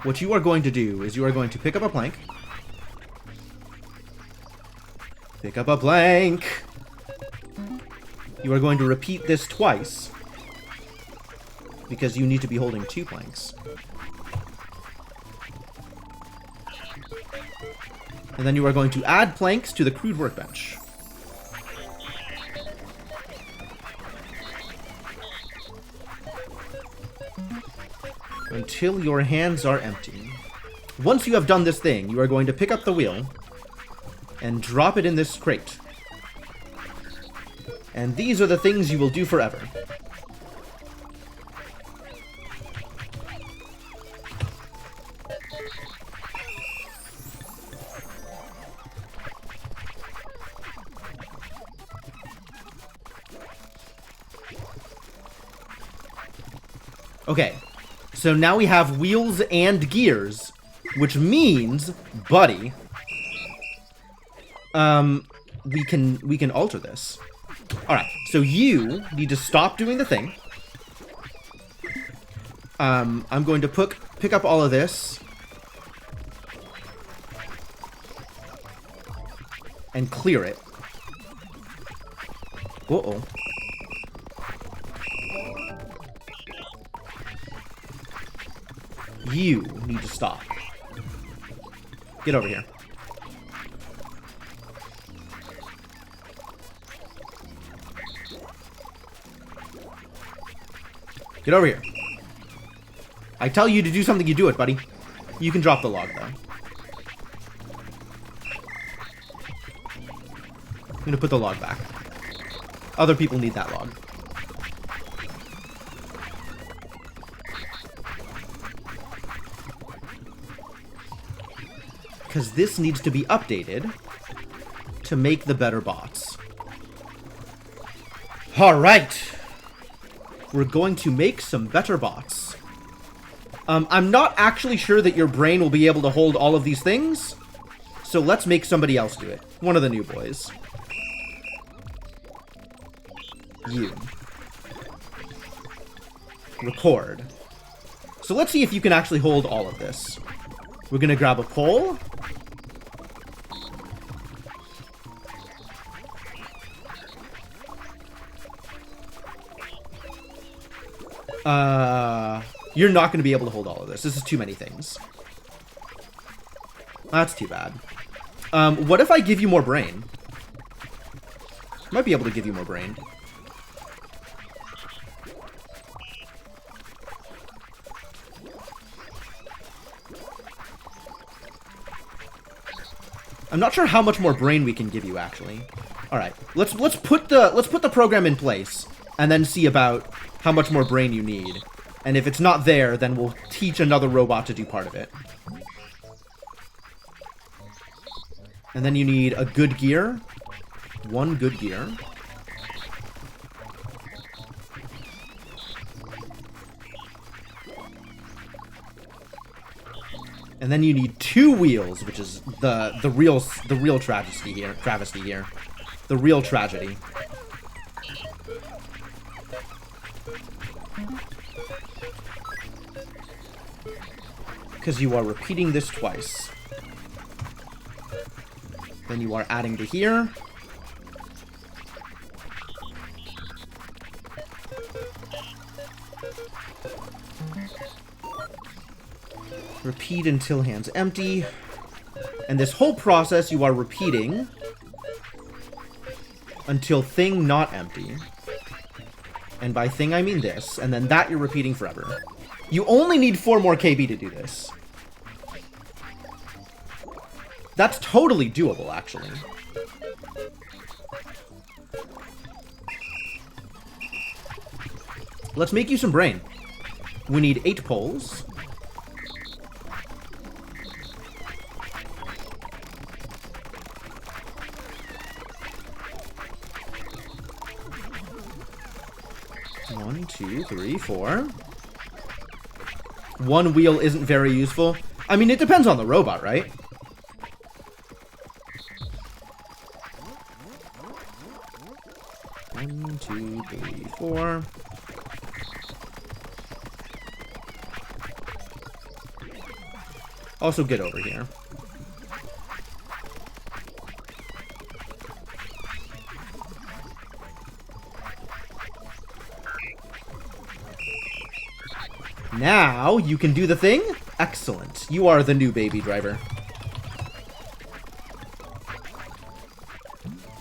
What you are going to do is you are going to pick up a plank. Pick up a plank. You are going to repeat this twice. Because you need to be holding 2 planks. And then you are going to add planks to the crude workbench. Until your hands are empty. Once you have done this thing, you are going to pick up the wheel and drop it in this crate. And these are the things you will do forever. Okay, so now we have wheels and gears, which means, buddy, we can alter this. All right, so you need to stop doing the thing. I'm going to pick up all of this and clear it. Uh-oh. You need to stop. Get over here. Get over here. I tell you to do something, you do it, buddy. You can drop the log, though. I'm gonna put the log back. Other people need that log. Because this needs to be updated to make the better bots. Alright. We're going to make some better bots. I'm not actually sure that your brain will be able to hold all of these things. So let's make somebody else do it. One of the new boys. You. Record. So let's see if you can actually hold all of this. We're gonna grab a pole. You're not going to be able to hold all of this. This is too many things. That's too bad. What if I give you more brain? I might be able to give you more brain. I'm not sure how much more brain we can give you, actually. All right, let's put the program in place and then see about how much more brain you need. And if it's not there, then we'll teach another robot to do part of it. And then you need a good gear. 1 good gear. And then you need 2 wheels, which is the real travesty here. The real tragedy. Because you are repeating this twice. Then you are adding to here. Repeat until hand's empty. And this whole process you are repeating until thing not empty. And by thing I mean this. And then that you're repeating forever. You only need 4 more KB to do this. That's totally doable, actually. Let's make you some brain. We need 8 poles. One, 2, 3, 4. 1 wheel isn't very useful. I mean, it depends on the robot, right? One, 2, 3, 4. Also, get over here. Now, you can do the thing? Excellent. You are the new baby driver.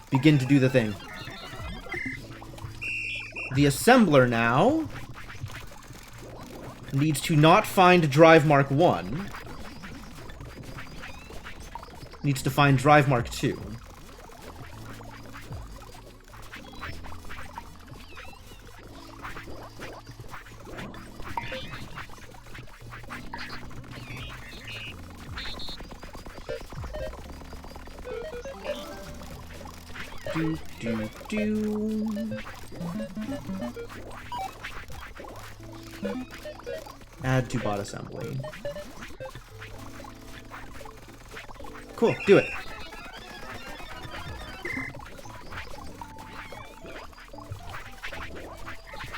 Begin to do the thing. The assembler now needs to not find drive mark 1. Needs to find drive mark 2. Add to bot assembly. Cool, do it.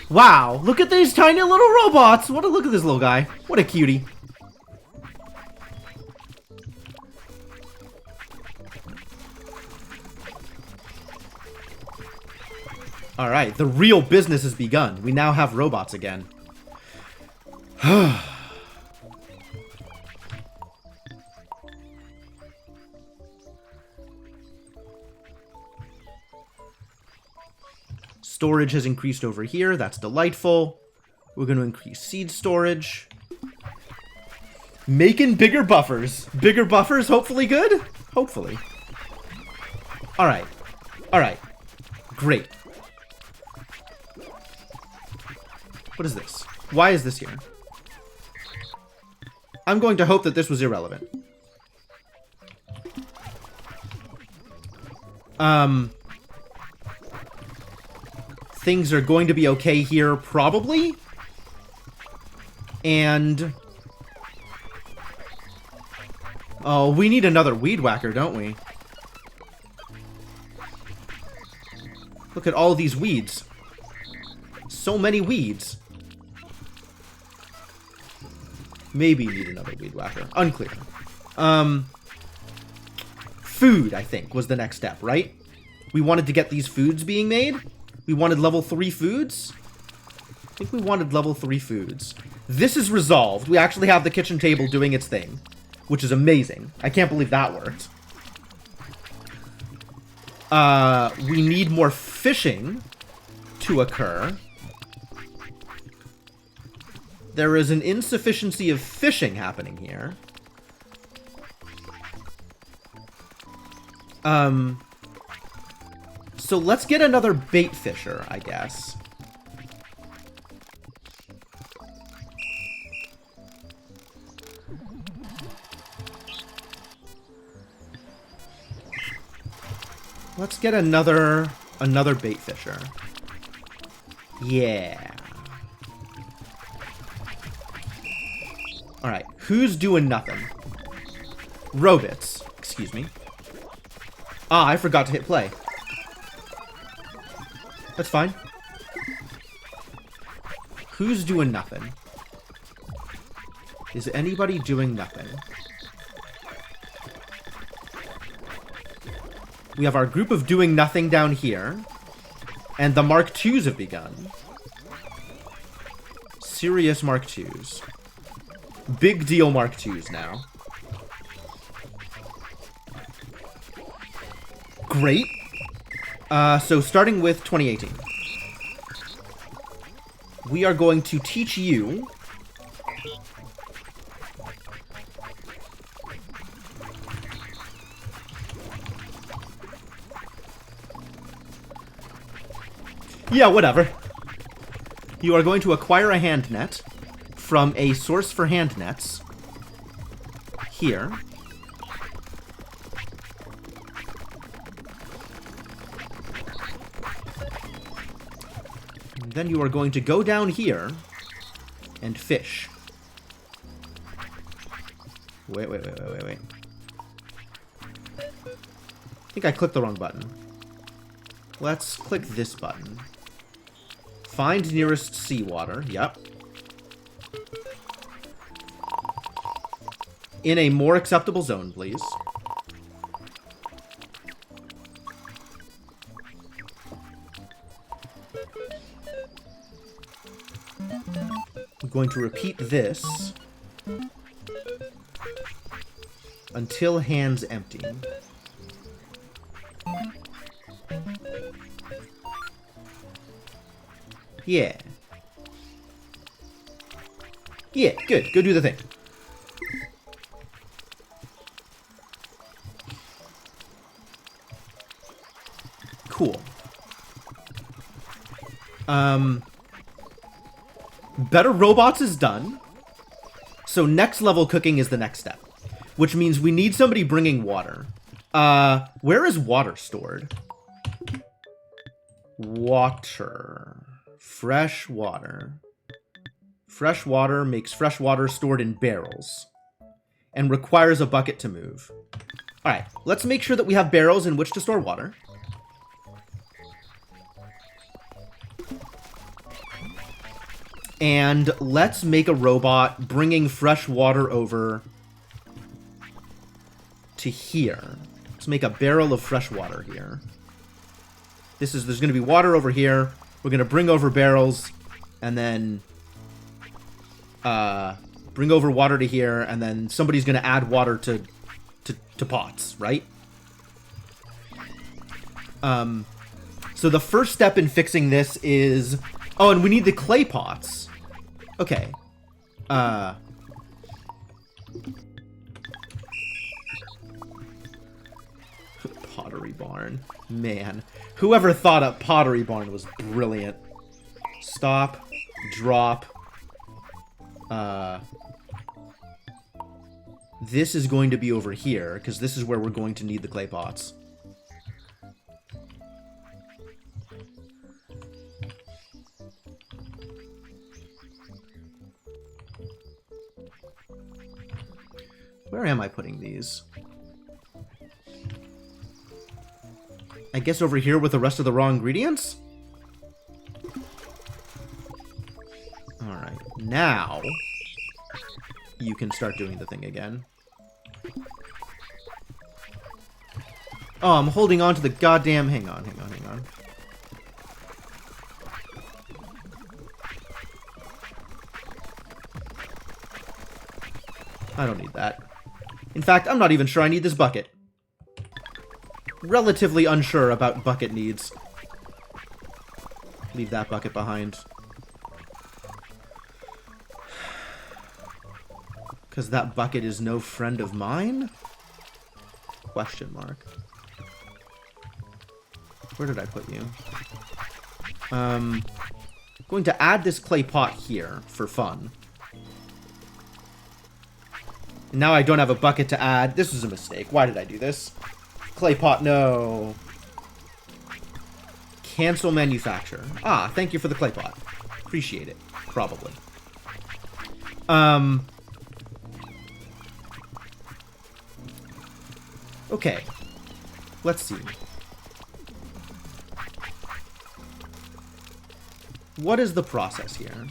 Wow, look at these tiny little robots. Look at this little guy. What a cutie. Alright, the real business has begun. We now have robots again. Storage has increased over here. That's delightful. We're going to increase seed storage. Making bigger buffers. Bigger buffers, hopefully good? Hopefully. Alright. Alright. Great. What is this? Why is this here? I'm going to hope that this was irrelevant. Things are going to be okay here, probably. And... oh, we need another weed whacker, don't we? Look at all these weeds. So many weeds. Maybe need another weed whacker. Unclear. Food, I think, was the next step, right? We wanted to get these foods being made. We wanted level 3 foods. I think we wanted level 3 foods. This is resolved. We actually have the kitchen table doing its thing, which is amazing. I can't believe that worked. We need more fishing to occur. There is an insufficiency of fishing happening here. So let's get another bait fisher, I guess. Let's get another bait fisher. Yeah. Alright, who's doing nothing? Robots, excuse me. Ah, I forgot to hit play. That's fine. Who's doing nothing? Is anybody doing nothing? We have our group of doing nothing down here. And the Mark IIs have begun. Serious Mark IIs. Big deal Mark IIs now. Great. So starting with 2018. We are going to teach you yeah, whatever. You are going to acquire a hand net from a source for hand nets here. And then you are going to go down here and fish. Wait. I think I clicked the wrong button. Let's click this button. Find nearest seawater. Yep. In a more acceptable zone, please. I'm going to repeat this until hands empty. Yeah. Yeah, good. Go do the thing. Cool. Better robots is done. So next level cooking is the next step. Which means we need somebody bringing water. Where is water stored? Water. Fresh water. Fresh water makes fresh water stored in barrels. And requires a bucket to move. Alright, let's make sure that we have barrels in which to store water. And let's make a robot bringing fresh water over to here. Let's make a barrel of fresh water here. There's going to be water over here. We're going to bring over barrels and then bring over water to here, and then somebody's going to add water to pots, right? So the first step in fixing this is... Oh, and we need the clay pots. Okay. Pottery barn. Man. Whoever thought up pottery barn was brilliant. Stop. Drop. This is going to be over here, because this is where we're going to need the clay pots. Where am I putting these? I guess over here with the rest of the raw ingredients? Alright, now you can start doing the thing again. Oh, I'm holding on to the goddamn... Hang on. I don't need that. In fact, I'm not even sure I need this bucket. Relatively unsure about bucket needs. Leave that bucket behind. Because that bucket is no friend of mine? Question mark. Where did I put you? Going to add this clay pot here for fun. Now I don't have a bucket to add. This was a mistake. Why did I do this? Clay pot, no. Cancel manufacture. Ah, thank you for the clay pot. Appreciate it. Probably. Okay. Let's see. What is the process here?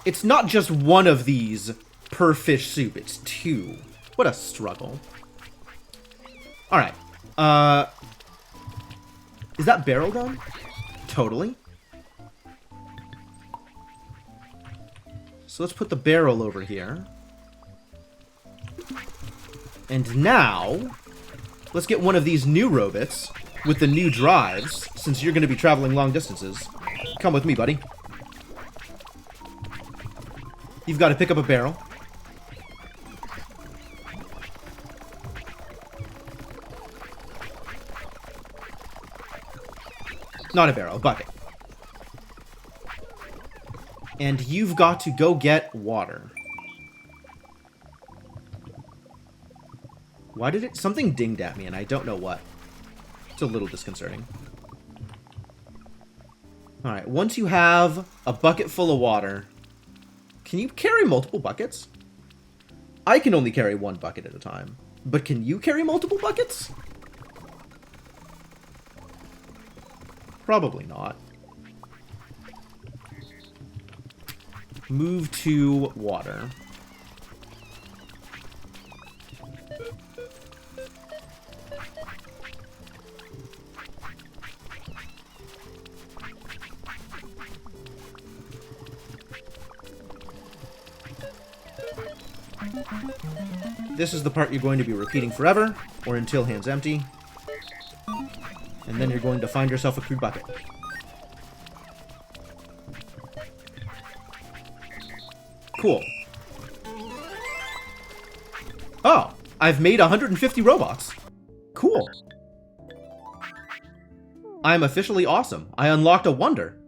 It's not just one of these per fish soup, it's two. What a struggle. Alright. Is that barrel done? Totally. So let's put the barrel over here. And now, let's get one of these new robots with the new drives, since you're going to be traveling long distances. Come with me, buddy. You've got to pick up a barrel. Not a barrel, a bucket. And you've got to go get water. Why did it... Something dinged at me, and I don't know what. It's a little disconcerting. Alright, once you have a bucket full of water... Can you carry multiple buckets? I can only carry one bucket at a time. But can you carry multiple buckets? Probably not. Move to water. This is the part you're going to be repeating forever, or until hand's empty. And then you're going to find yourself a crude bucket. Cool. Oh, I've made 150 robots. Cool. I'm officially awesome. I unlocked a wonder.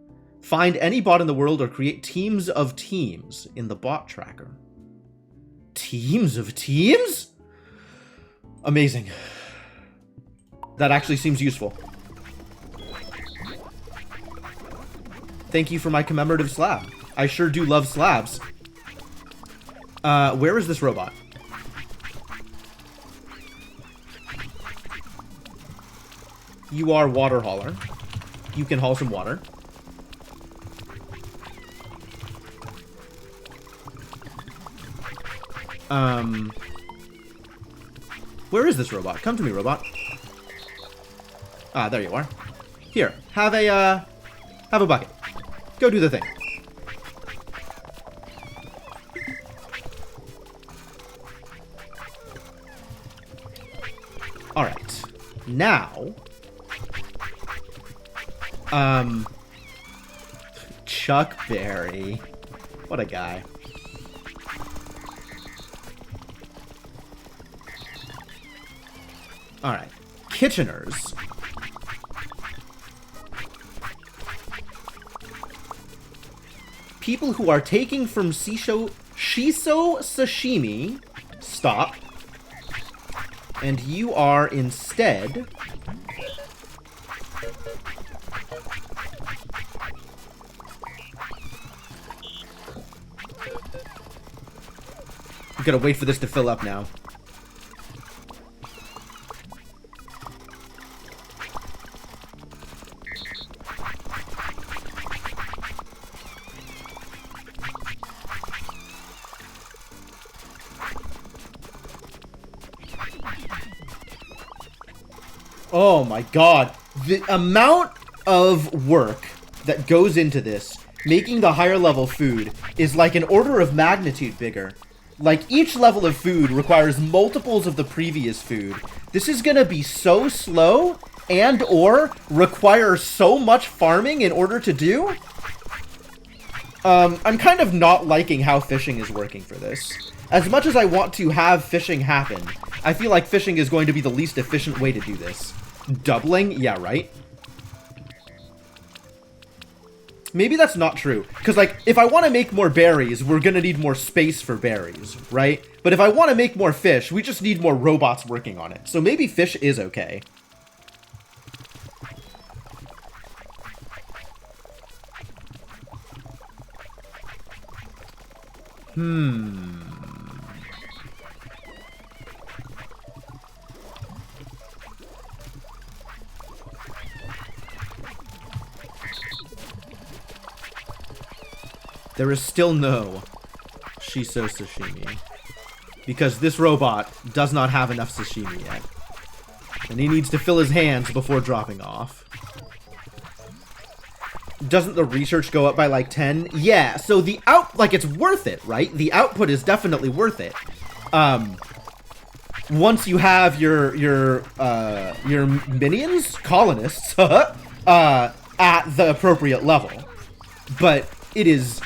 Find any bot in the world or create teams of teams in the bot tracker. Teams of teams? Amazing. That actually seems useful. Thank you for my commemorative slab. I sure do love slabs. Where is this robot? You are water hauler. You can haul some water. Where is this robot? Come to me, robot. Ah, there you are. Here, have a bucket. Go do the thing. Alright. Now... Chuck Berry. What a guy. Alright. Kitcheners. People who are taking from shiso sashimi. Stop. And you are instead... I'm gonna wait for this to fill up now. Oh my god. The amount of work that goes into this making the higher level food is like an order of magnitude bigger. Like, each level of food requires multiples of the previous food. This is gonna be so slow and or require so much farming in order to do. I'm kind of not liking how fishing is working for this. As much as I want to have fishing happen, I feel like fishing is going to be the least efficient way to do this. Doubling? Yeah, right? Maybe that's not true. Because, like, if I want to make more berries, we're going to need more space for berries, right? But if I want to make more fish, we just need more robots working on it. So maybe fish is okay. There is still no Shiso sashimi. Because this robot does not have enough sashimi yet. And he needs to fill his hands before dropping off. Doesn't the research go up by like 10? Yeah, so the like, it's worth it, right? The output is definitely worth it. Once you have your minions, colonists, at the appropriate level. But it is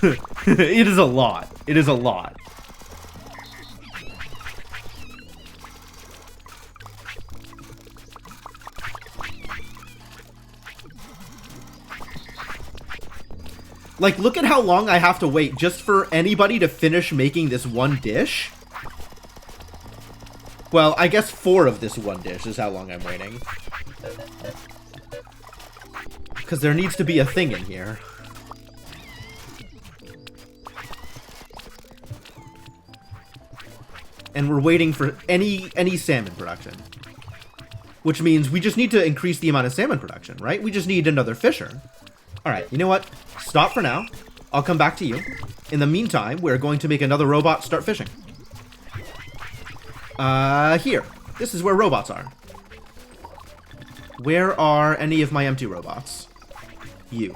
it is a lot. It is a lot. Like, look at how long I have to wait just for anybody to finish making this one dish. Well, I guess 4 of this one dish is how long I'm waiting. Because there needs to be a thing in here. And we're waiting for any salmon production. Which means we just need to increase the amount of salmon production, right? We just need another fisher. Alright, you know what? Stop for now. I'll come back to you. In the meantime, we're going to make another robot start fishing. Here. This is where robots are. Where are any of my empty robots? You.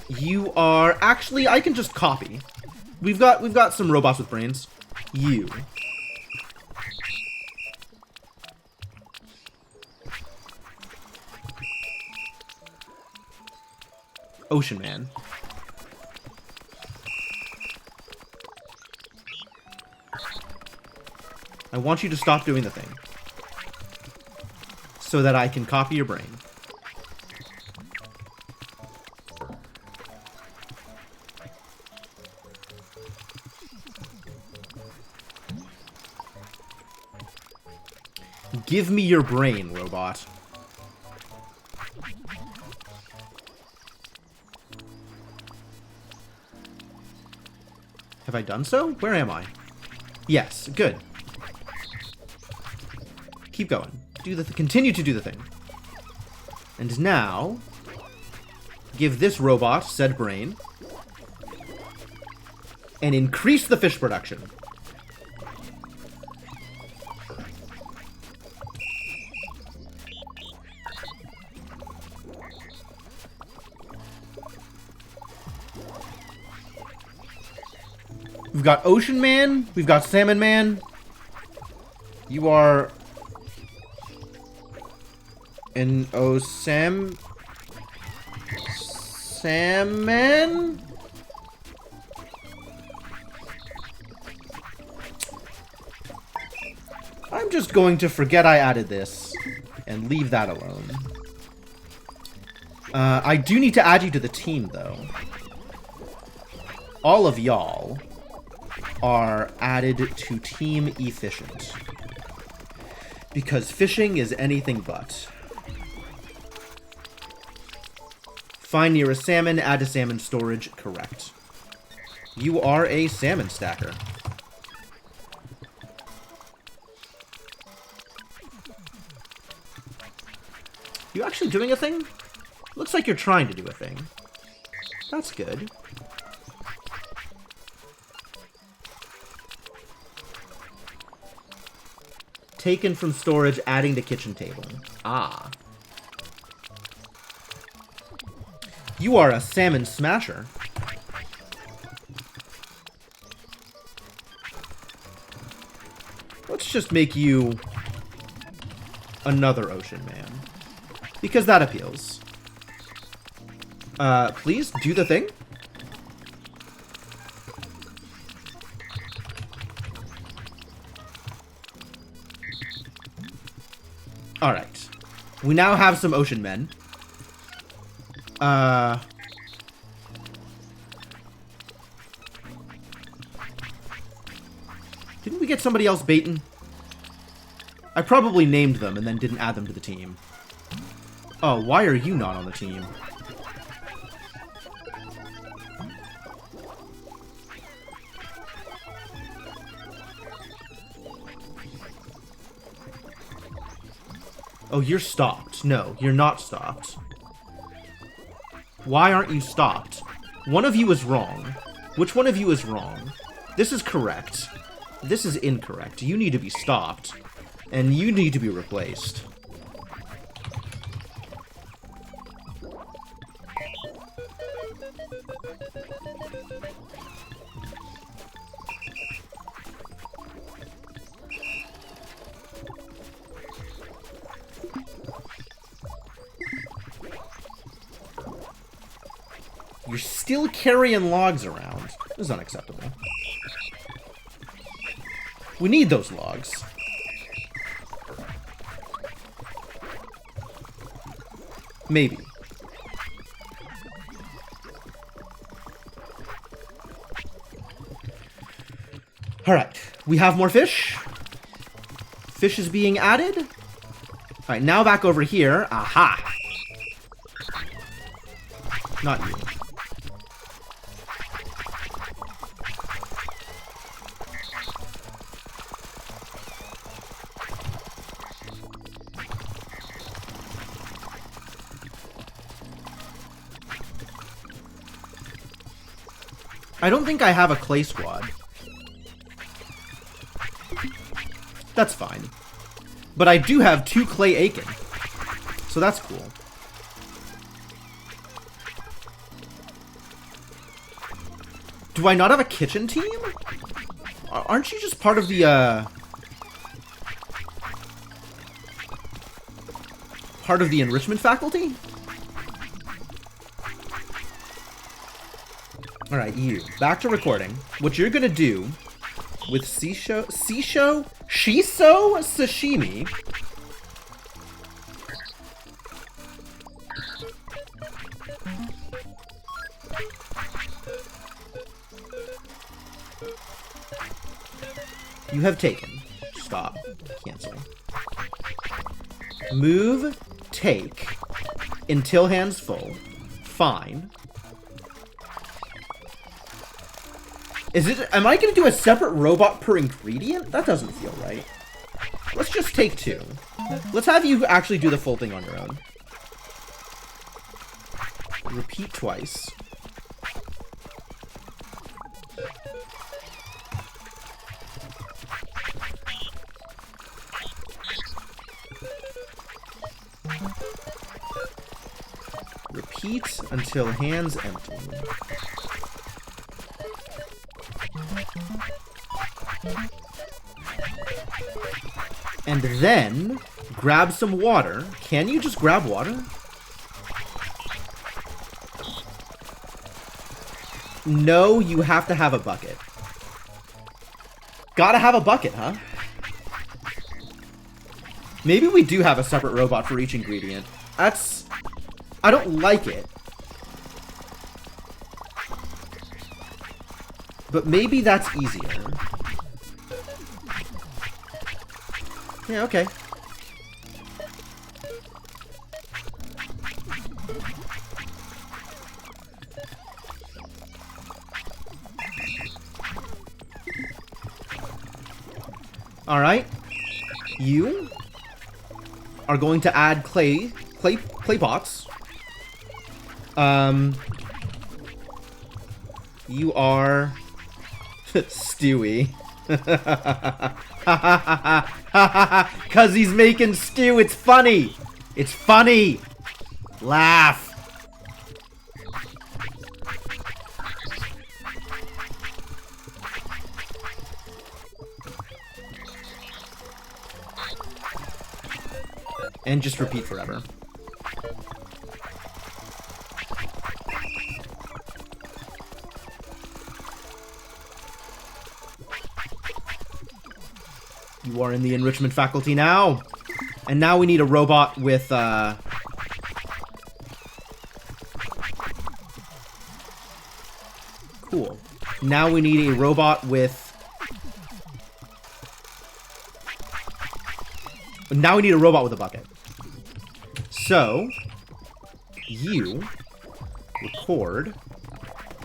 You are... Actually, I can just copy. We've got some robots with brains. You. Ocean Man. I want you to stop doing the thing. So that I can copy your brain. Give me your brain, robot. Have I done so? Where am I? Yes, good. Keep going. Continue to do the thing. And now, give this robot said brain, and increase the fish production. We've got Ocean Man. We've got Salmon Man. You are an salmon? I'm just going to forget I added this and leave that alone. I do need to add you to the team, though. All of y'all are added to Team Efficient. Because fishing is anything but. Find nearest salmon, add to salmon storage, correct. You are a salmon stacker. You actually doing a thing? Looks like you're trying to do a thing. That's good. Taken from storage, adding to kitchen table. Ah. You are a salmon smasher. Let's just make you another ocean man. Because that appeals. Please, do the thing. Alright. We now have some ocean men. Didn't we get somebody else baiting? I probably named them and then didn't add them to the team. Oh, why are you not on the team? Oh, you're stopped. No, you're not stopped. Why aren't you stopped? One of you is wrong. Which one of you is wrong? This is correct. This is incorrect. You need to be stopped. And you need to be replaced. You're still carrying logs around. This is unacceptable. We need those logs. Maybe. Alright, we have more fish. Fish is being added. Alright, now back over here. Aha! Not you. I don't think I have a clay squad. That's fine. But I do have 2 clay Aiken. So that's cool. Do I not have a kitchen team? Aren't you just part of the, part of the enrichment faculty? Alright, you. Back to recording. What you're gonna do with Shiso Sashimi. You have taken. Stop. Cancel. Move, take, until hands full. Fine. Is it? Am I going to do a separate robot per ingredient? That doesn't feel right. Let's just take 2. Let's have you actually do the full thing on your own. Repeat twice. Repeat until hands empty. And then, grab some water. Can you just grab water? No, you have to have a bucket. Gotta have a bucket, huh? Maybe we do have a separate robot for each ingredient. That's... I don't like it. But maybe that's easier. Yeah, okay. Alright. You are going to add clay pots. You are Stewie. Cause he's making stew. It's funny. It's funny. Laugh. And just repeat forever. You are in the enrichment faculty now. And now we need a robot with, Cool. Now we need a robot with... Now we need a robot with a bucket. So, you record.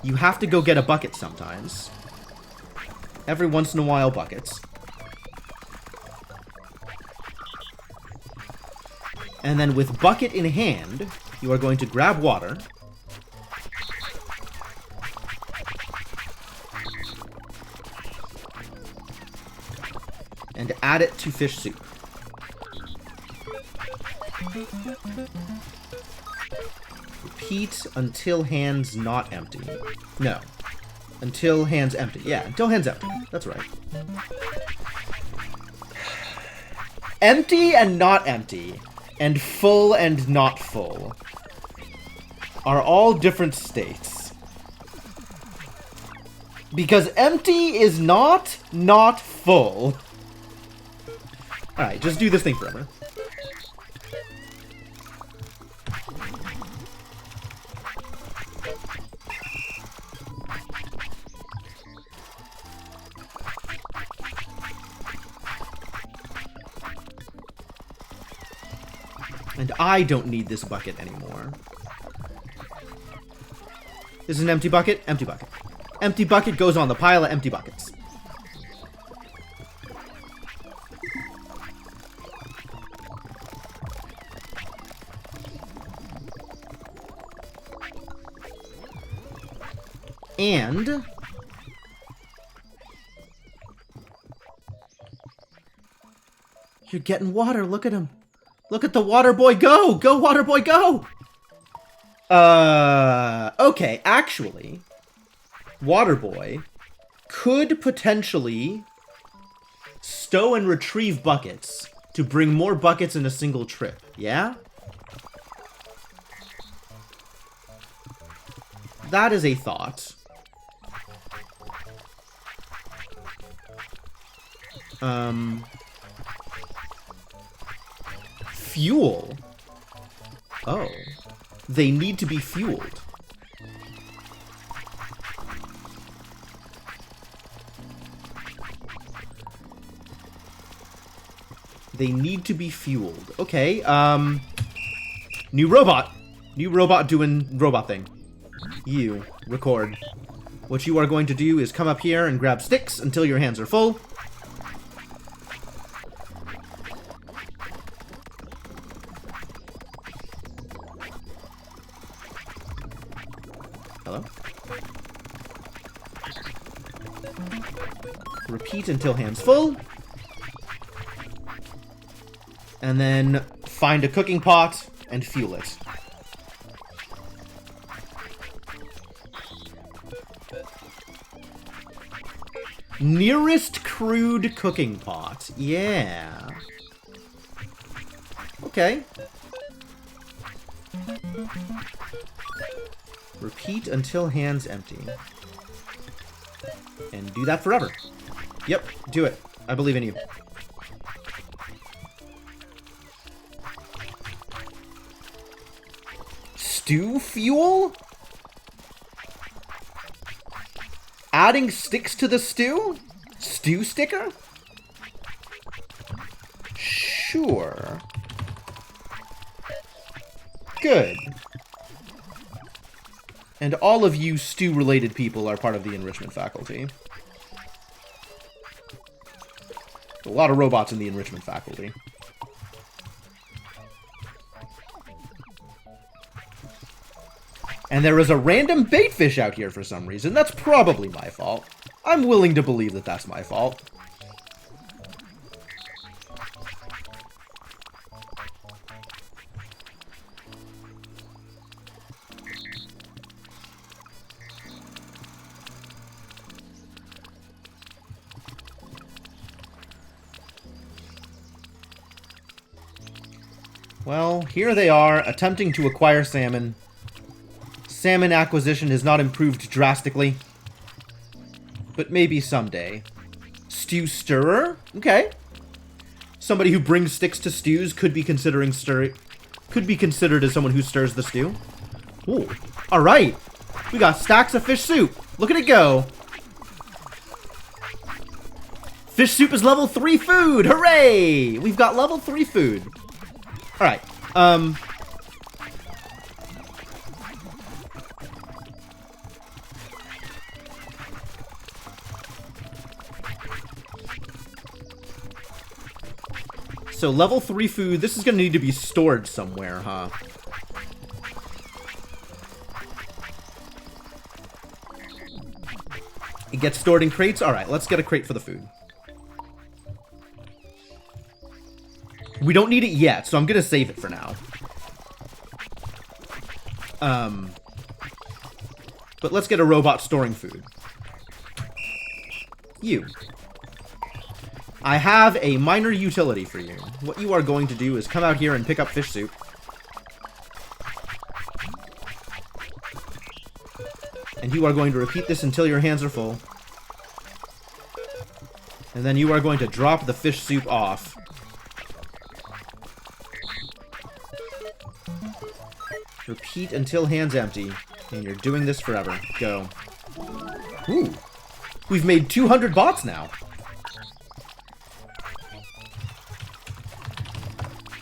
You have to go get a bucket sometimes. Every once in a while, buckets. And then with bucket in hand, you are going to grab water. And add it to fish soup. Repeat until hands not empty. No. Until hands empty. Yeah, until hands empty. That's right. Empty and not empty, and full and not full, are all different states. Because empty is not full. Alright, just do this thing forever. And I don't need this bucket anymore. This is an empty bucket? Empty bucket. Empty bucket goes on the pile of empty buckets. And... you're getting water, look at him. Look at the water boy go! Go, water boy, go! Okay, actually, water boy could potentially stow and retrieve buckets to bring more buckets in a single trip, yeah? That is a thought. Fuel. Oh. They need to be fueled. They need to be fueled. Okay, new robot. New robot doing robot thing. You, record. What you are going to do is come up here and grab sticks until your hands are full. Hello? Repeat until hands full. And then find a cooking pot and fuel it. Nearest crude cooking pot. Yeah. Okay. Repeat until hands empty. And do that forever. Yep, do it. I believe in you. Stew fuel? Adding sticks to the stew? Stew sticker? Sure. Good. And all of you stew-related people are part of the enrichment faculty. A lot of robots in the enrichment faculty. And there is a random baitfish out here for some reason. That's probably my fault. I'm willing to believe that that's my fault. Well, here they are, attempting to acquire salmon. Salmon acquisition has not improved drastically. But maybe someday. Stew stirrer? Okay. Somebody who brings sticks to stews could be considering could be considered as someone who stirs the stew. Ooh. Alright. We got stacks of fish soup. Look at it go. Fish soup is level 3 food. Hooray! We've got level 3 food. Alright. So level 3 food, this is going to need to be stored somewhere, huh? It gets stored in crates? Alright, let's get a crate for the food. We don't need it yet, so I'm going to save it for now. But let's get a robot storing food. You. I have a minor utility for you. What you are going to do is come out here and pick up fish soup. And you are going to repeat this until your hands are full. And then you are going to drop the fish soup off. Repeat until hands empty. And you're doing this forever. Go. Ooh. We've made 200 bots now.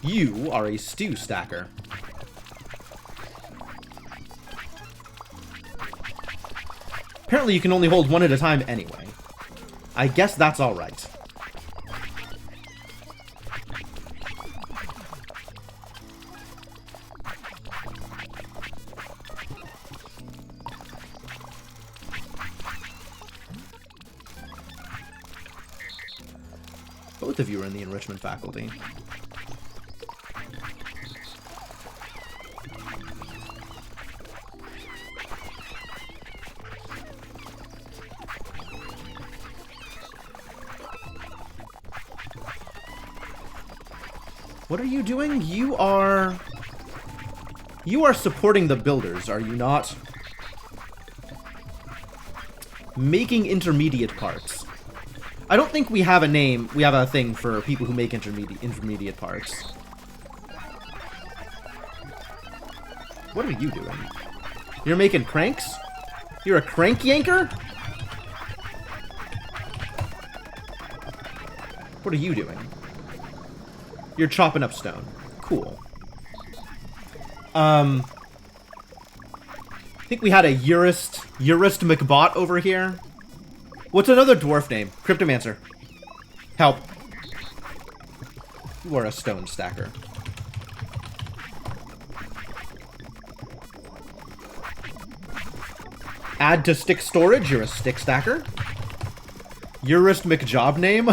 You are a stew stacker. Apparently you can only hold one at a time anyway. I guess that's alright. Both of you are in the enrichment faculty. What are you doing? You are supporting the builders, are you not? Making intermediate parts. I don't think we have a name. We have a thing for people who make intermediate parts. What are you doing? You're making cranks? You're a crank yanker? What are you doing? You're chopping up stone. Cool. I think we had a Urist McBot over here. What's another dwarf name? Cryptomancer. Help. You are a stone stacker. Add to stick storage. You're a stick stacker. Urist McJob name.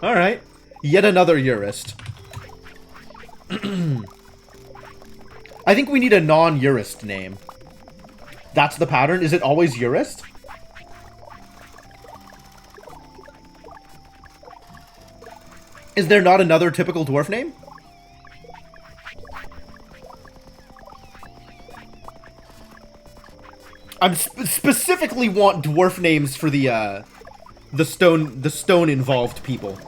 Alright. Yet another Urist. I think we need a non-Urist name. That's the pattern? Is it always Urist? Is there not another typical dwarf name? I specifically want dwarf names for the stone involved people.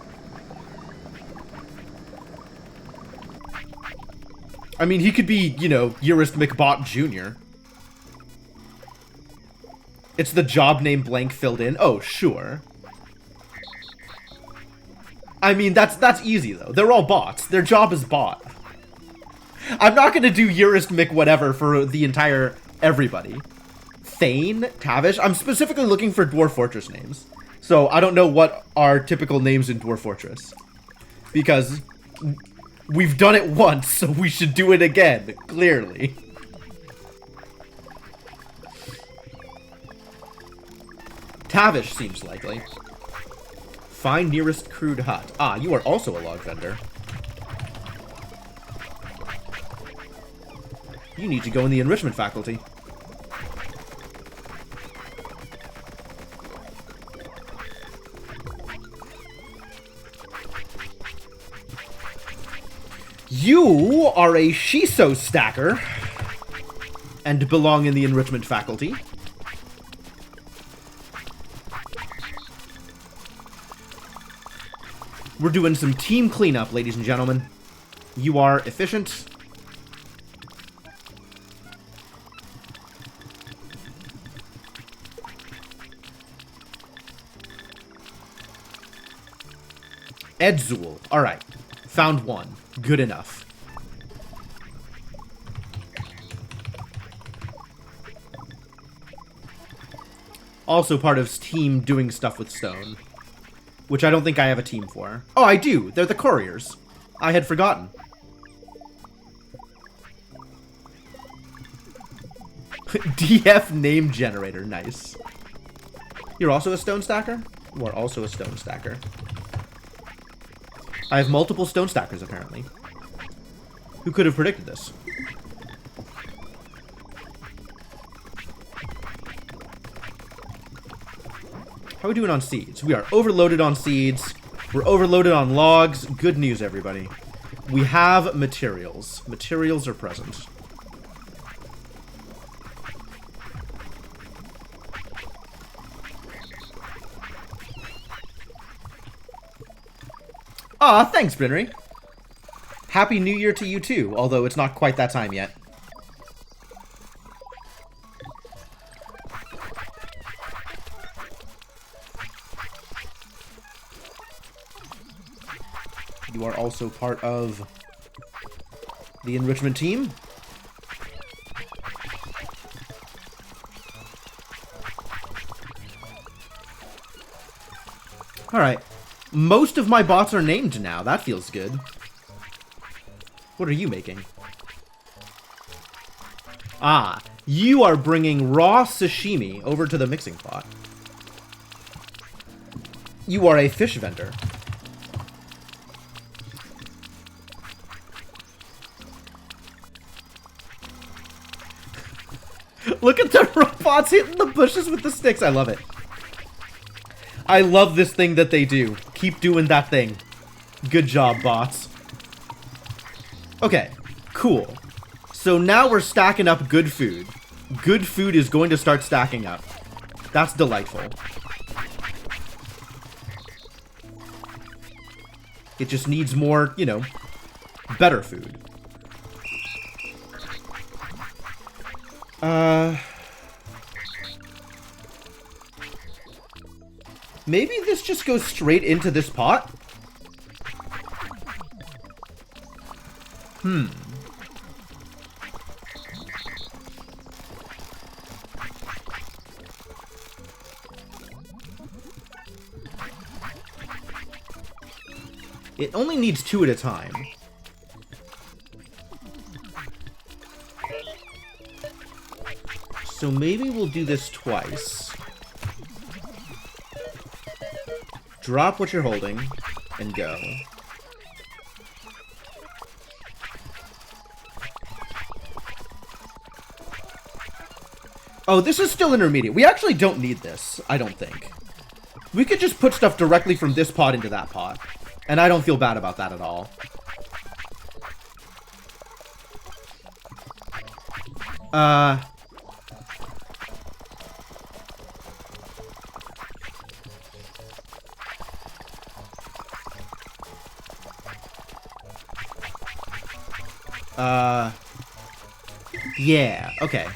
I mean, he could be, you know, Urist McBot Jr. It's the job name blank filled in. Oh, sure. I mean, that's easy though. They're all bots. Their job is bot. I'm not gonna do Urist Mc whatever for the entire everybody. Thane, Tavish. I'm specifically looking for Dwarf Fortress names. So I don't know what are typical names in Dwarf Fortress. Because we've done it once, so we should do it again, clearly. Tavish seems likely. Find nearest crude hut. Ah, you are also a log vendor. You need to go in the enrichment faculty. You are a shiso stacker and belong in the enrichment faculty. We're doing some team cleanup, ladies and gentlemen. You are efficient. Edzul. Alright. Found one. Good enough. Also part of team doing stuff with stone. Which I don't think I have a team for. Oh, I do. They're the couriers. I had forgotten. DF name generator. Nice. You're also a stone stacker? You are also a stone stacker. I have multiple stone stackers, apparently. Who could have predicted this? How are we doing on seeds? We are overloaded on seeds. We're overloaded on logs. Good news, everybody. We have materials. Materials are present. Aw, thanks, Brinnery. Happy New Year to you, too, although it's not quite that time yet. You are also part of the enrichment team. Alright. Most of my bots are named now. That feels good. What are you making? Ah, you are bringing raw sashimi over to the mixing pot. You are a fish vendor. Look at the robots hitting the bushes with the sticks. I love it. I love this thing that they do. Keep doing that thing. Good job, bots. Okay, cool. So now we're stacking up good food. Good food is going to start stacking up. That's delightful. It just needs more, you know, better food. Maybe this just goes straight into this pot? It only needs 2 at a time. So maybe we'll do this twice. Drop what you're holding, and go. Oh, this is still intermediate. We actually don't need this, I don't think. We could just put stuff directly from this pot into that pot. And I don't feel bad about that at all. Yeah, okay.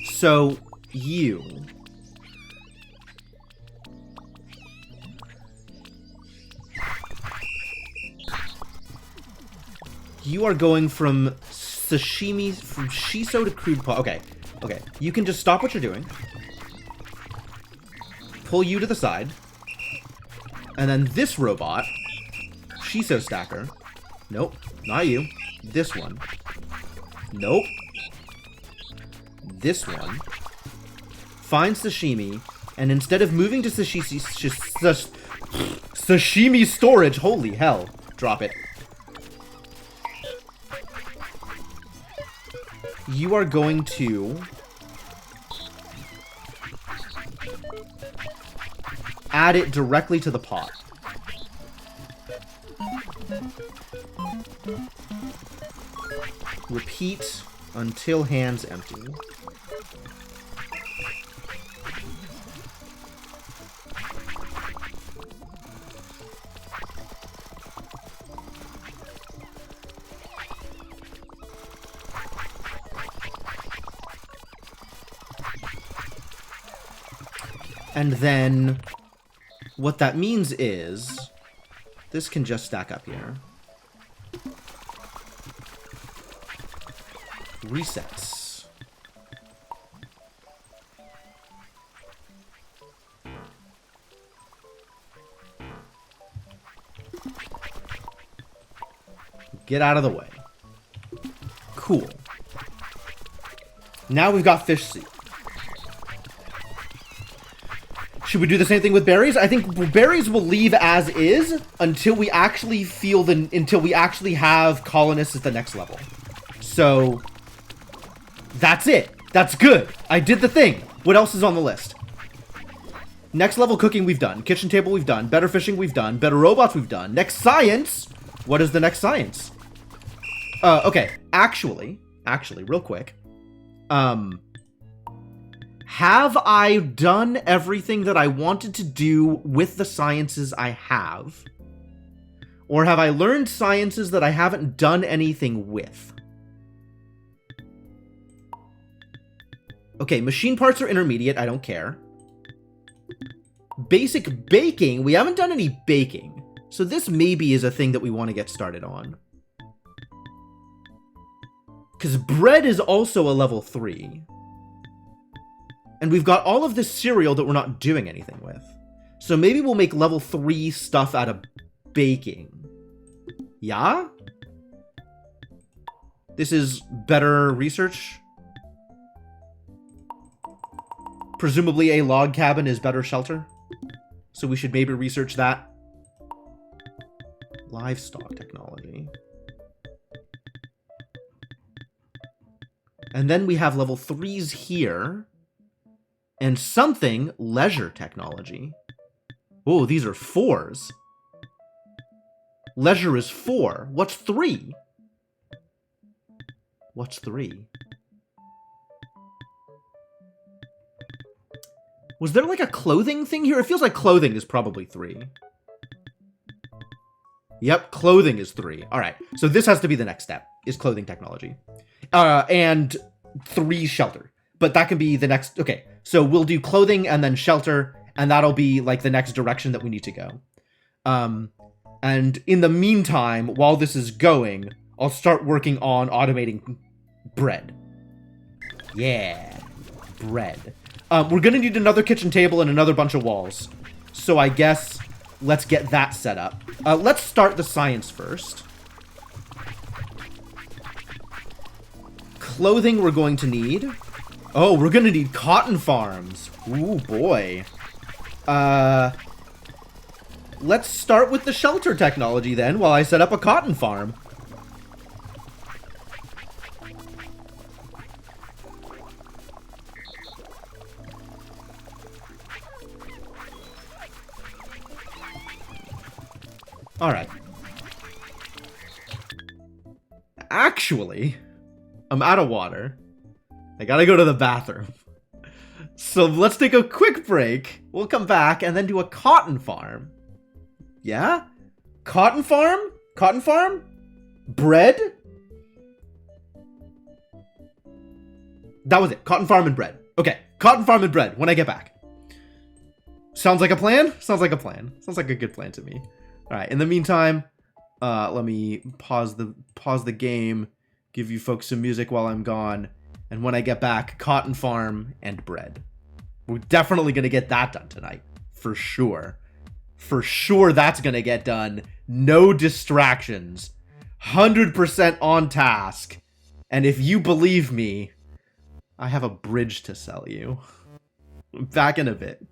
So, you. You are going from sashimi, from shiso to crude pot. Okay, okay. You can just stop what you're doing. Pull you to the side. And then this robot, shiso stacker. Nope, not you. This one. Nope. This one. Finds sashimi, and instead of moving to sashimi storage, holy hell, drop it. You are going to add it directly to the pot. Repeat until hands empty. And then what that means is this can just stack up here. Resets. Get out of the way. Cool. Now we've got fish soup. Should we do the same thing with berries? I think berries will leave as is until we actually until we actually have colonists at the next level. So that's it. That's good. I did the thing. What else is on the list? Next level cooking we've done. Kitchen table we've done. Better fishing we've done. Better robots we've done. Next science. What is the next science? Okay. Actually, real quick. Have I done everything that I wanted to do with the sciences I have? Or have I learned sciences that I haven't done anything with? Okay, machine parts are intermediate. I don't care. Basic baking. We haven't done any baking. So this maybe is a thing that we want to get started on. Because bread is also a level 3. And we've got all of this cereal that we're not doing anything with. So maybe we'll make level 3 stuff out of baking. Yeah? This is better research. Presumably a log cabin is better shelter. So we should maybe research that. Livestock technology. And then we have level 3s here. And something, leisure technology. Oh, these are 4s. Leisure is 4. What's 3? What's 3? Was there like a clothing thing here? It feels like clothing is probably 3. Yep, clothing is 3. All right, so this has to be the next step, is clothing technology. And 3 shelter. But that can be the next... Okay, so we'll do clothing and then shelter, and that'll be like the next direction that we need to go. And in the meantime, while this is going, I'll start working on automating bread. Yeah, bread. We're gonna need another kitchen table and another bunch of walls. So I guess let's get that set up. Let's start the science first. Clothing we're going to need. Oh, we're gonna need cotton farms. Ooh, boy. Let's start with the shelter technology then, while I set up a cotton farm. Alright. Actually, I'm out of water. I gotta go to the bathroom. So let's take a quick break. We'll come back and then do a cotton farm. Yeah? Cotton farm? Cotton farm? Bread? That was it. Cotton farm and bread. Okay. Cotton farm and bread when I get back. Sounds like a plan? Sounds like a plan. Sounds like a good plan to me. Alright, in the meantime, let me pause the game, give you folks some music while I'm gone. And when I get back, cotton farm and bread. We're definitely going to get that done tonight. For sure. For sure that's going to get done. No distractions. 100% on task. And if you believe me, I have a bridge to sell you. Back in a bit.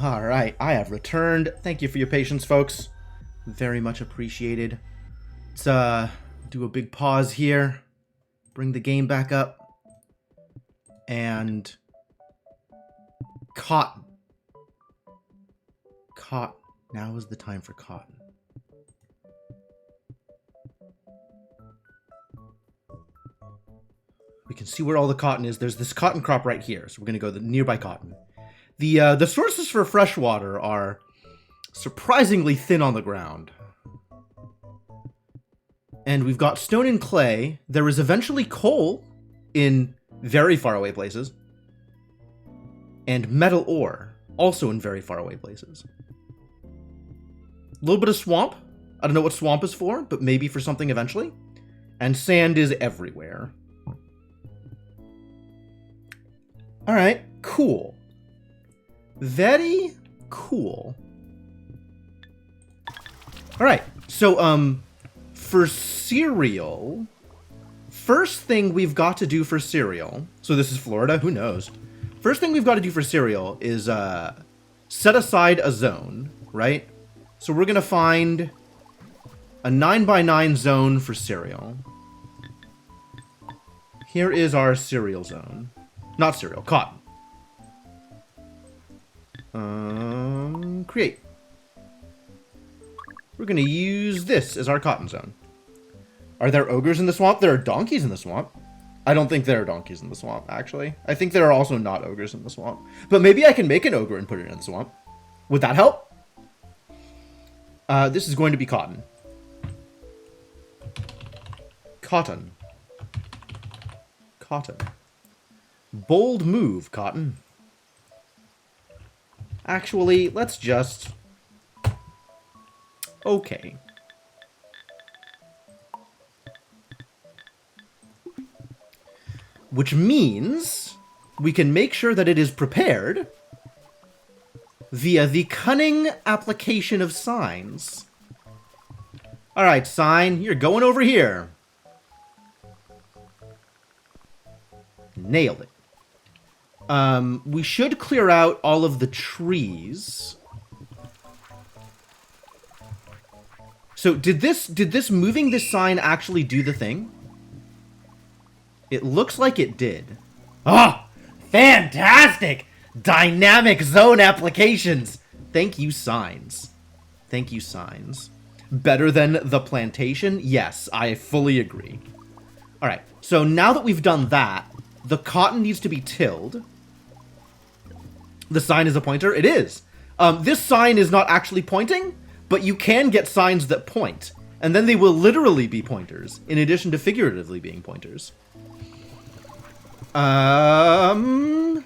All right, I have returned. Thank you for your patience, folks. Very much appreciated. Let's do a big pause here. Bring the game back up. And cotton. Cotton. Now is the time for cotton. We can see where all the cotton is. There's this cotton crop right here, so we're going to go to the nearby cotton. The sources for fresh water are surprisingly thin on the ground. And we've got stone and clay. There is eventually coal in very far away places. And metal ore, also in very far away places. A little bit of swamp. I don't know what swamp is for, but maybe for something eventually. And sand is everywhere. Alright, cool. Very cool. Alright, so, for cereal, first thing we've got to do for cereal, so this is Florida, who knows? First thing we've got to do for cereal is, set aside a zone, right? So we're gonna find a 9x9 zone for cereal. Here is our cereal zone. Not cereal, cotton. Create. We're gonna use this as our cotton zone. Are there ogres in the swamp? There are donkeys in the swamp. I don't think there are donkeys in the swamp, actually. I think there are also not ogres in the swamp. But maybe I can make an ogre and put it in the swamp. Would that help? This is going to be cotton. Cotton. Cotton. Bold move, cotton. Actually, let's just... Okay. Which means we can make sure that it is prepared via the cunning application of signs. Alright, sign, you're going over here. Nailed it. We should clear out all of the trees. So did this moving this sign actually do the thing? It looks like it did. Ah, fantastic! Dynamic zone applications. Thank you, signs. Thank you, signs. Better than the plantation? Yes, I fully agree. All right, so now that we've done that, the cotton needs to be tilled. The sign is a pointer? It is. This sign is not actually pointing, but you can get signs that point. And then they will literally be pointers, in addition to figuratively being pointers. I'm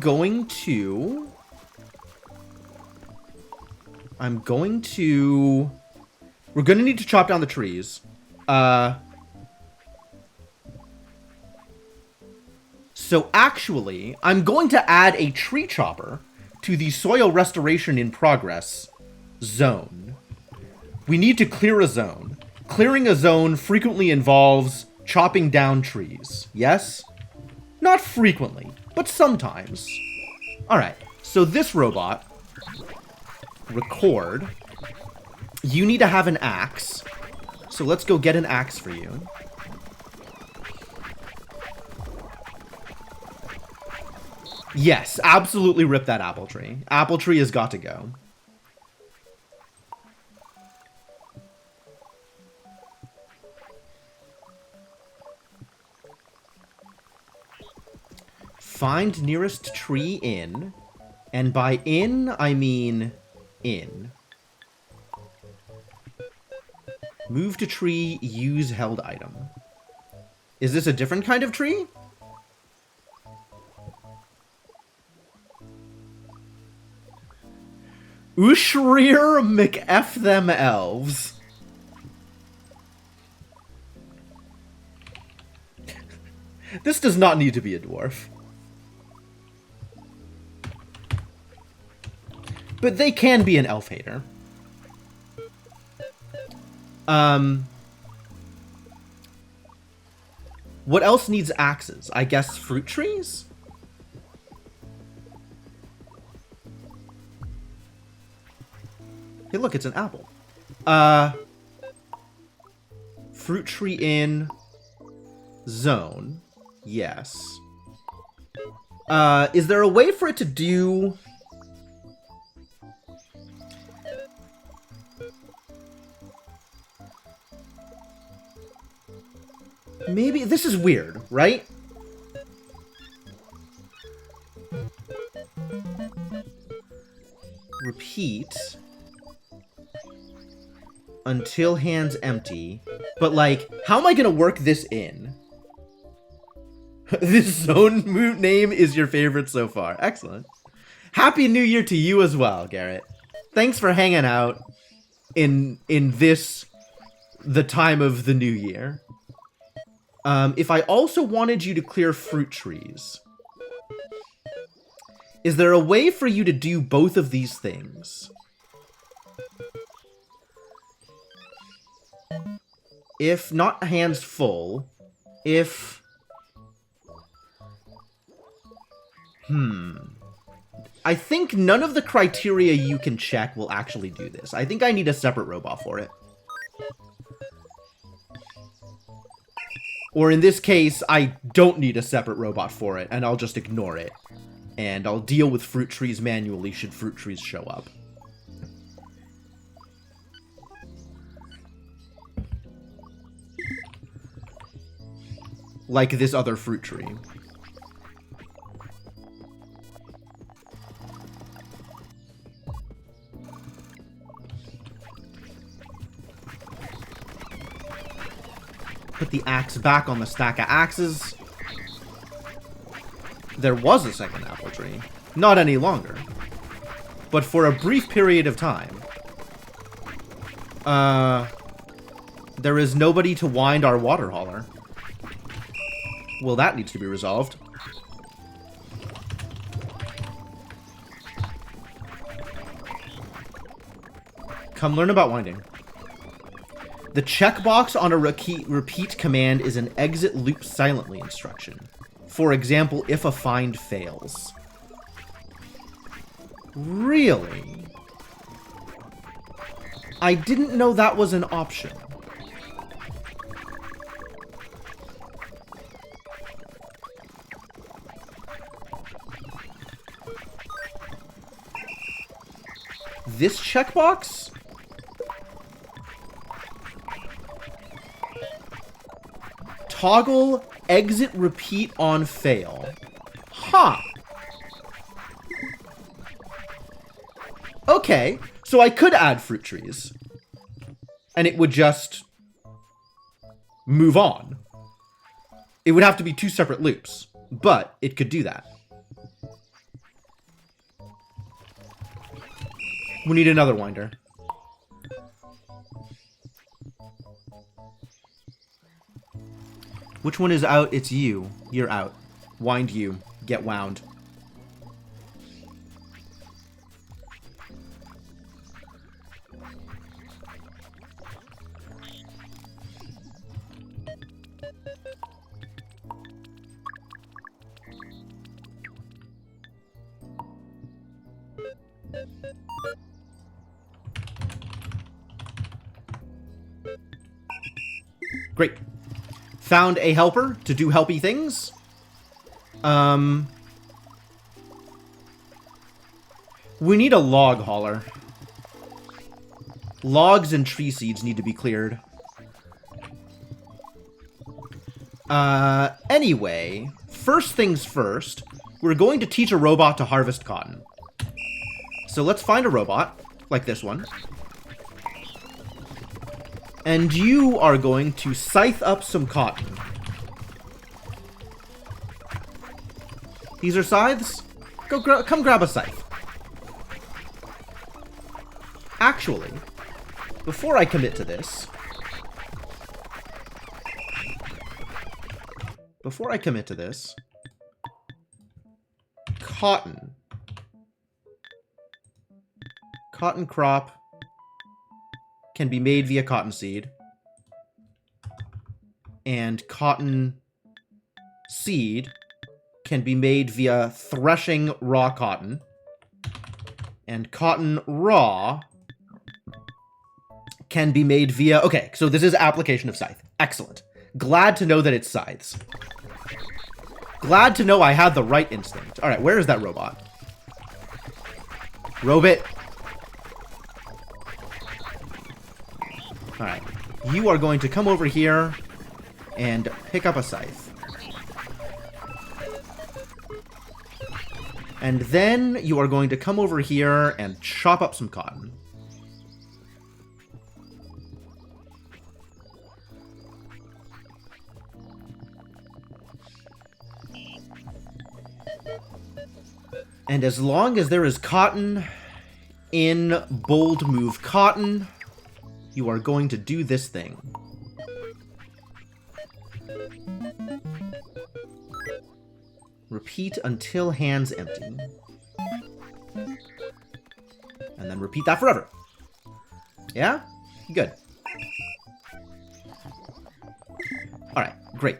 going to... We're going to need to chop down the trees. So actually, I'm going to add a tree chopper to the soil restoration in progress zone. We need to clear a zone. Clearing a zone frequently involves chopping down trees. Yes? Not frequently, but sometimes. Alright, so this robot, record, you need to have an axe. So let's go get an axe for you. Yes, absolutely rip that apple tree. Apple tree has got to go. Find nearest tree in, and by in, I mean in. Move to tree, use held item. Is this a different kind of tree? Ushrir McF them elves. This does not need to be a dwarf. But they can be an elf hater. What else needs axes? I guess fruit trees? Hey, look, it's an apple. Fruit tree in zone. Yes. Is there a way for it to do... Maybe... This is weird, right? Repeat until hands empty. But, like, how am I gonna work this in? This zone moot name is your favorite so far. Excellent. Happy New Year to you as well, Garrett. Thanks for hanging out in this, the time of the new year. If I also wanted you to clear fruit trees, is there a way for you to do both of these things? If not hands full, if... I think none of the criteria you can check will actually do this. I think I need a separate robot for it. Or in this case, I don't need a separate robot for it, and I'll just ignore it. And I'll deal with fruit trees manually should fruit trees show up. Like this other fruit tree. Put the axe back on the stack of axes. There was a second apple tree. Not any longer. But for a brief period of time. There is nobody to wind our water hauler. Well, that needs to be resolved. Come learn about winding. The checkbox on a repeat command is an exit loop silently instruction. For example, if a find fails. Really? I didn't know that was an option. This checkbox? Toggle exit repeat on fail. Huh. Okay, so I could add fruit trees. And it would just move on. It would have to be two separate loops, but it could do that. We need another winder. Which one is out? It's you. You're out. Wind you. Get wound. Great. Found a helper to do helpy things. We need a log hauler. Logs and tree seeds need to be cleared. Anyway, first things first, we're going to teach a robot to harvest cotton. So let's find a robot, like this one. And you are going to scythe up some cotton. These are scythes? Come grab a scythe. Actually, before I commit to this... Cotton. Cotton crop can be made via cottonseed. And cotton seed can be made via threshing raw cotton. And cotton raw can be made via... Okay, so this is application of scythe. Excellent. Glad to know that it's scythes. Glad to know I had the right instinct. All right, where is that robot? Robot. All right. You are going to come over here and pick up a scythe. And then you are going to come over here and chop up some cotton. And as long as there is cotton in bold move cotton, you are going to do this thing. Repeat until hands empty. And then repeat that forever. Yeah? Good. Alright, great.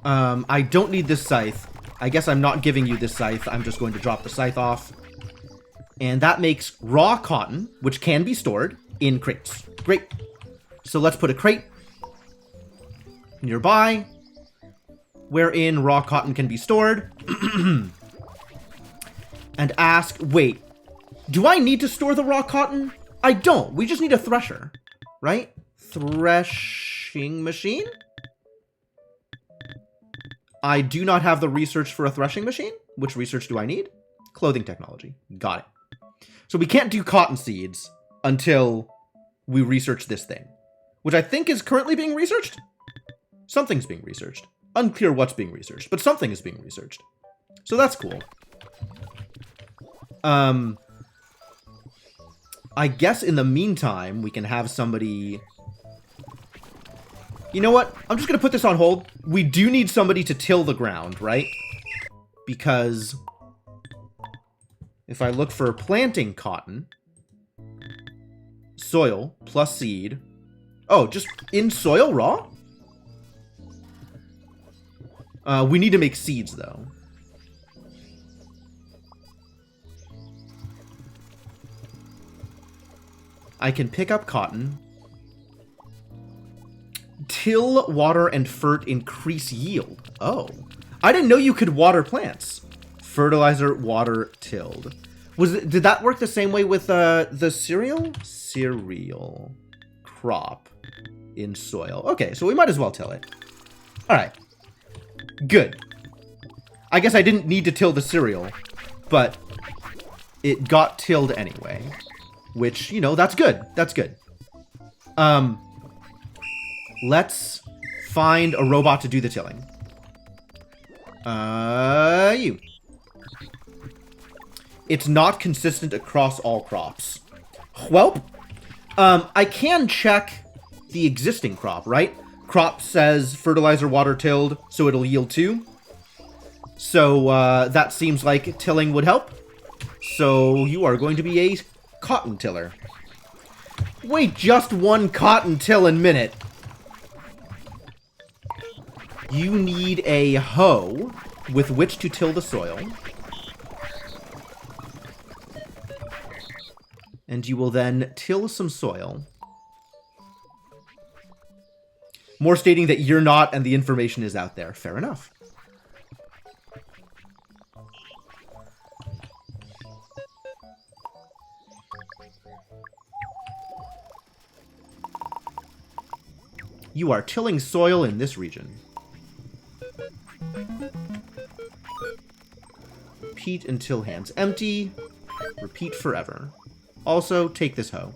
I don't need this scythe. I guess I'm not giving you this scythe. I'm just going to drop the scythe off. And that makes raw cotton, which can be stored, in crates. Great. So let's put a crate nearby, wherein raw cotton can be stored. And ask, wait, do I need to store the raw cotton? I don't. We just need a thresher, right? Threshing machine? I do not have the research for a threshing machine. Which research do I need? Clothing technology. Got it. So we can't do cotton seeds until we research this thing, which I think is currently being researched. Something's being researched. Unclear what's being researched, but something is being researched. So that's cool. I guess in the meantime, we can have somebody... You know what? I'm just going to put this on hold. We do need somebody to till the ground, right? Because if I look for planting cotton, soil plus seed. Oh, just in soil raw? We need to make seeds, though. I can pick up cotton. Till, water, and fert increase yield. Oh. I didn't know you could water plants. Fertilizer, water, tilled. Did that work the same way with the cereal? Cereal. Crop. In soil. Okay, so we might as well till it. Alright. Good. I guess I didn't need to till the cereal, but it got tilled anyway. Which, you know, that's good. That's good. Let's find a robot to do the tilling. You. It's not consistent across all crops. Welp. I can check the existing crop, right? Crop says fertilizer, water, tilled, so it'll yield 2. So, that seems like tilling would help. So, you are going to be a cotton tiller. Wait just 1 cotton tillin' minute. You need a hoe with which to till the soil. And you will then till some soil. More stating that you're not and the information is out there. Fair enough. You are tilling soil in this region. Repeat until hands empty. Repeat forever. Also, take this hoe.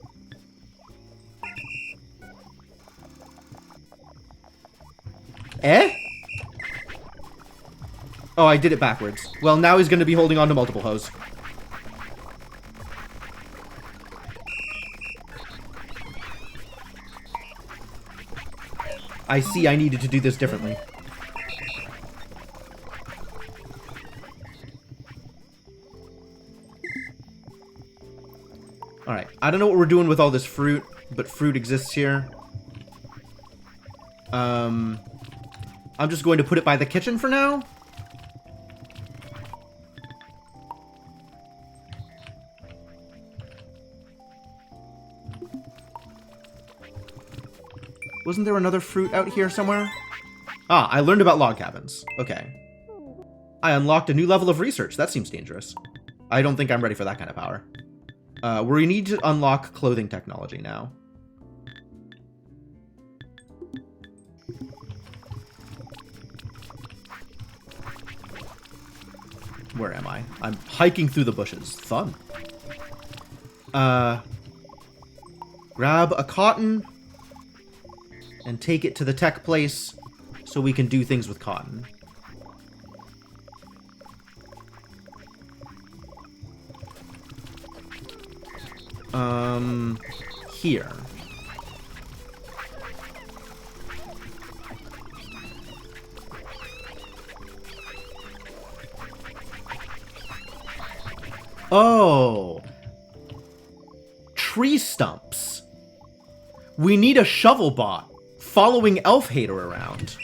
Eh? Oh, I did it backwards. Well, now he's going to be holding on to multiple hoes. I see I needed to do this differently. Alright, I don't know what we're doing with all this fruit, but fruit exists here. I'm just going to put it by the kitchen for now. Wasn't there another fruit out here somewhere? Ah, I learned about log cabins. Okay. I unlocked a new level of research. That seems dangerous. I don't think I'm ready for that kind of power. We need to unlock clothing technology now. Where am I? I'm hiking through the bushes. Fun. Grab a cotton and take it to the tech place so we can do things with cotton. Here. Oh. Tree stumps. We need a shovel bot following Elf Hater around.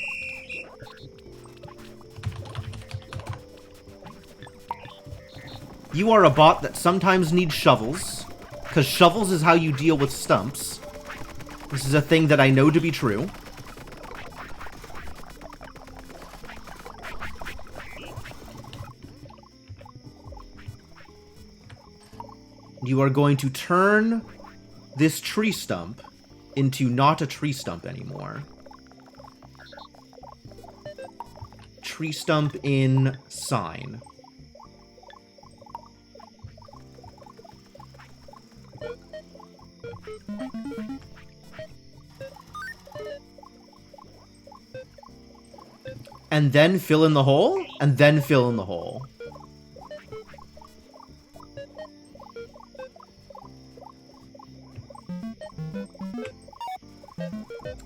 You are a bot that sometimes needs shovels, because shovels is how you deal with stumps. This is a thing that I know to be true. You are going to turn this tree stump into not a tree stump anymore. Tree stump in sign. And then fill in the hole, and then fill in the hole.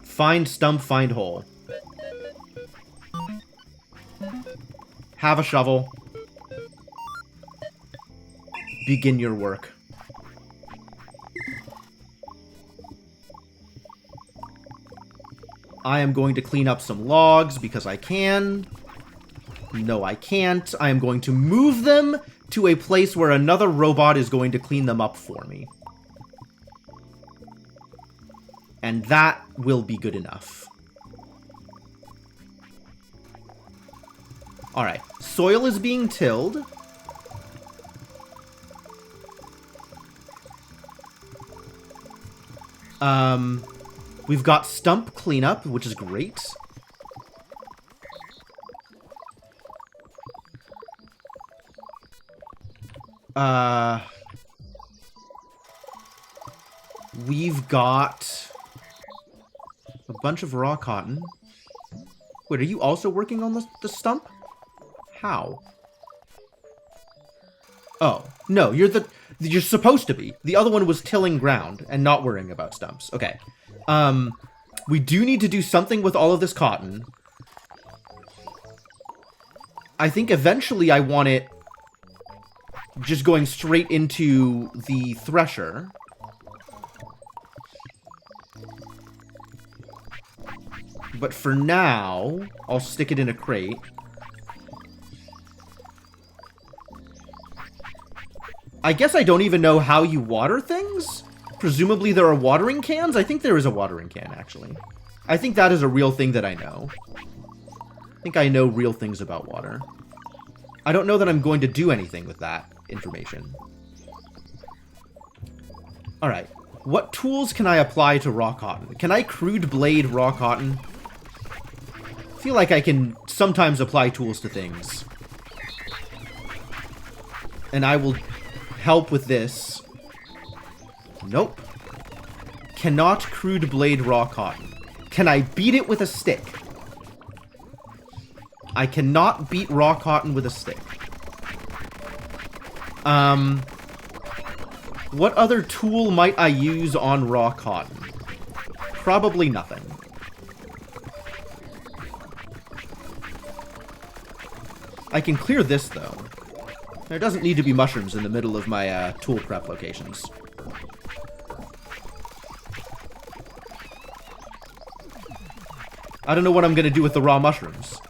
Find stump, find hole. Have a shovel. Begin your work. I am going to clean up some logs because I can. No, I can't. I am going to move them to a place where another robot is going to clean them up for me. And that will be good enough. Alright, soil is being tilled. We've got stump cleanup, which is great. We've got a bunch of raw cotton. Wait, are you also working on the stump? How? Oh, no, you're supposed to be. The other one was tilling ground and not worrying about stumps. Okay. We do need to do something with all of this cotton. I think eventually I want it just going straight into the thresher. But for now, I'll stick it in a crate. I guess I don't even know how you water things. Presumably there are watering cans? I think there is a watering can, actually. I think that is a real thing that I know. I think I know real things about water. I don't know that I'm going to do anything with that information. Alright. What tools can I apply to raw cotton? Can I crude blade raw cotton? I feel like I can sometimes apply tools to things. And I will help with this. Nope. Cannot crude blade raw cotton. Can I beat it with a stick? I cannot beat raw cotton with a stick. What other tool might I use on raw cotton? Probably nothing. I can clear this, though. There doesn't need to be mushrooms in the middle of my tool prep locations. I don't know what I'm going to do with the raw mushrooms,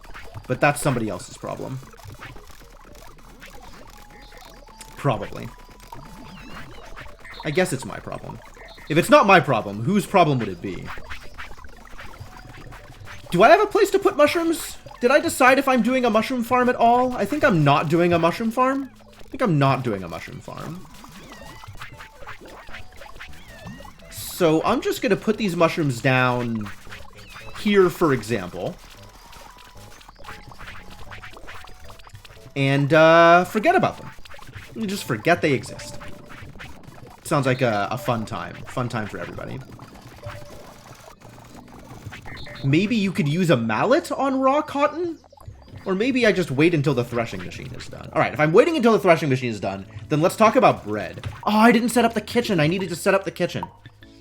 but that's somebody else's problem. Probably. I guess it's my problem. If it's not my problem, whose problem would it be? Do I have a place to put mushrooms? Did I decide if I'm doing a mushroom farm at all? I think I'm not doing a mushroom farm. I think I'm not doing a mushroom farm. So I'm just going to put these mushrooms down here, for example. And forget about them. You just forget they exist. Sounds like a fun time. Fun time for everybody. Maybe you could use a mallet on raw cotton? Or maybe I just wait until the threshing machine is done. Alright, if I'm waiting until the threshing machine is done, then let's talk about bread. Oh, I didn't set up the kitchen. I needed to set up the kitchen.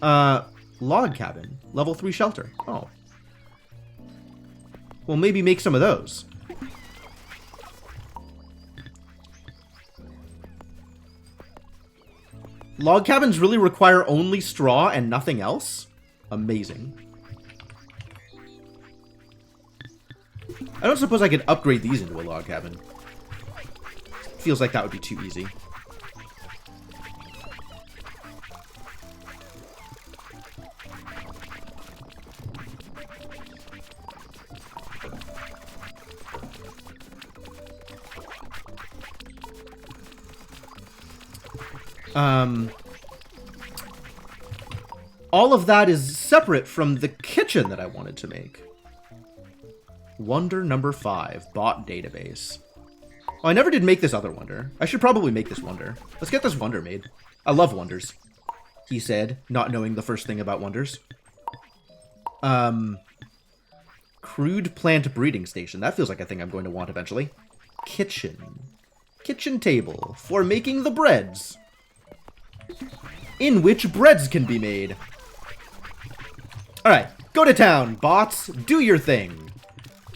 Log cabin. Level 3 shelter. Oh. Well, maybe make some of those. Log cabins really require only straw and nothing else? Amazing. I don't suppose I could upgrade these into a log cabin. Feels like that would be too easy. All of that is separate from the kitchen that I wanted to make. Wonder number 5, bot database. Oh, I never did make this other wonder. I should probably make this wonder. Let's get this wonder made. I love wonders, he said, not knowing the first thing about wonders. Crude plant breeding station. That feels like a thing I'm going to want eventually. Kitchen. Kitchen table for making the breads. In which breads can be made. Alright, go to town, bots. Do your thing.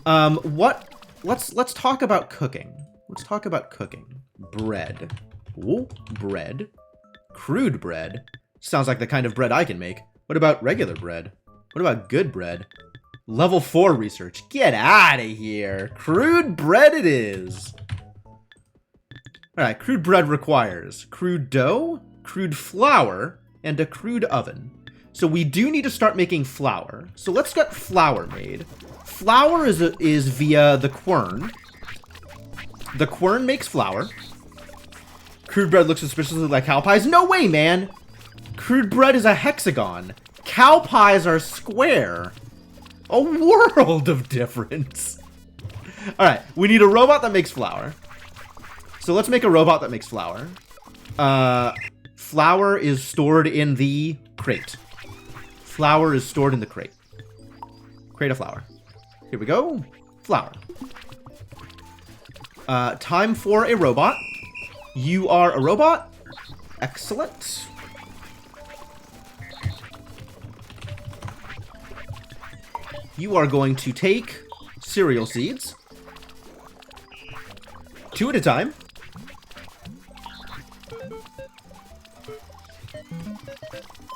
Let's talk about cooking. Let's talk about cooking. Bread. Ooh, bread. Crude bread. Sounds like the kind of bread I can make. What about regular bread? What about good bread? Level 4 research. Get out of here. Crude bread it is. Alright, crude bread requires crude dough, crude flour, and a crude oven. So we do need to start making flour. So let's get flour made. Flour is via the quern. The quern makes flour. Crude bread looks suspiciously like cow pies. No way, man! Crude bread is a hexagon. Cow pies are square. A world of difference. Alright, we need a robot that makes flour. So let's make a robot that makes flour. Flour is stored in the crate. Flour is stored in the crate. Crate of flour. Here we go. Flour. Time for a robot. You are a robot. Excellent. You are going to take cereal seeds. 2 at a time.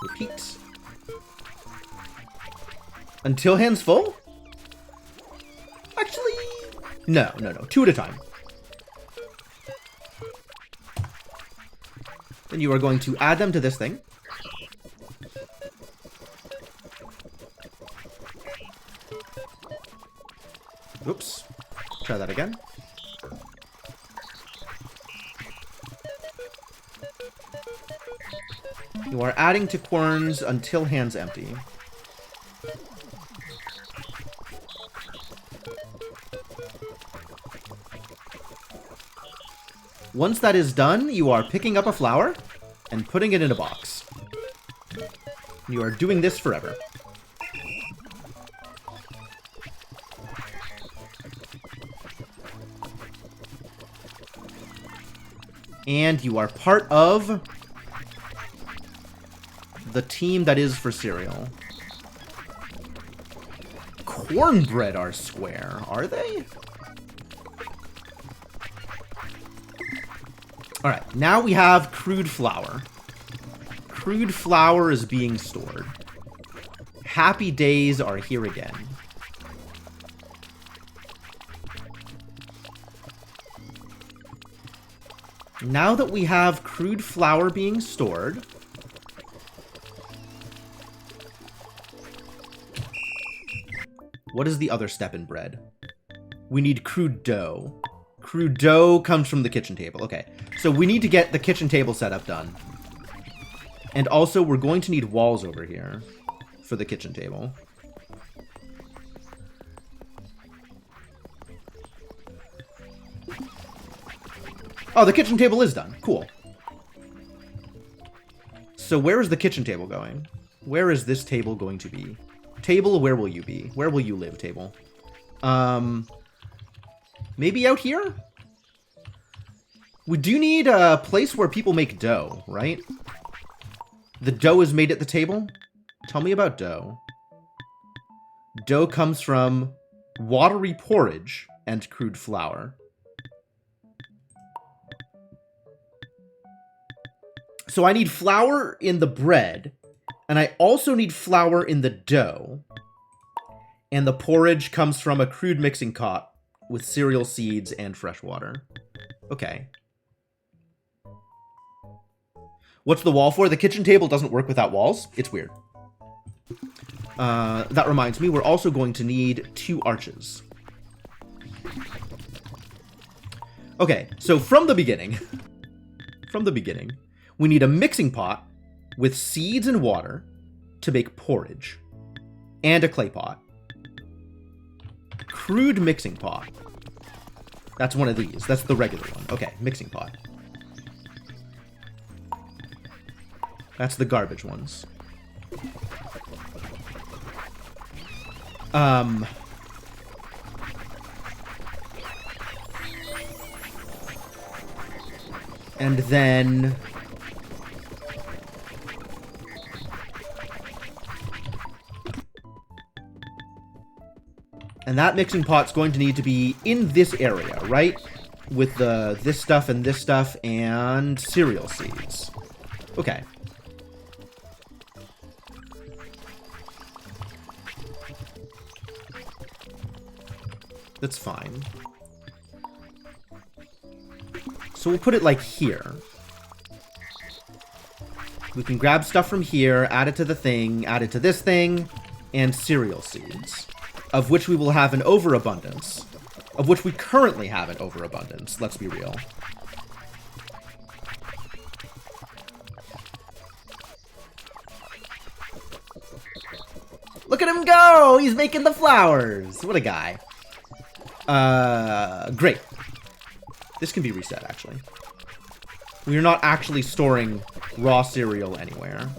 Repeat. Until hands full? Actually, no. 2 at a time. Then you are going to add them to this thing. Oops. Try that again. You are adding to querns until hands empty. Once that is done, you are picking up a flower and putting it in a box. You are doing this forever. And you are part of the team that is for cereal. Cornbread are square, are they? Alright, now we have crude flour. Crude flour is being stored. Happy days are here again. Now that we have crude flour being stored, What is the other step in bread? We need crude dough. Crude dough comes from the kitchen table. Okay, so we need to get the kitchen table setup done. And also, we're going to need walls over here for the kitchen table. Oh, the kitchen table is done. Cool. So where is the kitchen table going? Where is this table going to be? Table, where will you be? Where will you live, table? Maybe out here? We do need a place where people make dough, right? The dough is made at the table? Tell me about dough. Dough comes from watery porridge and crude flour. So I need flour in the bread, and I also need flour in the dough. And the porridge comes from a crude mixing pot with cereal seeds and fresh water. Okay. What's the wall for? The kitchen table doesn't work without walls. It's weird. That reminds me, we're also going to need 2 arches. Okay, so from the beginning, we need a mixing pot with seeds and water to make porridge, and a clay pot. Crude mixing pot. That's one of these. That's the regular one. Okay, mixing pot. That's the garbage ones. And then that mixing pot's going to need to be in this area, right? With this stuff and cereal seeds. Okay. That's fine. So we'll put it like here. We can grab stuff from here, add it to the thing, add it to this thing, and cereal seeds, of which we will have an overabundance, of which we currently have an overabundance, let's be real. Look at him go! He's making the flowers! What a guy. Great. This can be reset, actually. We are not actually storing raw cereal anywhere.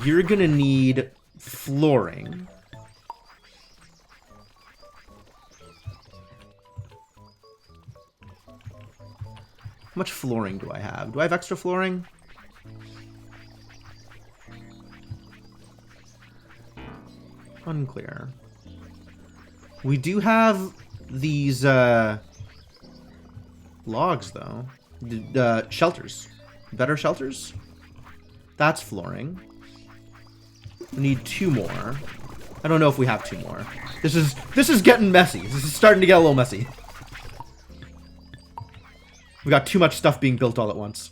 You're gonna need flooring. How much flooring do I have? Do I have extra flooring? Unclear. We do have these, logs, though. Shelters. Better shelters? That's flooring. We need 2 more. I don't know if we have 2 more. This is getting messy. This is starting to get a little messy. We got too much stuff being built all at once.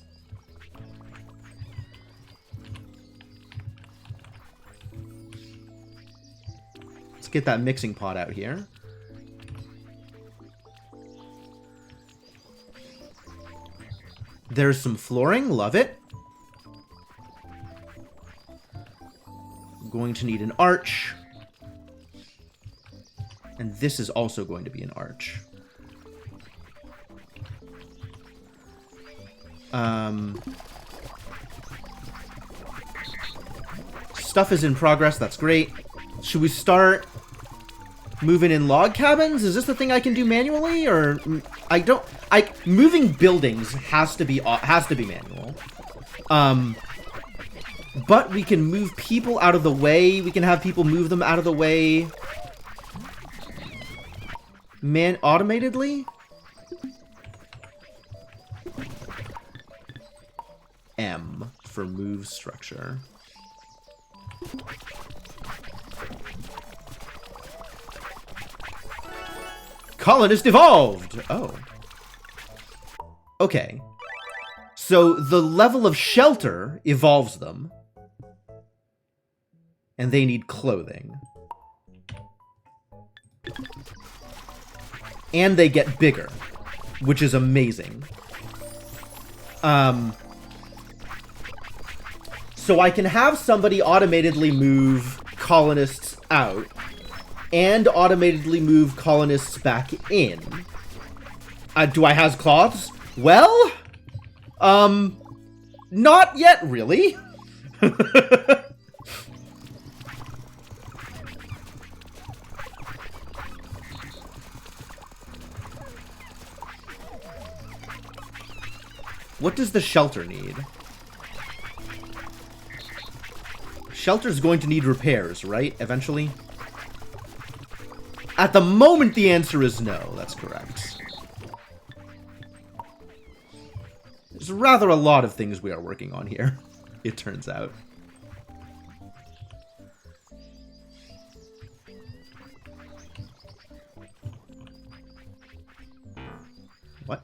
Let's get that mixing pot out here. There's some flooring. Love it. I'm going to need an arch. And this is also going to be an arch. Stuff is in progress. That's great. Should we start moving in log cabins? Is this the thing I can do manually, or moving buildings has to be manual. But we can move people out of the way. We can have people move them out of the way. Automatedly? M for move structure. Colonist evolved! Oh. Okay. So the level of shelter evolves them. And they need clothing. And they get bigger, which is amazing. So I can have somebody automatically move colonists out and automatically move colonists back in. Do I have cloths? Well, not yet, really. What does the shelter need? Shelter's going to need repairs, right? Eventually? At the moment, the answer is no. That's correct. There's rather a lot of things we are working on here, it turns out. What?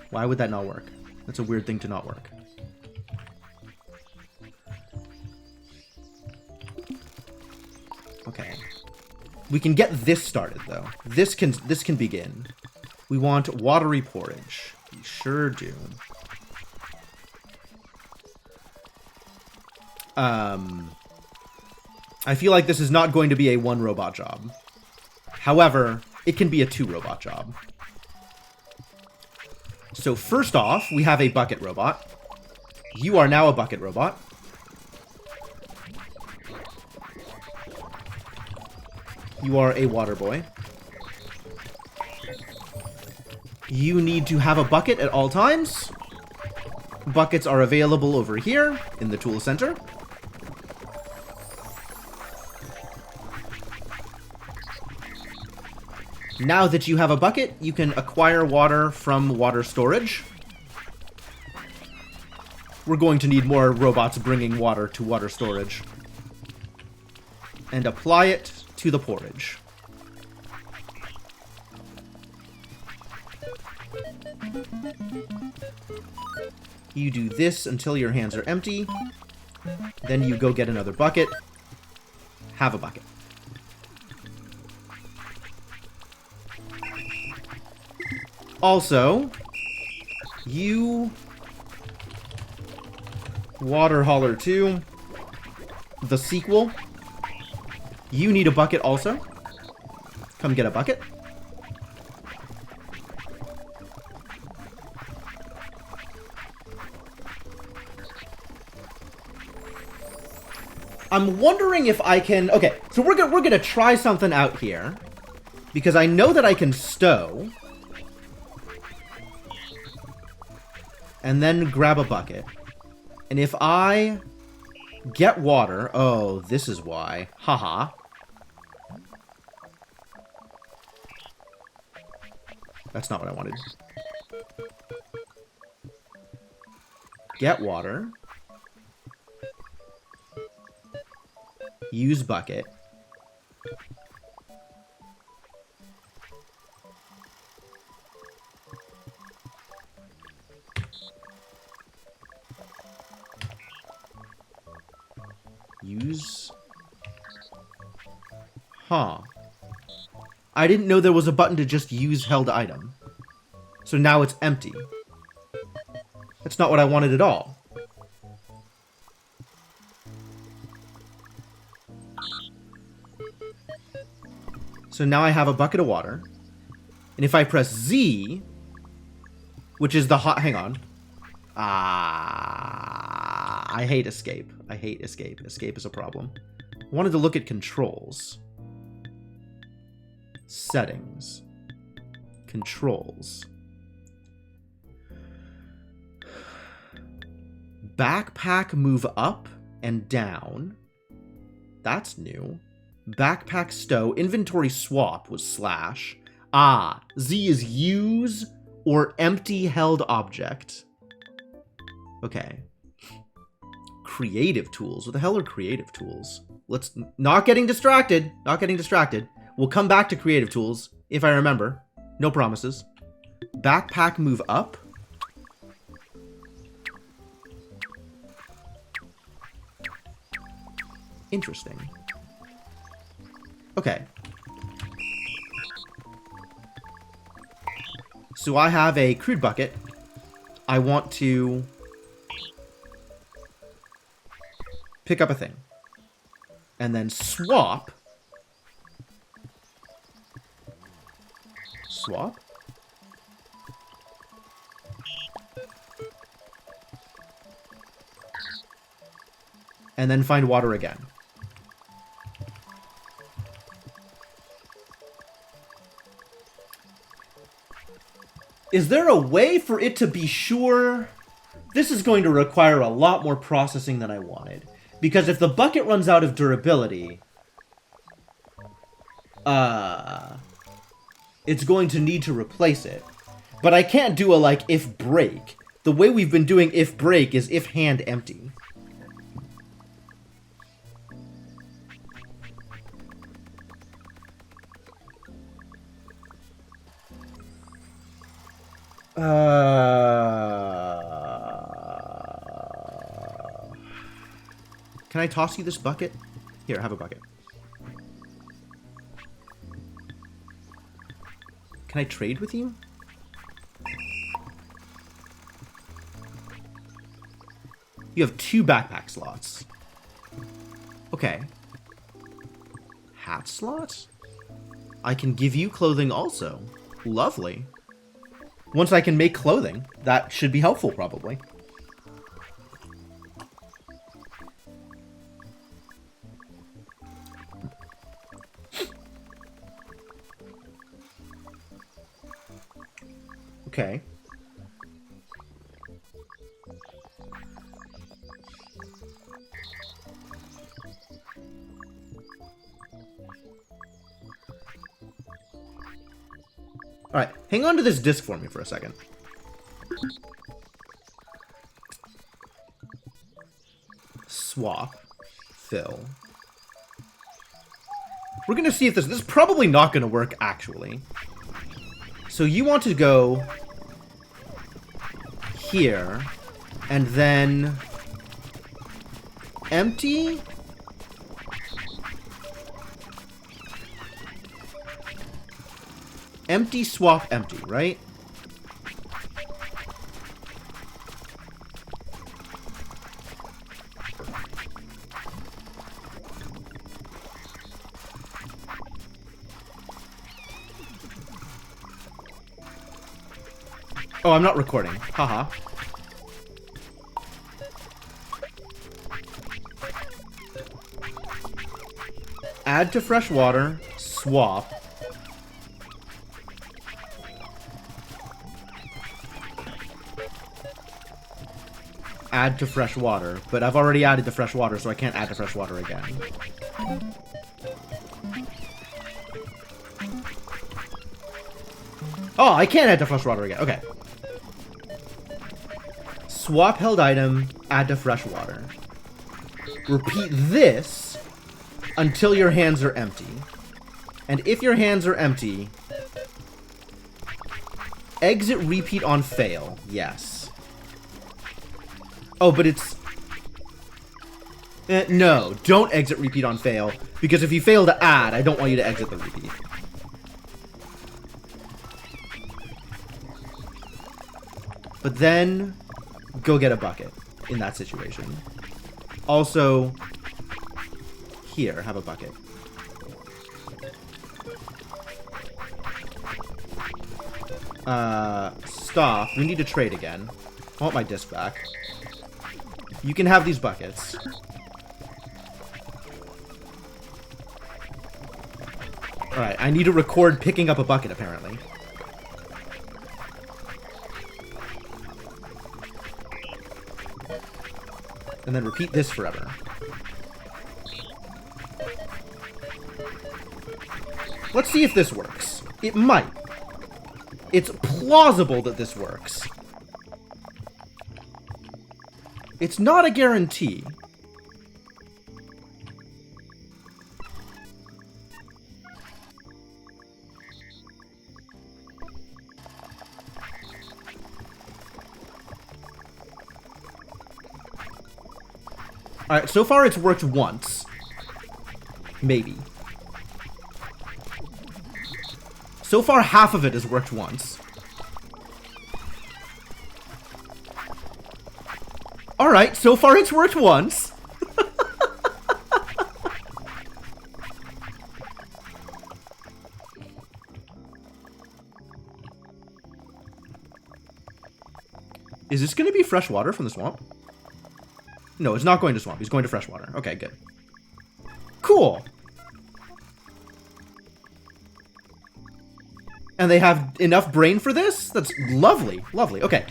Why would that not work? That's a weird thing to not work. Okay. We can get this started, though. This can begin. We want watery porridge. We sure do. I feel like this is not going to be a 1-robot job. However, it can be a 2-robot job. So first off, we have a bucket robot. You are now a bucket robot. You are a water boy. You need to have a bucket at all times. Buckets are available over here in the tool center. Now that you have a bucket, you can acquire water from water storage. We're going to need more robots bringing water to water storage. And apply it to the porridge. You do this until your hands are empty. Then you go get another bucket. Have a bucket. Also, you Water Hauler 2, the sequel, you need a bucket also. Come get a bucket. I'm wondering if I can... Okay, so we're gonna try something out here. Because I know that I can stow. And then grab a bucket. And if I get water... Oh, this is why. Haha. That's not what I wanted. Get water. Use bucket. Use... Huh. I didn't know there was a button to just use held item. So now it's empty. That's not what I wanted at all. So now I have a bucket of water. And if I press Z, which is the hot... Hang on. I hate escape. I hate escape. Escape is a problem. I wanted to look at controls. Settings. Controls. Backpack move up and down. That's new. Backpack stow. Inventory swap was slash. Z is use or empty held object. Okay. Creative tools. What the hell are creative tools? Let's... Not getting distracted. Not getting distracted. We'll come back to creative tools, if I remember. No promises. Backpack move up. Interesting. Okay. So I have a crude bucket. I want to pick up a thing. And then swap. Swap? And then find water again. Is there a way for it to be sure? This is going to require a lot more processing than I wanted. Because if the bucket runs out of durability, it's going to need to replace it. But I can't do a, like, if break. The way we've been doing if break is if hand empty. Can I toss you this bucket? Here, have a bucket. Can I trade with you? You have 2 backpack slots. Okay. Hat slots? I can give you clothing also. Lovely. Once I can make clothing, that should be helpful, probably. Okay. Alright, hang on to this disc for me for a second. Swap. Fill. We're gonna see if this is probably not gonna work, actually. So you want to go here, and then empty. Empty, swap, empty, right? Oh, I'm not recording. Haha. Add to fresh water, swap. Add to fresh water, but I've already added to fresh water, so I can't add to fresh water again. Oh, I can't add to fresh water again. Okay. Swap held item, add to fresh water. Repeat this until your hands are empty. And if your hands are empty, exit repeat on fail. Yes. Oh, but it's... no, don't exit repeat on fail, because if you fail to add, I don't want you to exit the repeat. But then, go get a bucket in that situation. Also, here, have a bucket. Stop. We need to trade again. I want my disc back. You can have these buckets. Alright, I need to record picking up a bucket, apparently. And then repeat this forever. Let's see if this works. It might. It's plausible that this works. It's not a guarantee. Alright, so far it's worked once. Maybe. So far, half of it has worked once. Alright, so far it's worked once. Is this going to be fresh water from the swamp? No, it's not going to swamp. He's going to fresh water. Okay, good. Cool. And they have enough brain for this? That's lovely. Lovely. Okay.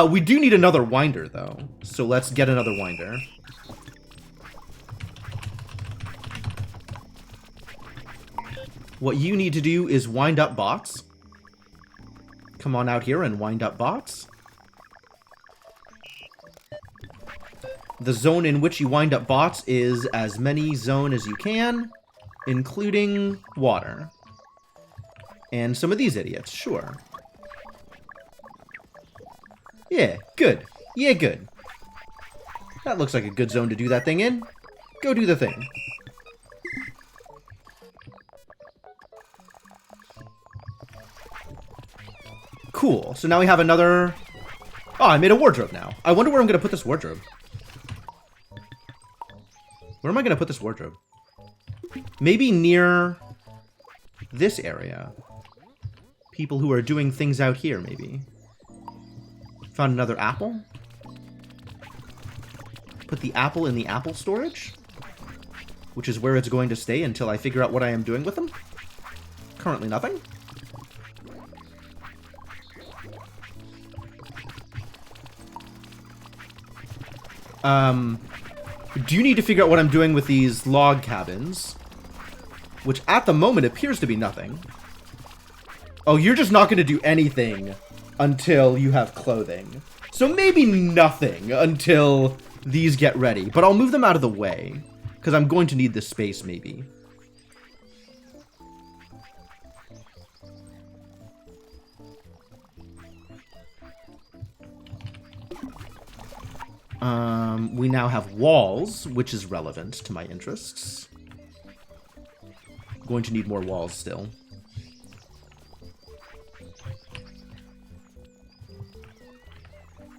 We do need another winder, though. So let's get another winder. What you need to do is wind up bots. Come on out here and wind up bots. The zone in which you wind up bots is as many zone as you can, including water. And some of these idiots, sure. Yeah, good. Yeah, good. That looks like a good zone to do that thing in. Go do the thing. Cool. So now we have another... Oh, I made a wardrobe now. I wonder where I'm going to put this wardrobe. Where am I going to put this wardrobe? Maybe near this area. People who are doing things out here, maybe. Found another apple. Put the apple in the apple storage, which is where it's going to stay until I figure out what I am doing with them. Currently nothing. Do need to figure out what I'm doing with these log cabins, which at the moment appears to be nothing. Oh, you're just not going to do anything until you have clothing. So maybe nothing until these get ready, but I'll move them out of the way because I'm going to need this space maybe. We now have walls, which is relevant to my interests. Going to need more walls still.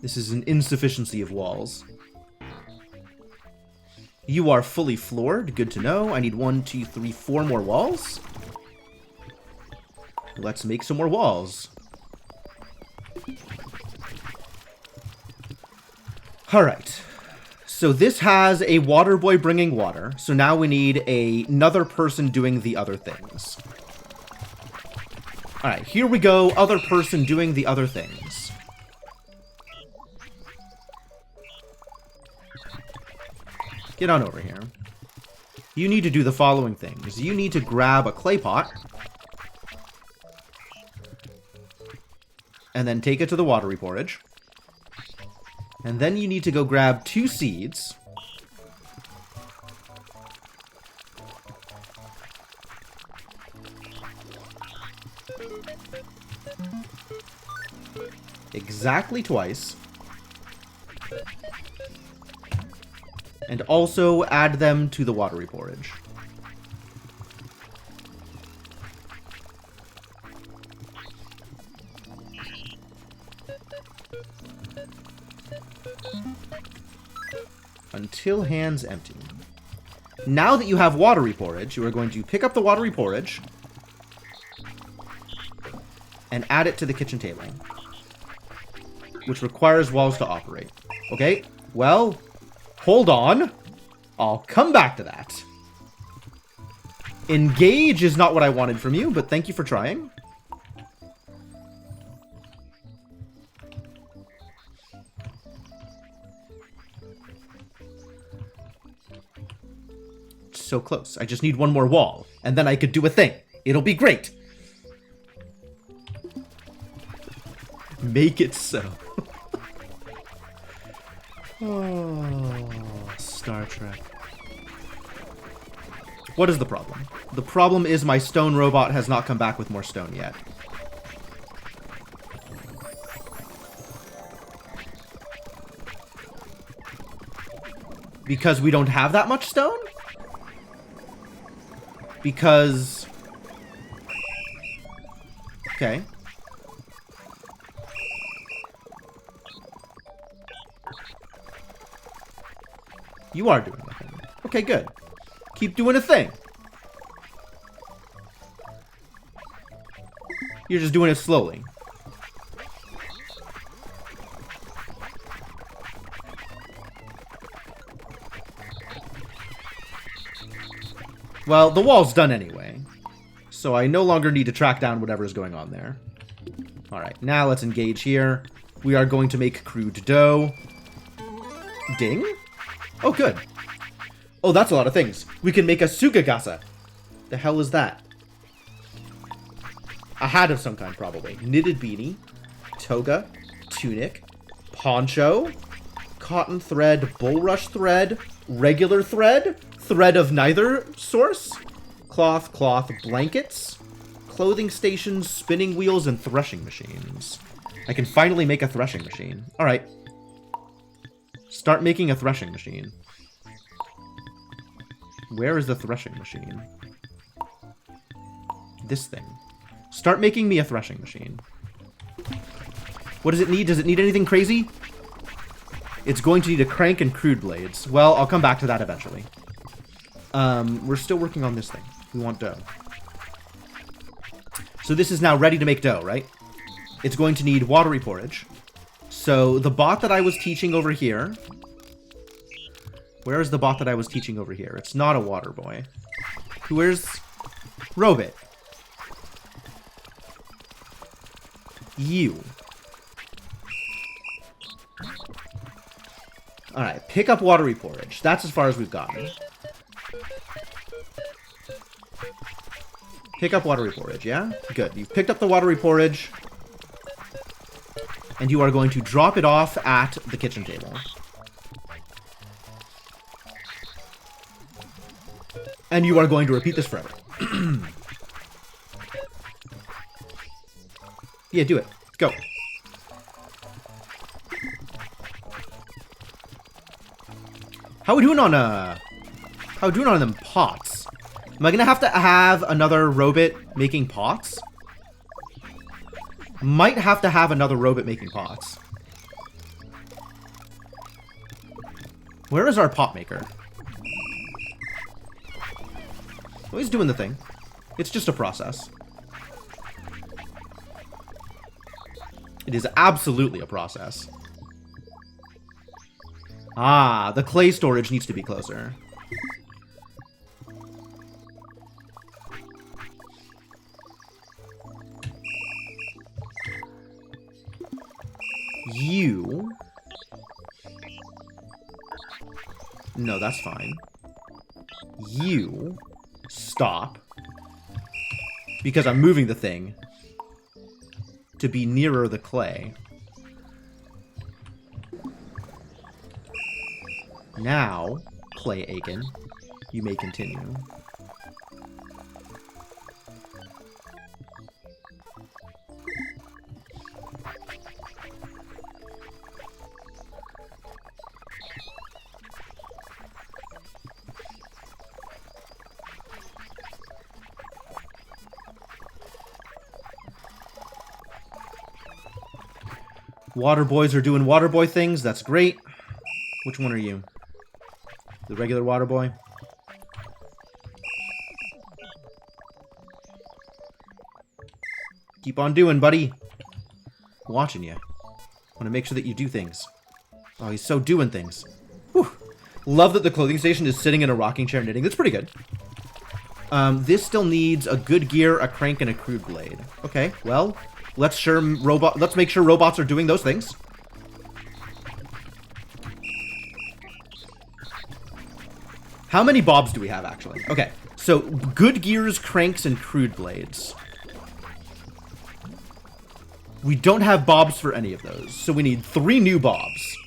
This is an insufficiency of walls. You are fully floored. Good to know. I need 1, 2, 3, 4 more walls. Let's make some more walls. Alright. So this has a water boy bringing water. So now we need another person doing the other things. Alright, here we go. Other person doing the other things. Get on over here. You need to do the following things. You need to grab a clay pot. And then take it to the watery porridge. And then you need to go grab 2 seeds. Exactly twice. And also add them to the watery porridge. Until hands empty. Now that you have watery porridge, you are going to pick up the watery porridge and add it to the kitchen table, which requires walls to operate. Okay, well, hold on. I'll come back to that. Engage is not what I wanted from you, but thank you for trying. So close. I just need 1 more wall, and then I could do a thing. It'll be great. Make it so. Oh, Star Trek. What is the problem? The problem is my stone robot has not come back with more stone yet. Because we don't have that much stone? Because... Okay. You are doing a thing. Okay, good. Keep doing a thing. You're just doing it slowly. Well, the wall's done anyway. So I no longer need to track down whatever is going on there. Alright, now let's engage here. We are going to make crude dough. Ding? Oh, good. Oh, that's a lot of things. We can make a sugagasa. The hell is that? A hat of some kind, probably. Knitted beanie. Toga. Tunic. Poncho. Cotton thread. Bulrush thread. Regular thread. Thread of neither source. Cloth, blankets. Clothing stations, spinning wheels, and threshing machines. I can finally make a threshing machine. Alright. Start making a threshing machine. Where is the threshing machine? This thing. Start making me a threshing machine. What does it need? Does it need anything crazy? It's going to need a crank and crude blades. Well, I'll come back to that eventually. We're still working on this thing. We want dough. So this is now ready to make dough, right? It's going to need watery porridge. So the bot that I was teaching over here... Where is the bot that I was teaching over here? It's not a water boy. Where's Robit? You. Alright, pick up watery porridge. That's as far as we've gotten. Pick up watery porridge, yeah? Good. You've picked up the watery porridge. And you are going to drop it off at the kitchen table. And you are going to repeat this forever. Yeah, do it. Go. How are we doing on them pots? Am I gonna have to have another robot making pots? Might have to have another robot making pots. Where is our pot maker? Oh, he's doing the thing. It's just a process. It is absolutely a process. Ah, the clay storage needs to be closer. You... No, that's fine. You... Stop. Because I'm moving the thing to be nearer the clay. Now, Clay Aiken, you may continue. Water boys are doing water boy things. That's great. Which one are you? The regular water boy? Keep on doing, buddy. Watching you. Want to make sure that you do things. Oh, he's so doing things. Whew. Love that the clothing station is sitting in a rocking chair knitting. That's pretty good. This still needs a good gear, a crank, and a crude blade. Okay, well, let's make sure robots are doing those things. How many bobs do we have, actually? Okay, so good gears, cranks, and crude blades. We don't have bobs for any of those, so we need 3 new bobs.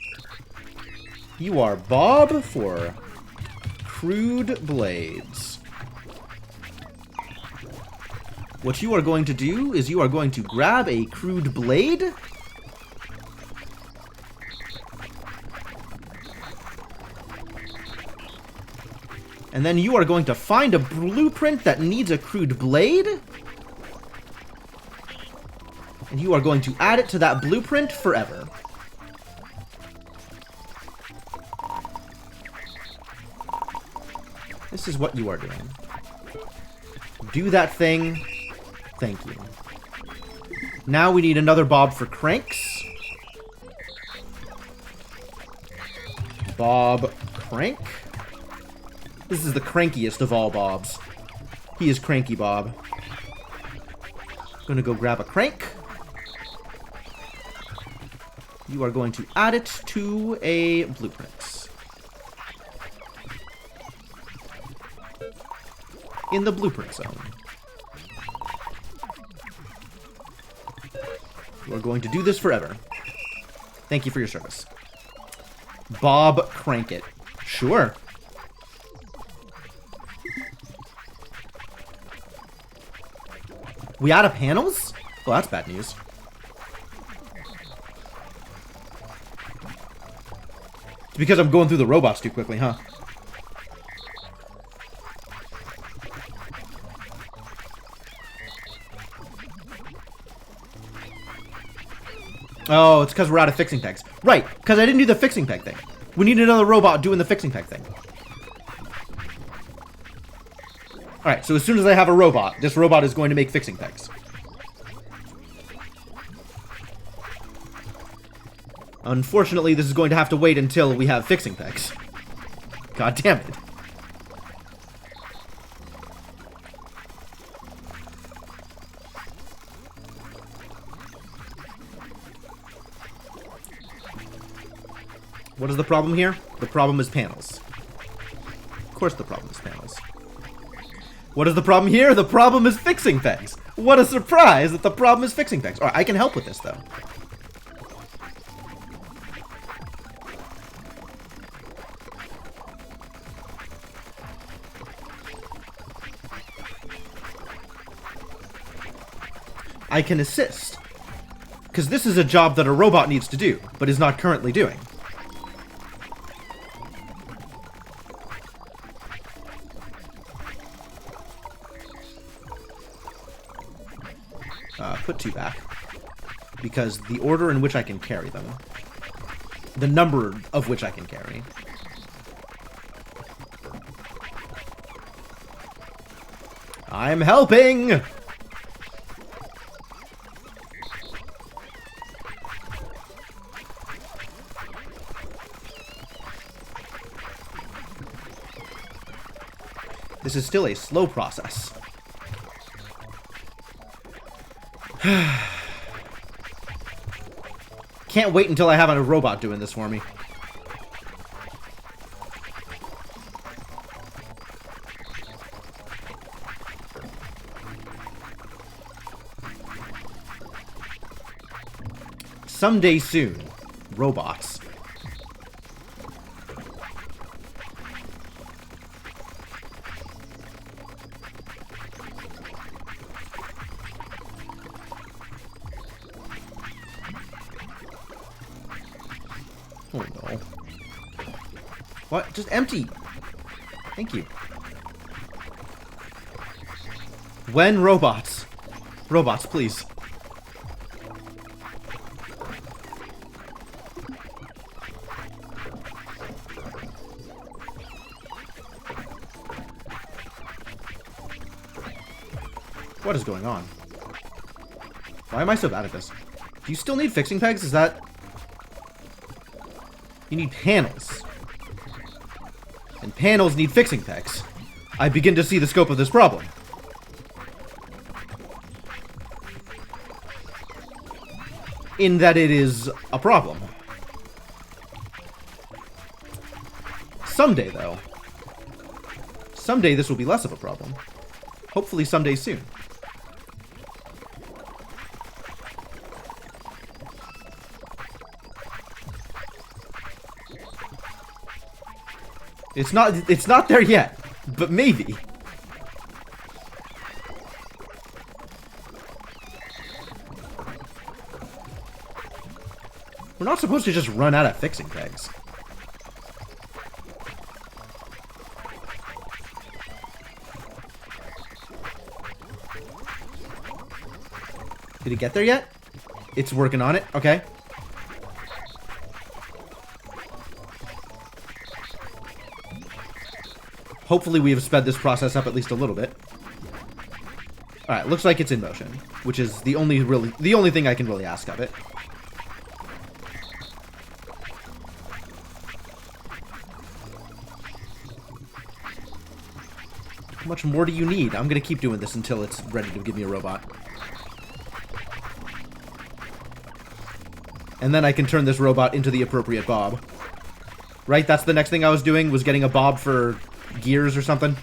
You are Bob for crude blades. What you are going to do is you are going to grab a crude blade. And then you are going to find a blueprint that needs a crude blade. And you are going to add it to that blueprint forever. This is what you are doing. Do that thing. Thank you. Now we need another Bob for cranks. Bob Crank. This is the crankiest of all Bobs. He is Cranky Bob. Gonna go grab a crank. You are going to add it to a blueprint. In the blueprint zone. You are going to do this forever. Thank you for your service. Bob Crank it. Sure. We out of panels? Well, that's bad news. It's because I'm going through the robots too quickly, huh? Oh, it's because we're out of fixing pegs. Right, because I didn't do the fixing peg thing. We need another robot doing the fixing peg thing. Alright, so as soon as I have a robot, this robot is going to make fixing pegs. Unfortunately, this is going to have to wait until we have fixing pegs. God damn it. What is the problem here? The problem is panels. Of course the problem is panels. What is the problem here? The problem is fixing pegs. What a surprise that the problem is fixing pegs. Alright, I can help with this, though. I can assist. Because this is a job that a robot needs to do, but is not currently doing. Put 2 back. Because the order in which I can carry them. The number of which I can carry. I'm helping! This is still a slow process. Can't wait until I have a robot doing this for me. Someday soon, robots. Oh no. What? Just empty. Thank you. When robots? Robots, please. What is going on? Why am I so bad at this? Do you still need fixing pegs? Is that... You need panels. And panels need fixing pegs. I begin to see the scope of this problem. In that it is a problem. Someday, though. Someday this will be less of a problem. Hopefully someday soon. It's not there yet, but maybe. We're not supposed to just run out of fixing pegs. Did it get there yet? It's working on it. Okay. Hopefully we have sped this process up at least a little bit. Alright, looks like it's in motion, which is the only thing I can really ask of it. How much more do you need? I'm gonna keep doing this until it's ready to give me a robot. And then I can turn this robot into the appropriate Bob. Right? That's the next thing I was doing, was getting a Bob for gears or something.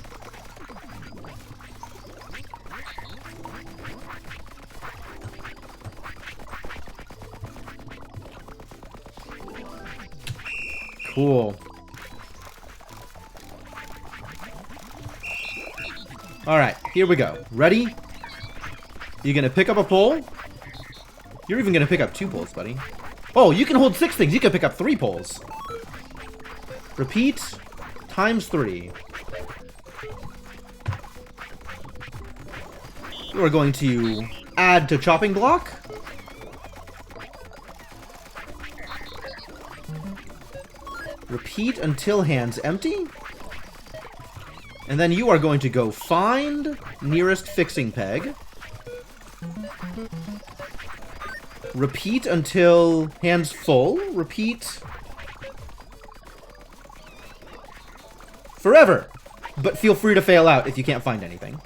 Cool. Alright, here we go. Ready? You gonna pick up a pole? You're even gonna pick up 2 poles, buddy. Oh, you can hold 6 things. You can pick up 3 poles. Repeat times 3. You are going to add to chopping block. Repeat until hands empty. And then you are going to go find nearest fixing peg. Repeat until hands full. Repeat forever. But feel free to fail out if you can't find anything.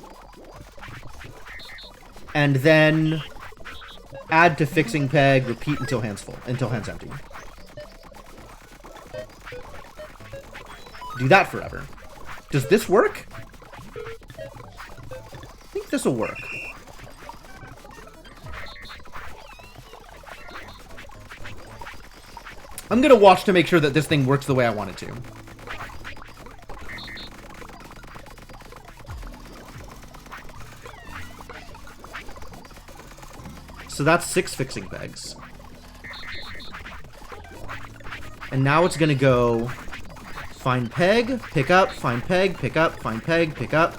And then add to fixing peg. Repeat until hands full. Until hands empty. Do that forever. Does this work? I think this will work. I'm gonna watch to make sure that this thing works the way I want it to. So that's 6 fixing pegs. And now it's gonna go find peg, pick up, find peg, pick up, find peg, pick up.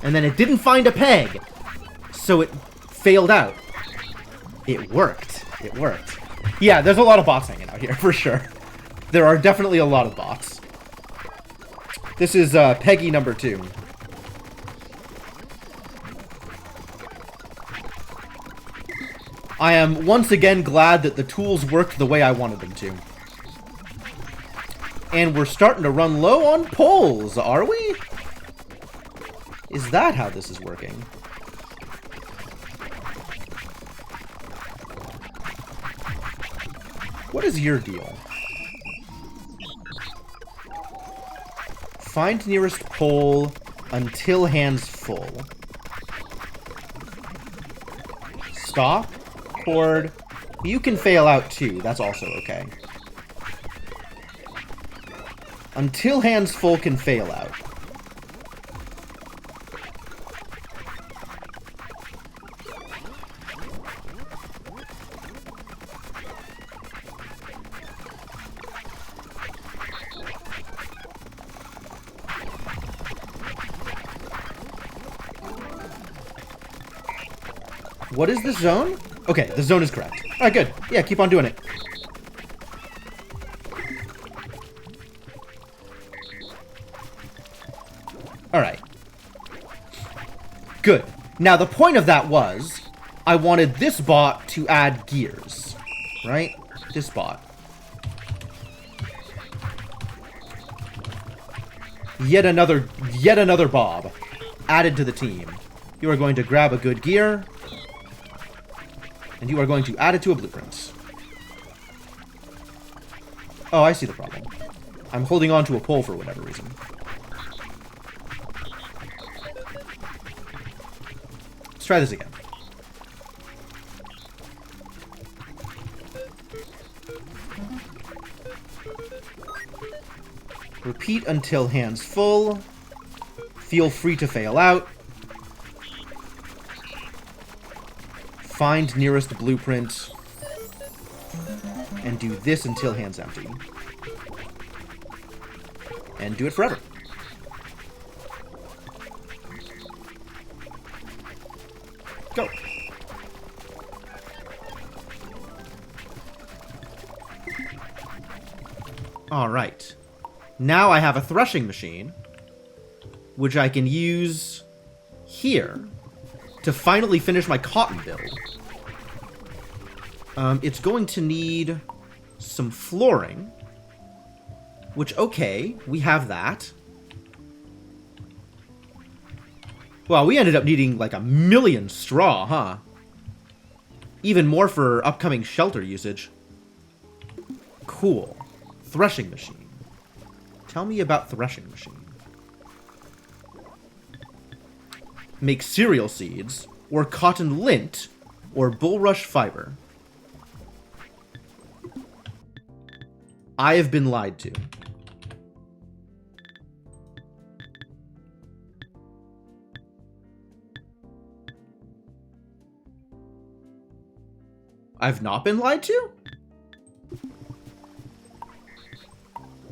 And then it didn't find a peg, so it failed out. It worked. It worked. Yeah, there's a lot of bots hanging out here, for sure. There are definitely a lot of bots. This is Peggy number 2. I am once again glad that the tools worked the way I wanted them to. And we're starting to run low on poles, are we? Is that how this is working? What is your deal? Find nearest pole until hands full. Stop. Cord. You can fail out too. That's also okay. Until hands full can fail out. What is this zone? Okay, the zone is correct. Alright, good. Yeah, keep on doing it. Alright. Good. Now, the point of that was, I wanted this bot to add gears. Right? This bot. Yet another Bob added to the team. You are going to grab a good gear. And you are going to add it to a blueprint. Oh, I see the problem. I'm holding on to a pole for whatever reason. Let's try this again. Repeat until hands full. Feel free to fail out. Find nearest blueprint. And do this until hands empty. And do it forever. Alright. Now I have a threshing machine, which I can use here to finally finish my cotton build. It's going to need some flooring, which, okay, we have that. Well, we ended up needing like 1,000,000 straw, huh? Even more for upcoming shelter usage. Cool. Threshing machine. Tell me about threshing machine. Make cereal seeds, or cotton lint, or bulrush fiber. I have been lied to. I've not been lied to?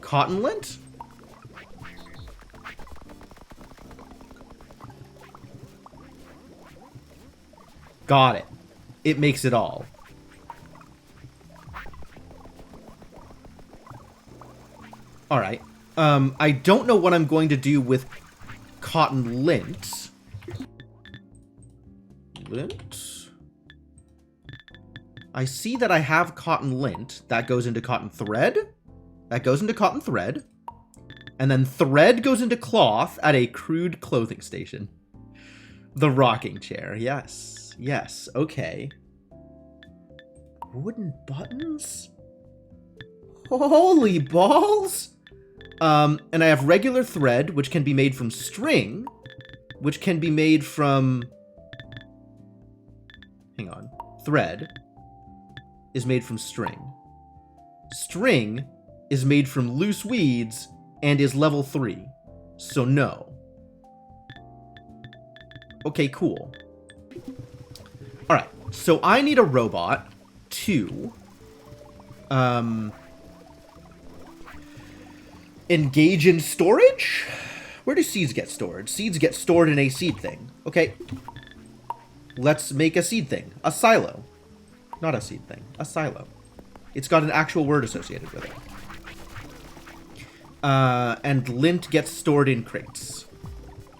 Cotton lint? Got it. It makes it all. Alright. I don't know what I'm going to do with cotton lint. Lint? I see that I have cotton lint. That goes into cotton thread. That goes into cotton thread. And then thread goes into cloth at a crude clothing station. The rocking chair. Yes. Yes. Okay. Wooden buttons? Holy balls! And I have regular thread, which can be made from string, which can be made from... Hang on. Thread is made from string. String is made from loose weeds and is level 3. So no. Okay, cool. Alright, so I need a robot to... engage in storage? Where do seeds get stored? Seeds get stored in a seed thing. Okay. Let's make a seed thing. A silo. Not a seed thing. A silo. It's got an actual word associated with it. And lint gets stored in crates.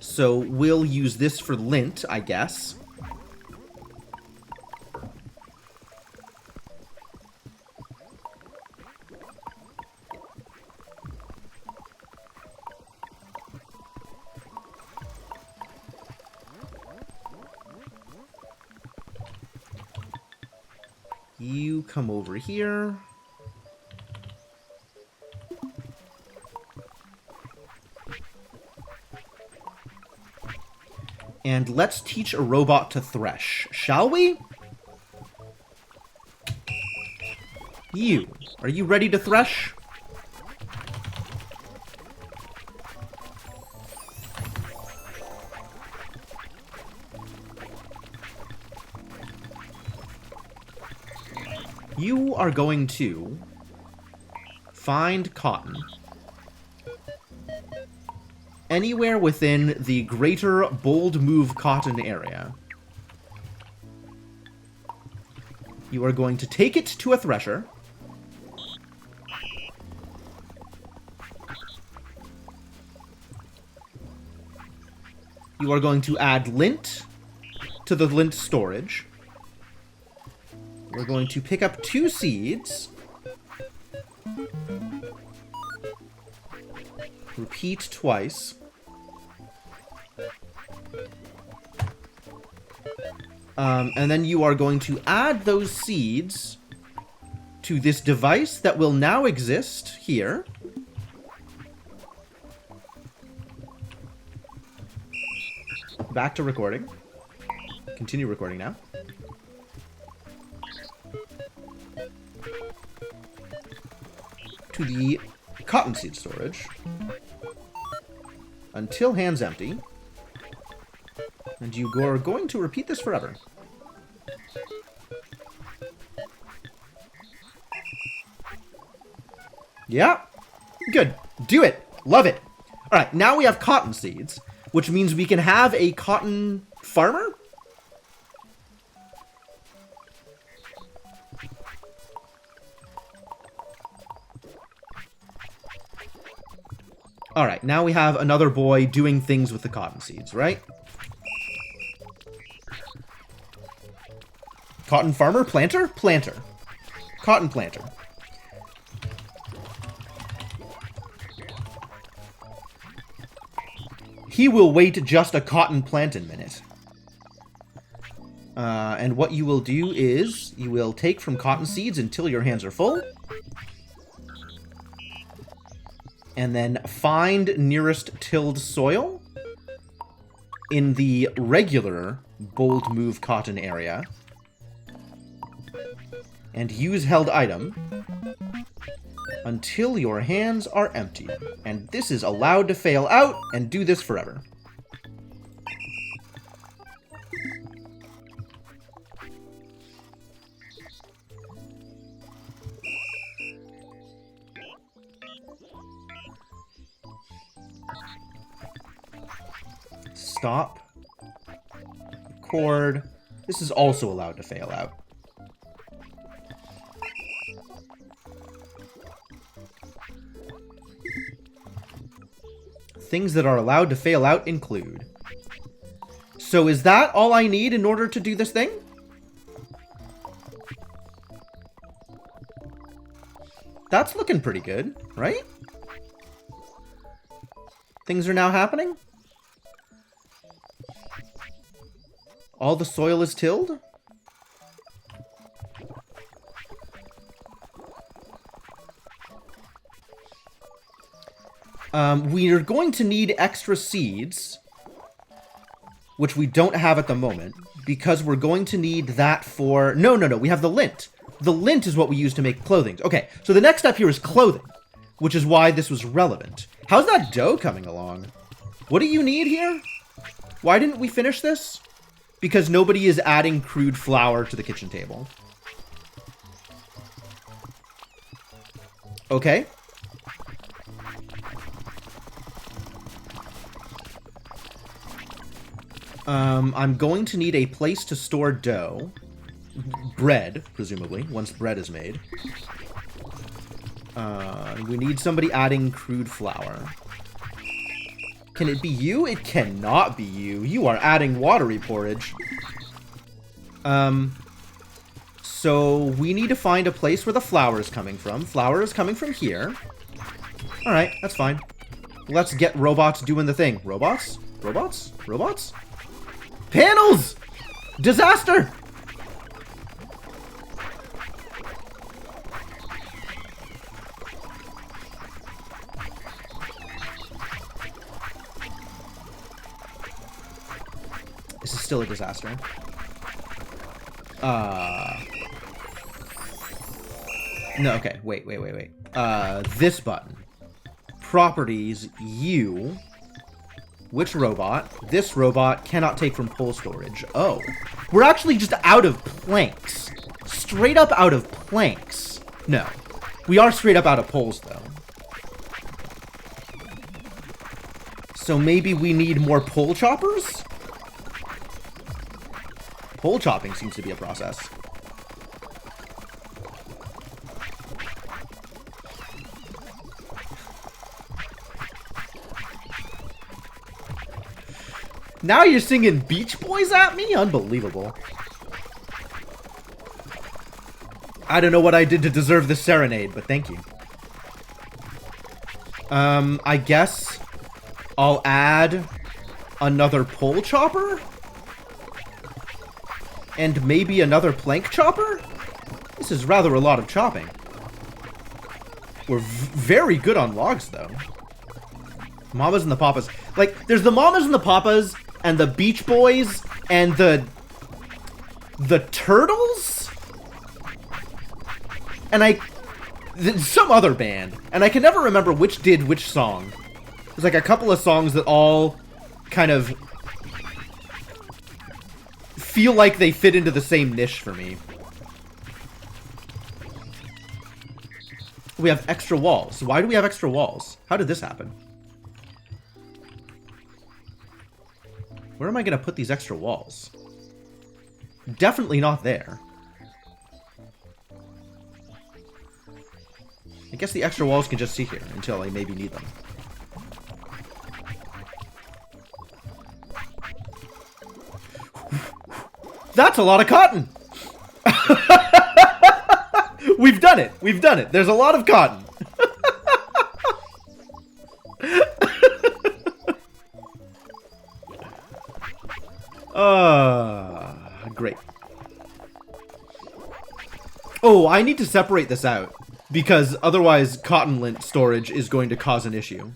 So we'll use this for lint, I guess. You come over here. And let's teach a robot to thresh, shall we? You, are you ready to thresh? You are going to find cotton anywhere within the greater bold move cotton area. You are going to take it to a thresher. You are going to add lint to the lint storage. We're going to pick up 2 seeds. Repeat twice. And then you are going to add those seeds to this device that will now exist here. Back to recording. Continue recording now. To the cottonseed storage until hands empty, and you are going to repeat this forever. Yeah, good. Do it. Love it. All right, now we have cotton seeds, which means we can have a cotton farmer. Alright, now we have another boy doing things with the cotton seeds, right? Cotton farmer? Planter? Planter. Cotton planter. He will wait just a cotton planting minute. And what you will do is, you will take from cotton seeds until your hands are full. And then find nearest tilled soil in the regular bold move cotton area. And use held item until your hands are empty. And this is allowed to fail out, and do this forever. Stop. Record. This is also allowed to fail out. Things that are allowed to fail out include. So is that all I need in order to do this thing? That's looking pretty good, right? Things are now happening? All the soil is tilled? We are going to need extra seeds, which we don't have at the moment, because we're going to need that for... No, we have the lint. The lint is what we use to make clothing. Okay, so the next step here is clothing, which is why this was relevant. How's that dough coming along? What do you need here? Why didn't we finish this? Because nobody is adding crude flour to the kitchen table. Okay. I'm going to need a place to store dough. Bread, presumably, once bread is made. We need somebody adding crude flour. Can it be you? It cannot be you. You are adding watery porridge. So we need to find a place where the flour is coming from. Flour is coming from here. Alright, that's fine. Let's get robots doing the thing. Robots? Robots? Robots? Panels! Disaster! This is still a disaster. No, okay. Wait. This button. Properties, you. Which robot? This robot cannot take from pole storage. Oh. We're actually just out of planks. Straight up out of planks. No. We are straight up out of poles, though. So maybe we need more pole choppers? Pole chopping seems to be a process. Now you're singing Beach Boys at me? Unbelievable. I don't know what I did to deserve this serenade, but thank you. I guess I'll add another pole chopper? And maybe another plank chopper? This is rather a lot of chopping. We're very good on logs, though. Mamas and the Papas. Like, there's the Mamas and the Papas, and the Beach Boys, and the Turtles? And some other band. And I can never remember which did which song. There's like a couple of songs that all kind of feel like they fit into the same niche for me. We have extra walls. Why do we have extra walls? How did this happen? Where am I going to put these extra walls? Definitely not there. I guess the extra walls can just sit here until I maybe need them. That's a lot of cotton. We've done it. We've done it. There's a lot of cotton. Great. Oh, I need to separate this out because otherwise cotton lint storage is going to cause an issue.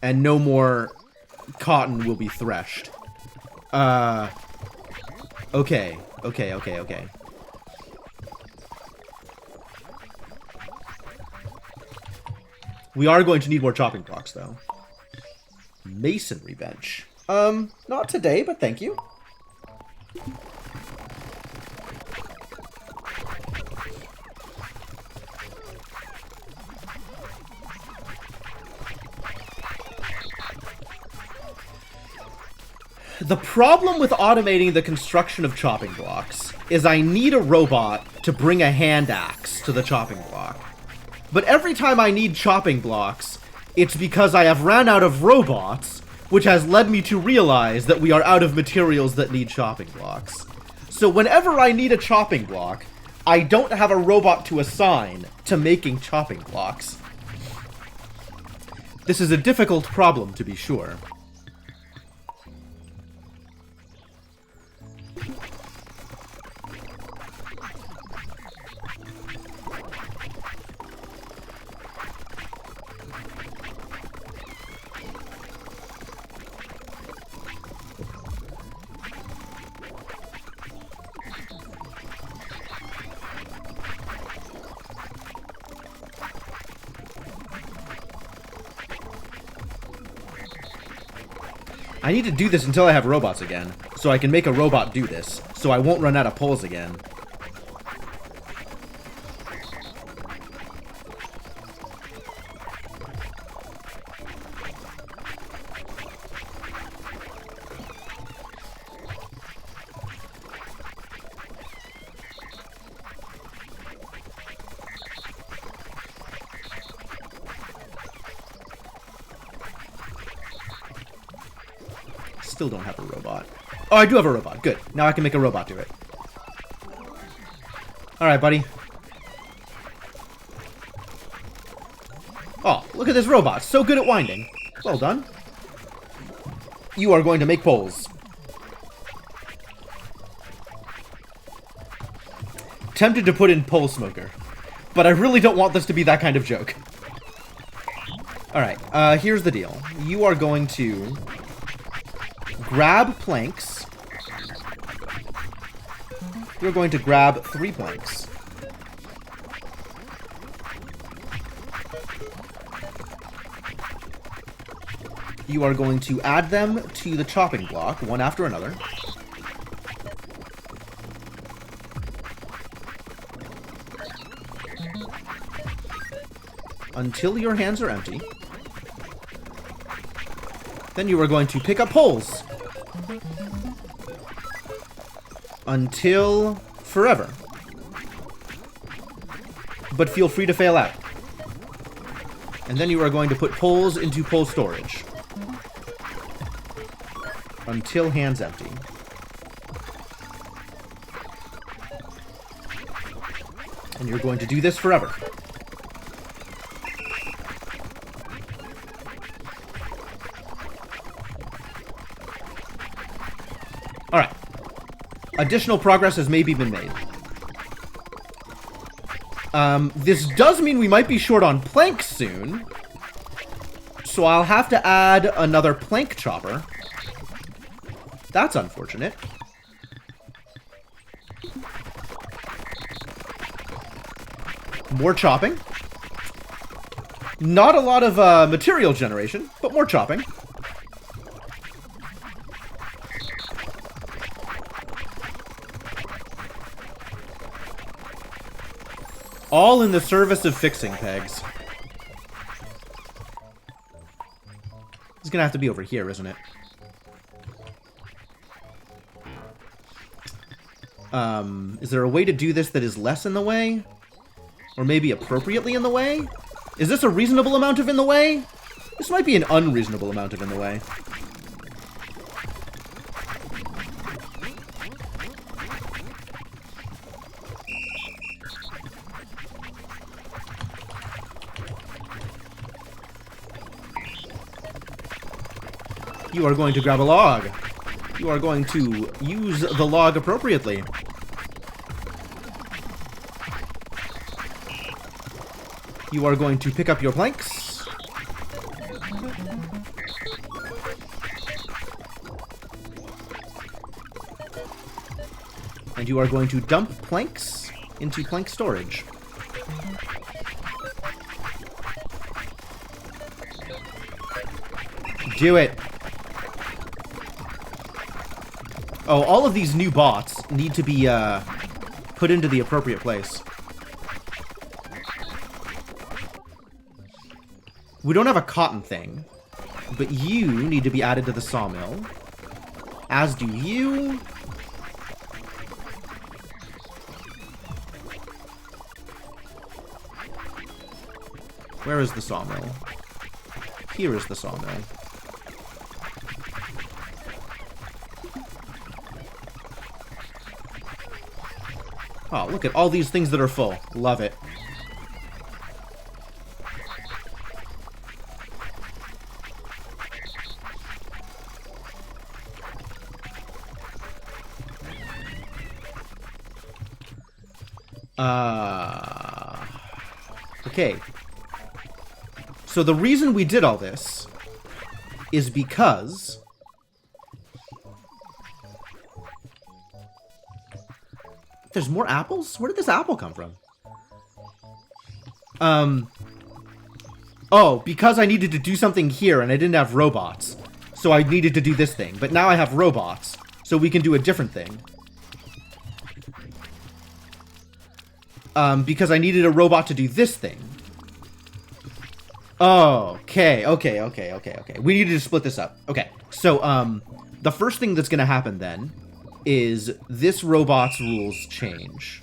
And no more cotton will be threshed. Okay. We are going to need more chopping blocks, though. Masonry bench. Not today, but thank you. The problem with automating the construction of chopping blocks is I need a robot to bring a hand axe to the chopping block. But every time I need chopping blocks, it's because I have ran out of robots, which has led me to realize that we are out of materials that need chopping blocks. So whenever I need a chopping block, I don't have a robot to assign to making chopping blocks. This is a difficult problem, to be sure. I need to do this until I have robots again, so I can make a robot do this, so I won't run out of poles again. Still don't have a robot. Oh, I do have a robot. Good. Now I can make a robot do it. Alright, buddy. Oh, look at this robot. So good at winding. Well done. You are going to make poles. Tempted to put in pole smoker, but I really don't want this to be that kind of joke. Alright, here's the deal. You are going to grab planks. You're going to grab 3 planks. You are going to add them to the chopping block, one after another. Until your hands are empty. Then you are going to pick up poles. Until forever. But feel free to fail out. And then you are going to put poles into pole storage. Until hands empty. And you're going to do this forever. Alright. Additional progress has maybe been made. This does mean we might be short on planks soon. So I'll have to add another plank chopper. That's unfortunate. More chopping. Not a lot of material generation, but more chopping. All in the service of fixing pegs. It's gonna have to be over here, isn't it? Is there a way to do this that is less in the way? Or maybe appropriately in the way? Is this a reasonable amount of in the way? This might be an unreasonable amount of in the way. You are going to grab a log. You are going to use the log appropriately. You are going to pick up your planks. And you are going to dump planks into plank storage. Do it. Oh, all of these new bots need to be put into the appropriate place. We don't have a cotton thing, but you need to be added to the sawmill. As do you. Where is the sawmill? Here is the sawmill. Oh, look at all these things that are full. Love it. Okay. So the reason we did all this is because there's more apples? Where did this apple come from? Oh, because I needed to do something here and I didn't have robots. So I needed to do this thing. But now I have robots, so we can do a different thing. Because I needed a robot to do this thing. Oh, okay. We needed to split this up. Okay, so, the first thing that's gonna happen then is this robot's rules change.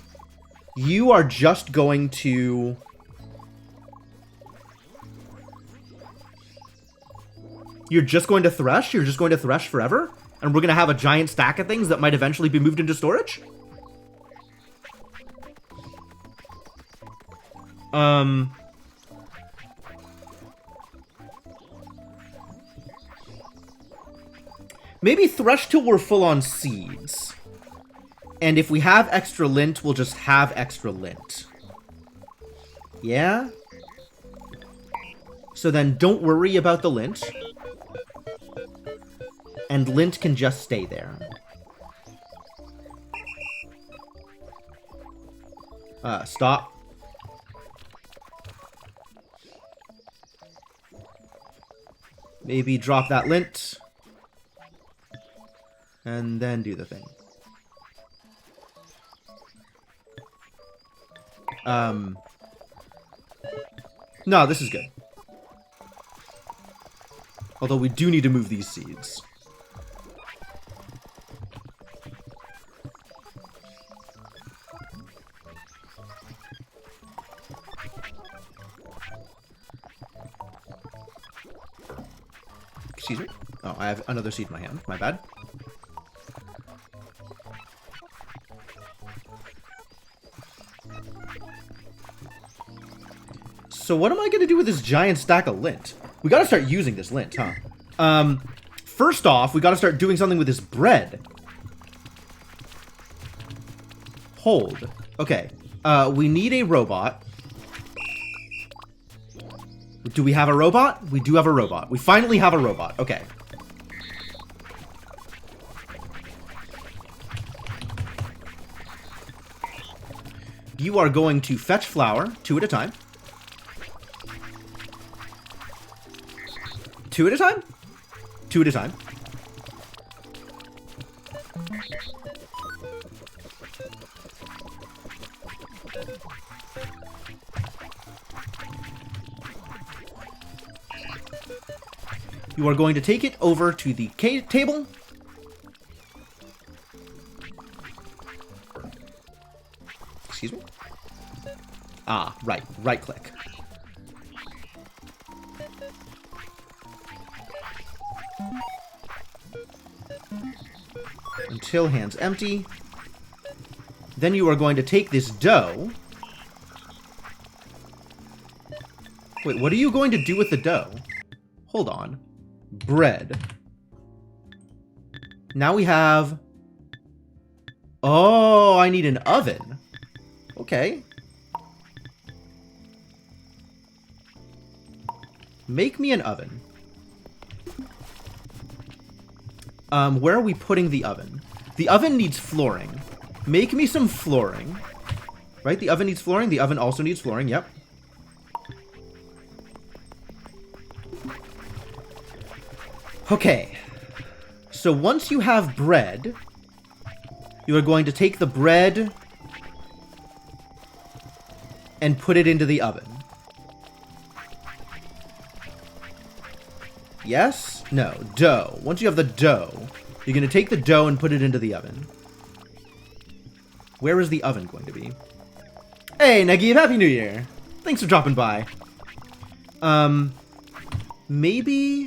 You are just going to... You're just going to thresh? You're just going to thresh forever? And we're gonna have a giant stack of things that might eventually be moved into storage? Maybe thresh till we're full on seeds. And if we have extra lint, we'll just have extra lint. Yeah? So then don't worry about the lint. And lint can just stay there. Stop. Maybe drop that lint. And then do the thing. No, this is good. Although we do need to move these seeds. Excuse me. Oh, I have another seed in my hand. My bad. So what am I going to do with this giant stack of lint? We got to start using this lint, huh? First off, we got to start doing something with this bread. Hold. Okay. We need a robot. Do we have a robot? We do have a robot. We finally have a robot. Okay. You are going to fetch flour, 2 at a time. 2 at a time? 2 at a time. You are going to take it over to the table. Excuse me? Ah, right. Right click. Until hands empty. Then you are going to take this dough. Wait, what are you going to do with the dough? Hold on. Bread. Now we have... Oh, I need an oven. Okay. Make me an oven. Where are we putting the oven? The oven needs flooring. Make me some flooring. Right? The oven needs flooring. The oven also needs flooring. Yep. Okay. So once you have bread, you are going to take the bread and put it into the oven. Yes? No. Dough. Once you have the dough, you're going to take the dough and put it into the oven. Where is the oven going to be? Hey, Naguib, Happy New Year! Thanks for dropping by. Maybe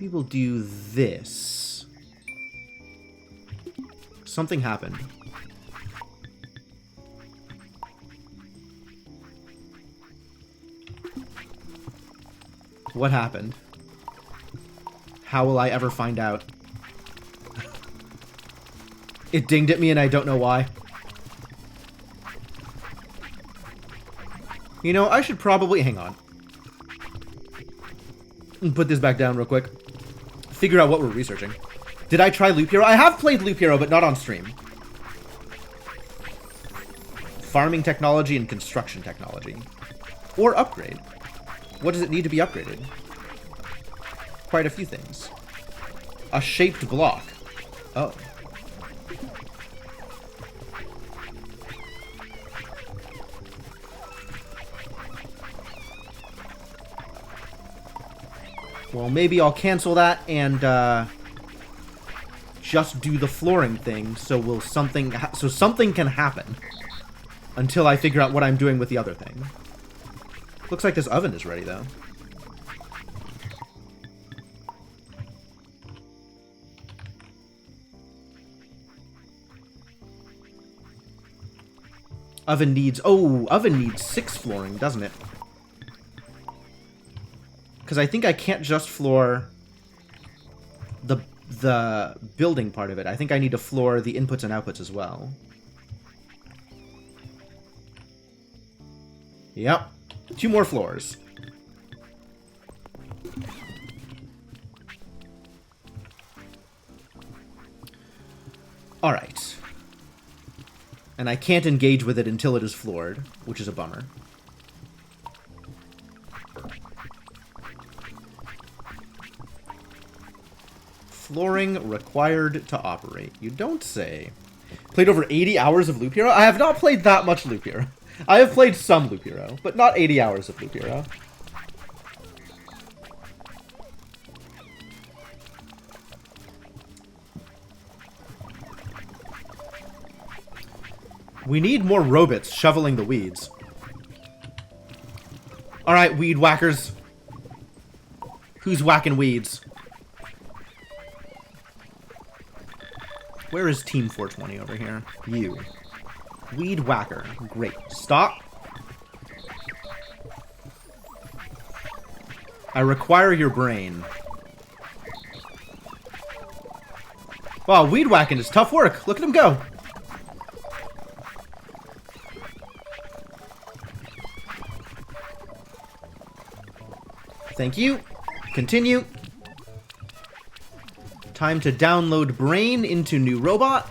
we'll do this. Something happened. What happened? How will I ever find out? It dinged at me and I don't know why. You know, I should probably... Hang on. Put this back down real quick. Figure out what we're researching. Did I try Loop Hero? I have played Loop Hero, but not on stream. Farming technology and construction technology. Or upgrade. What does it need to be upgraded? Quite a few things. A shaped block. Oh. Well, maybe I'll cancel that and just do the flooring thing, so something can happen until I figure out what I'm doing with the other thing. Looks like this oven is ready, though. Oven needs 6 flooring, doesn't it? Because I think I can't just floor the building part of it. I think I need to floor the inputs and outputs as well. Yep. 2 more floors. Alright. And I can't engage with it until it is floored, which is a bummer. Flooring required to operate. You don't say. Played over 80 hours of Loop Hero? I have not played that much Loop Hero. I have played some Loop Hero, but not 80 hours of Loop Hero. We need more robots shoveling the weeds. Alright, weed whackers. Who's whacking weeds? Where is Team 420 over here? You. Weed whacker. Great. Stop. I require your brain. Wow, weed whacking is tough work. Look at him go. Thank you. Continue. Time to download brain into new robot.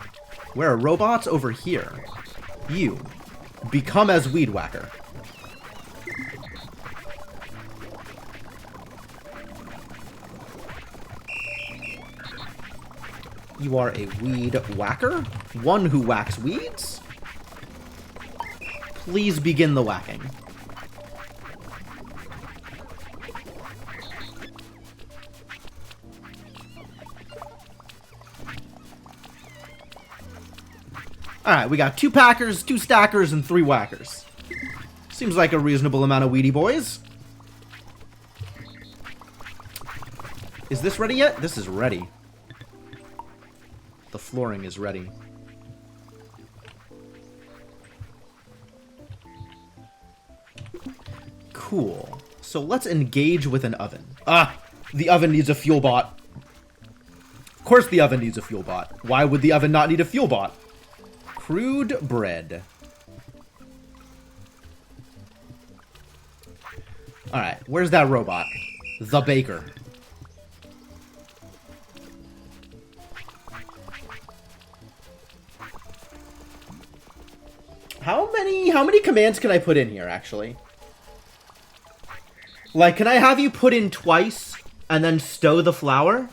Where are robots? Over here. You. Become as weed whacker. You are a weed whacker? One who whacks weeds? Please begin the whacking. Alright, we got 2 packers, 2 stackers, and 3 whackers. Seems like a reasonable amount of weedy boys. Is this ready yet? This is ready. The flooring is ready. Cool. So let's engage with an oven. Ah! The oven needs a fuel bot. Of course the oven needs a fuel bot. Why would the oven not need a fuel bot? Crude bread. Alright, where's that robot? The baker. How many commands can I put in here, actually? Like, can I have you put in twice and then stow the flour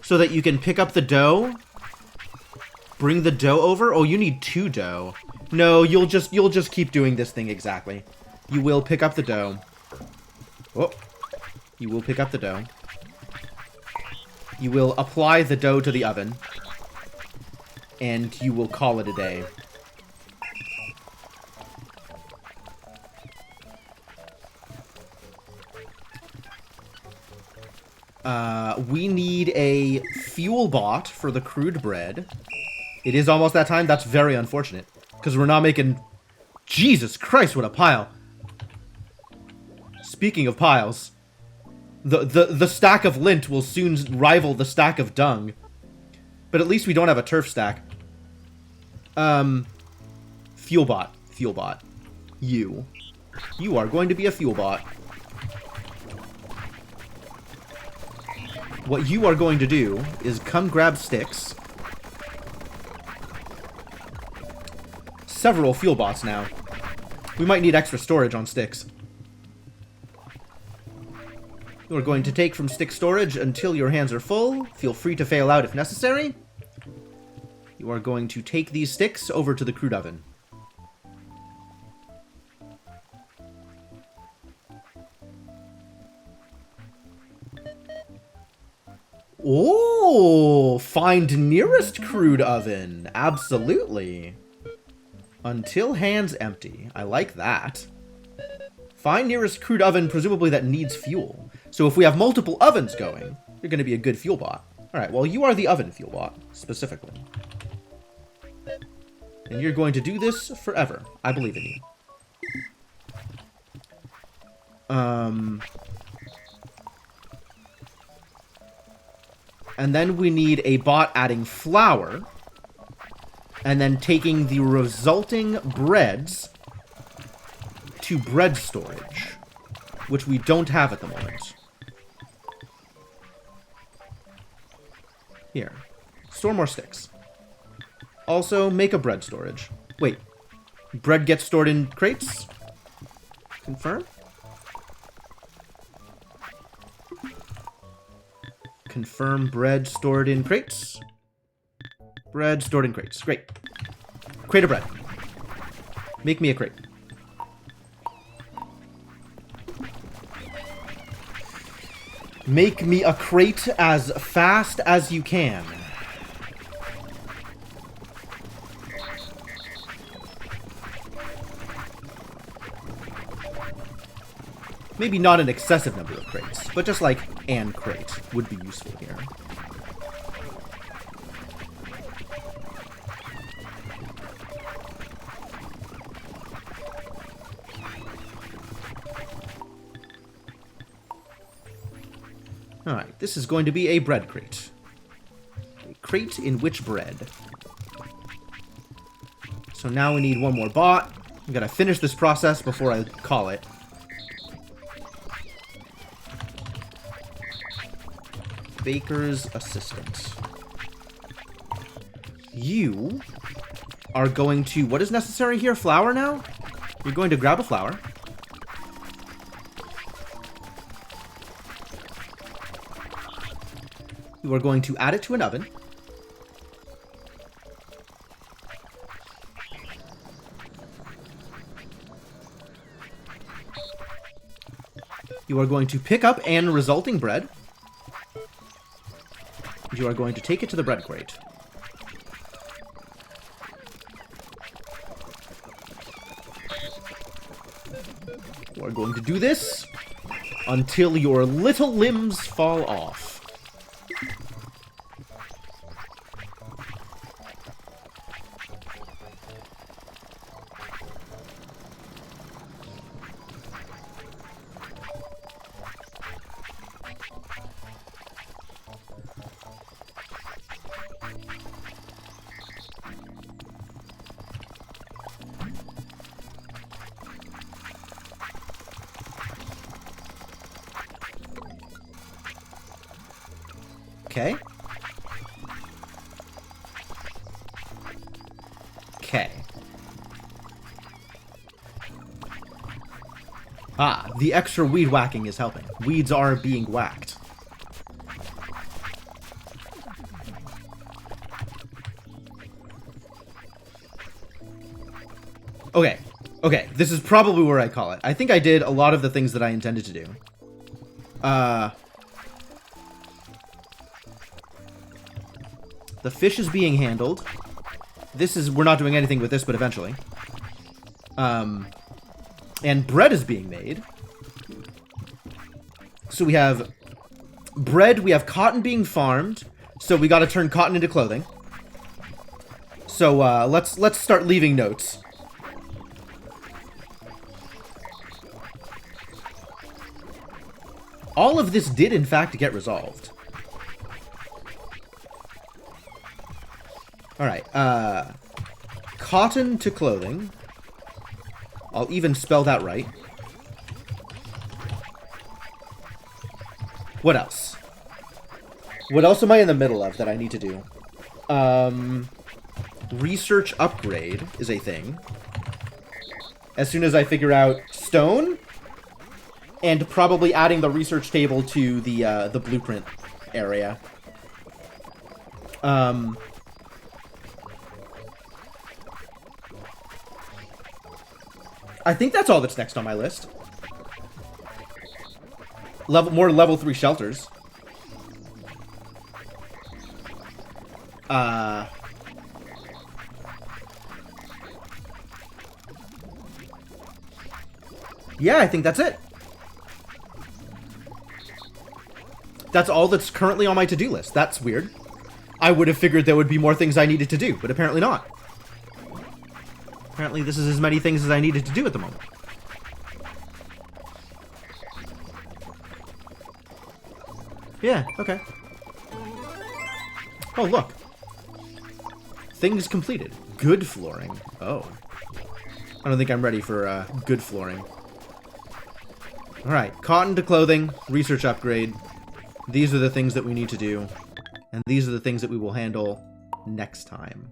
so that you can pick up the dough? Bring the dough over? Oh, you need 2 dough. No, you'll just keep doing this thing exactly. You will pick up the dough. Oh. You will pick up the dough. You will apply the dough to the oven. And you will call it a day. We need a fuel bot for the crude bread. It is almost that time. That's very unfortunate. Because we're not making... Jesus Christ, what a pile. Speaking of piles, the stack of lint will soon rival the stack of dung. But at least we don't have a turf stack. Fuel bot. Fuel bot. You are going to be a fuel bot. What you are going to do is come grab sticks. Several fuel bots now. We might need extra storage on sticks. You are going to take from stick storage until your hands are full. Feel free to fail out if necessary. You are going to take these sticks over to the crude oven. Oh, find nearest crude oven. Absolutely. Until hands empty. I like that. Find nearest crude oven, presumably that needs fuel. So if we have multiple ovens going, you're going to be a good fuel bot. Alright, well, you are the oven fuel bot, specifically. And you're going to do this forever. I believe in you. And then we need a bot adding flour. And then taking the resulting breads to bread storage. Which we don't have at the moment. Here. Store more sticks. Also, make a bread storage. Wait. Bread gets stored in crates? Confirm? Confirm bread stored in crates. Bread stored in crates. Great. Crate of bread. Make me a crate. Make me a crate as fast as you can. Maybe not an excessive number of crates, but just like an crate would be useful here. Alright, this is going to be a bread crate. A crate in which bread. So now we need one more bot. We gotta finish this process before I call it. Baker's assistant. You are going to... What is necessary here? Flour now? You're going to grab a flour. You are going to add it to an oven. You are going to pick up an resulting bread. You are going to take it to the bread crate. You are going to do this until your little limbs fall off. Okay. Okay. Ah, the extra weed whacking is helping. Weeds are being whacked. Okay. Okay, this is probably where I call it. I think I did a lot of the things that I intended to do. The fish is being handled. This is... We're not doing anything with this, but eventually. And bread is being made. So we have bread, we have cotton being farmed. So we gotta turn cotton into clothing. So, let's start leaving notes. All of this did, in fact, get resolved. Alright, cotton to clothing. I'll even spell that right. What else? What else am I in the middle of that I need to do? Research upgrade is a thing. As soon as I figure out stone, and probably adding the research table to the blueprint area. I think that's all that's next on my list. More level 3 shelters. Yeah, I think that's it. That's all that's currently on my to-do list. That's weird. I would have figured there would be more things I needed to do, but apparently not. Apparently this is as many things as I needed to do at the moment. Yeah, okay. Oh, look. Things completed. Good flooring. Oh. I don't think I'm ready for good flooring. Alright, cotton to clothing, research upgrade. These are the things that we need to do. And these are the things that we will handle next time.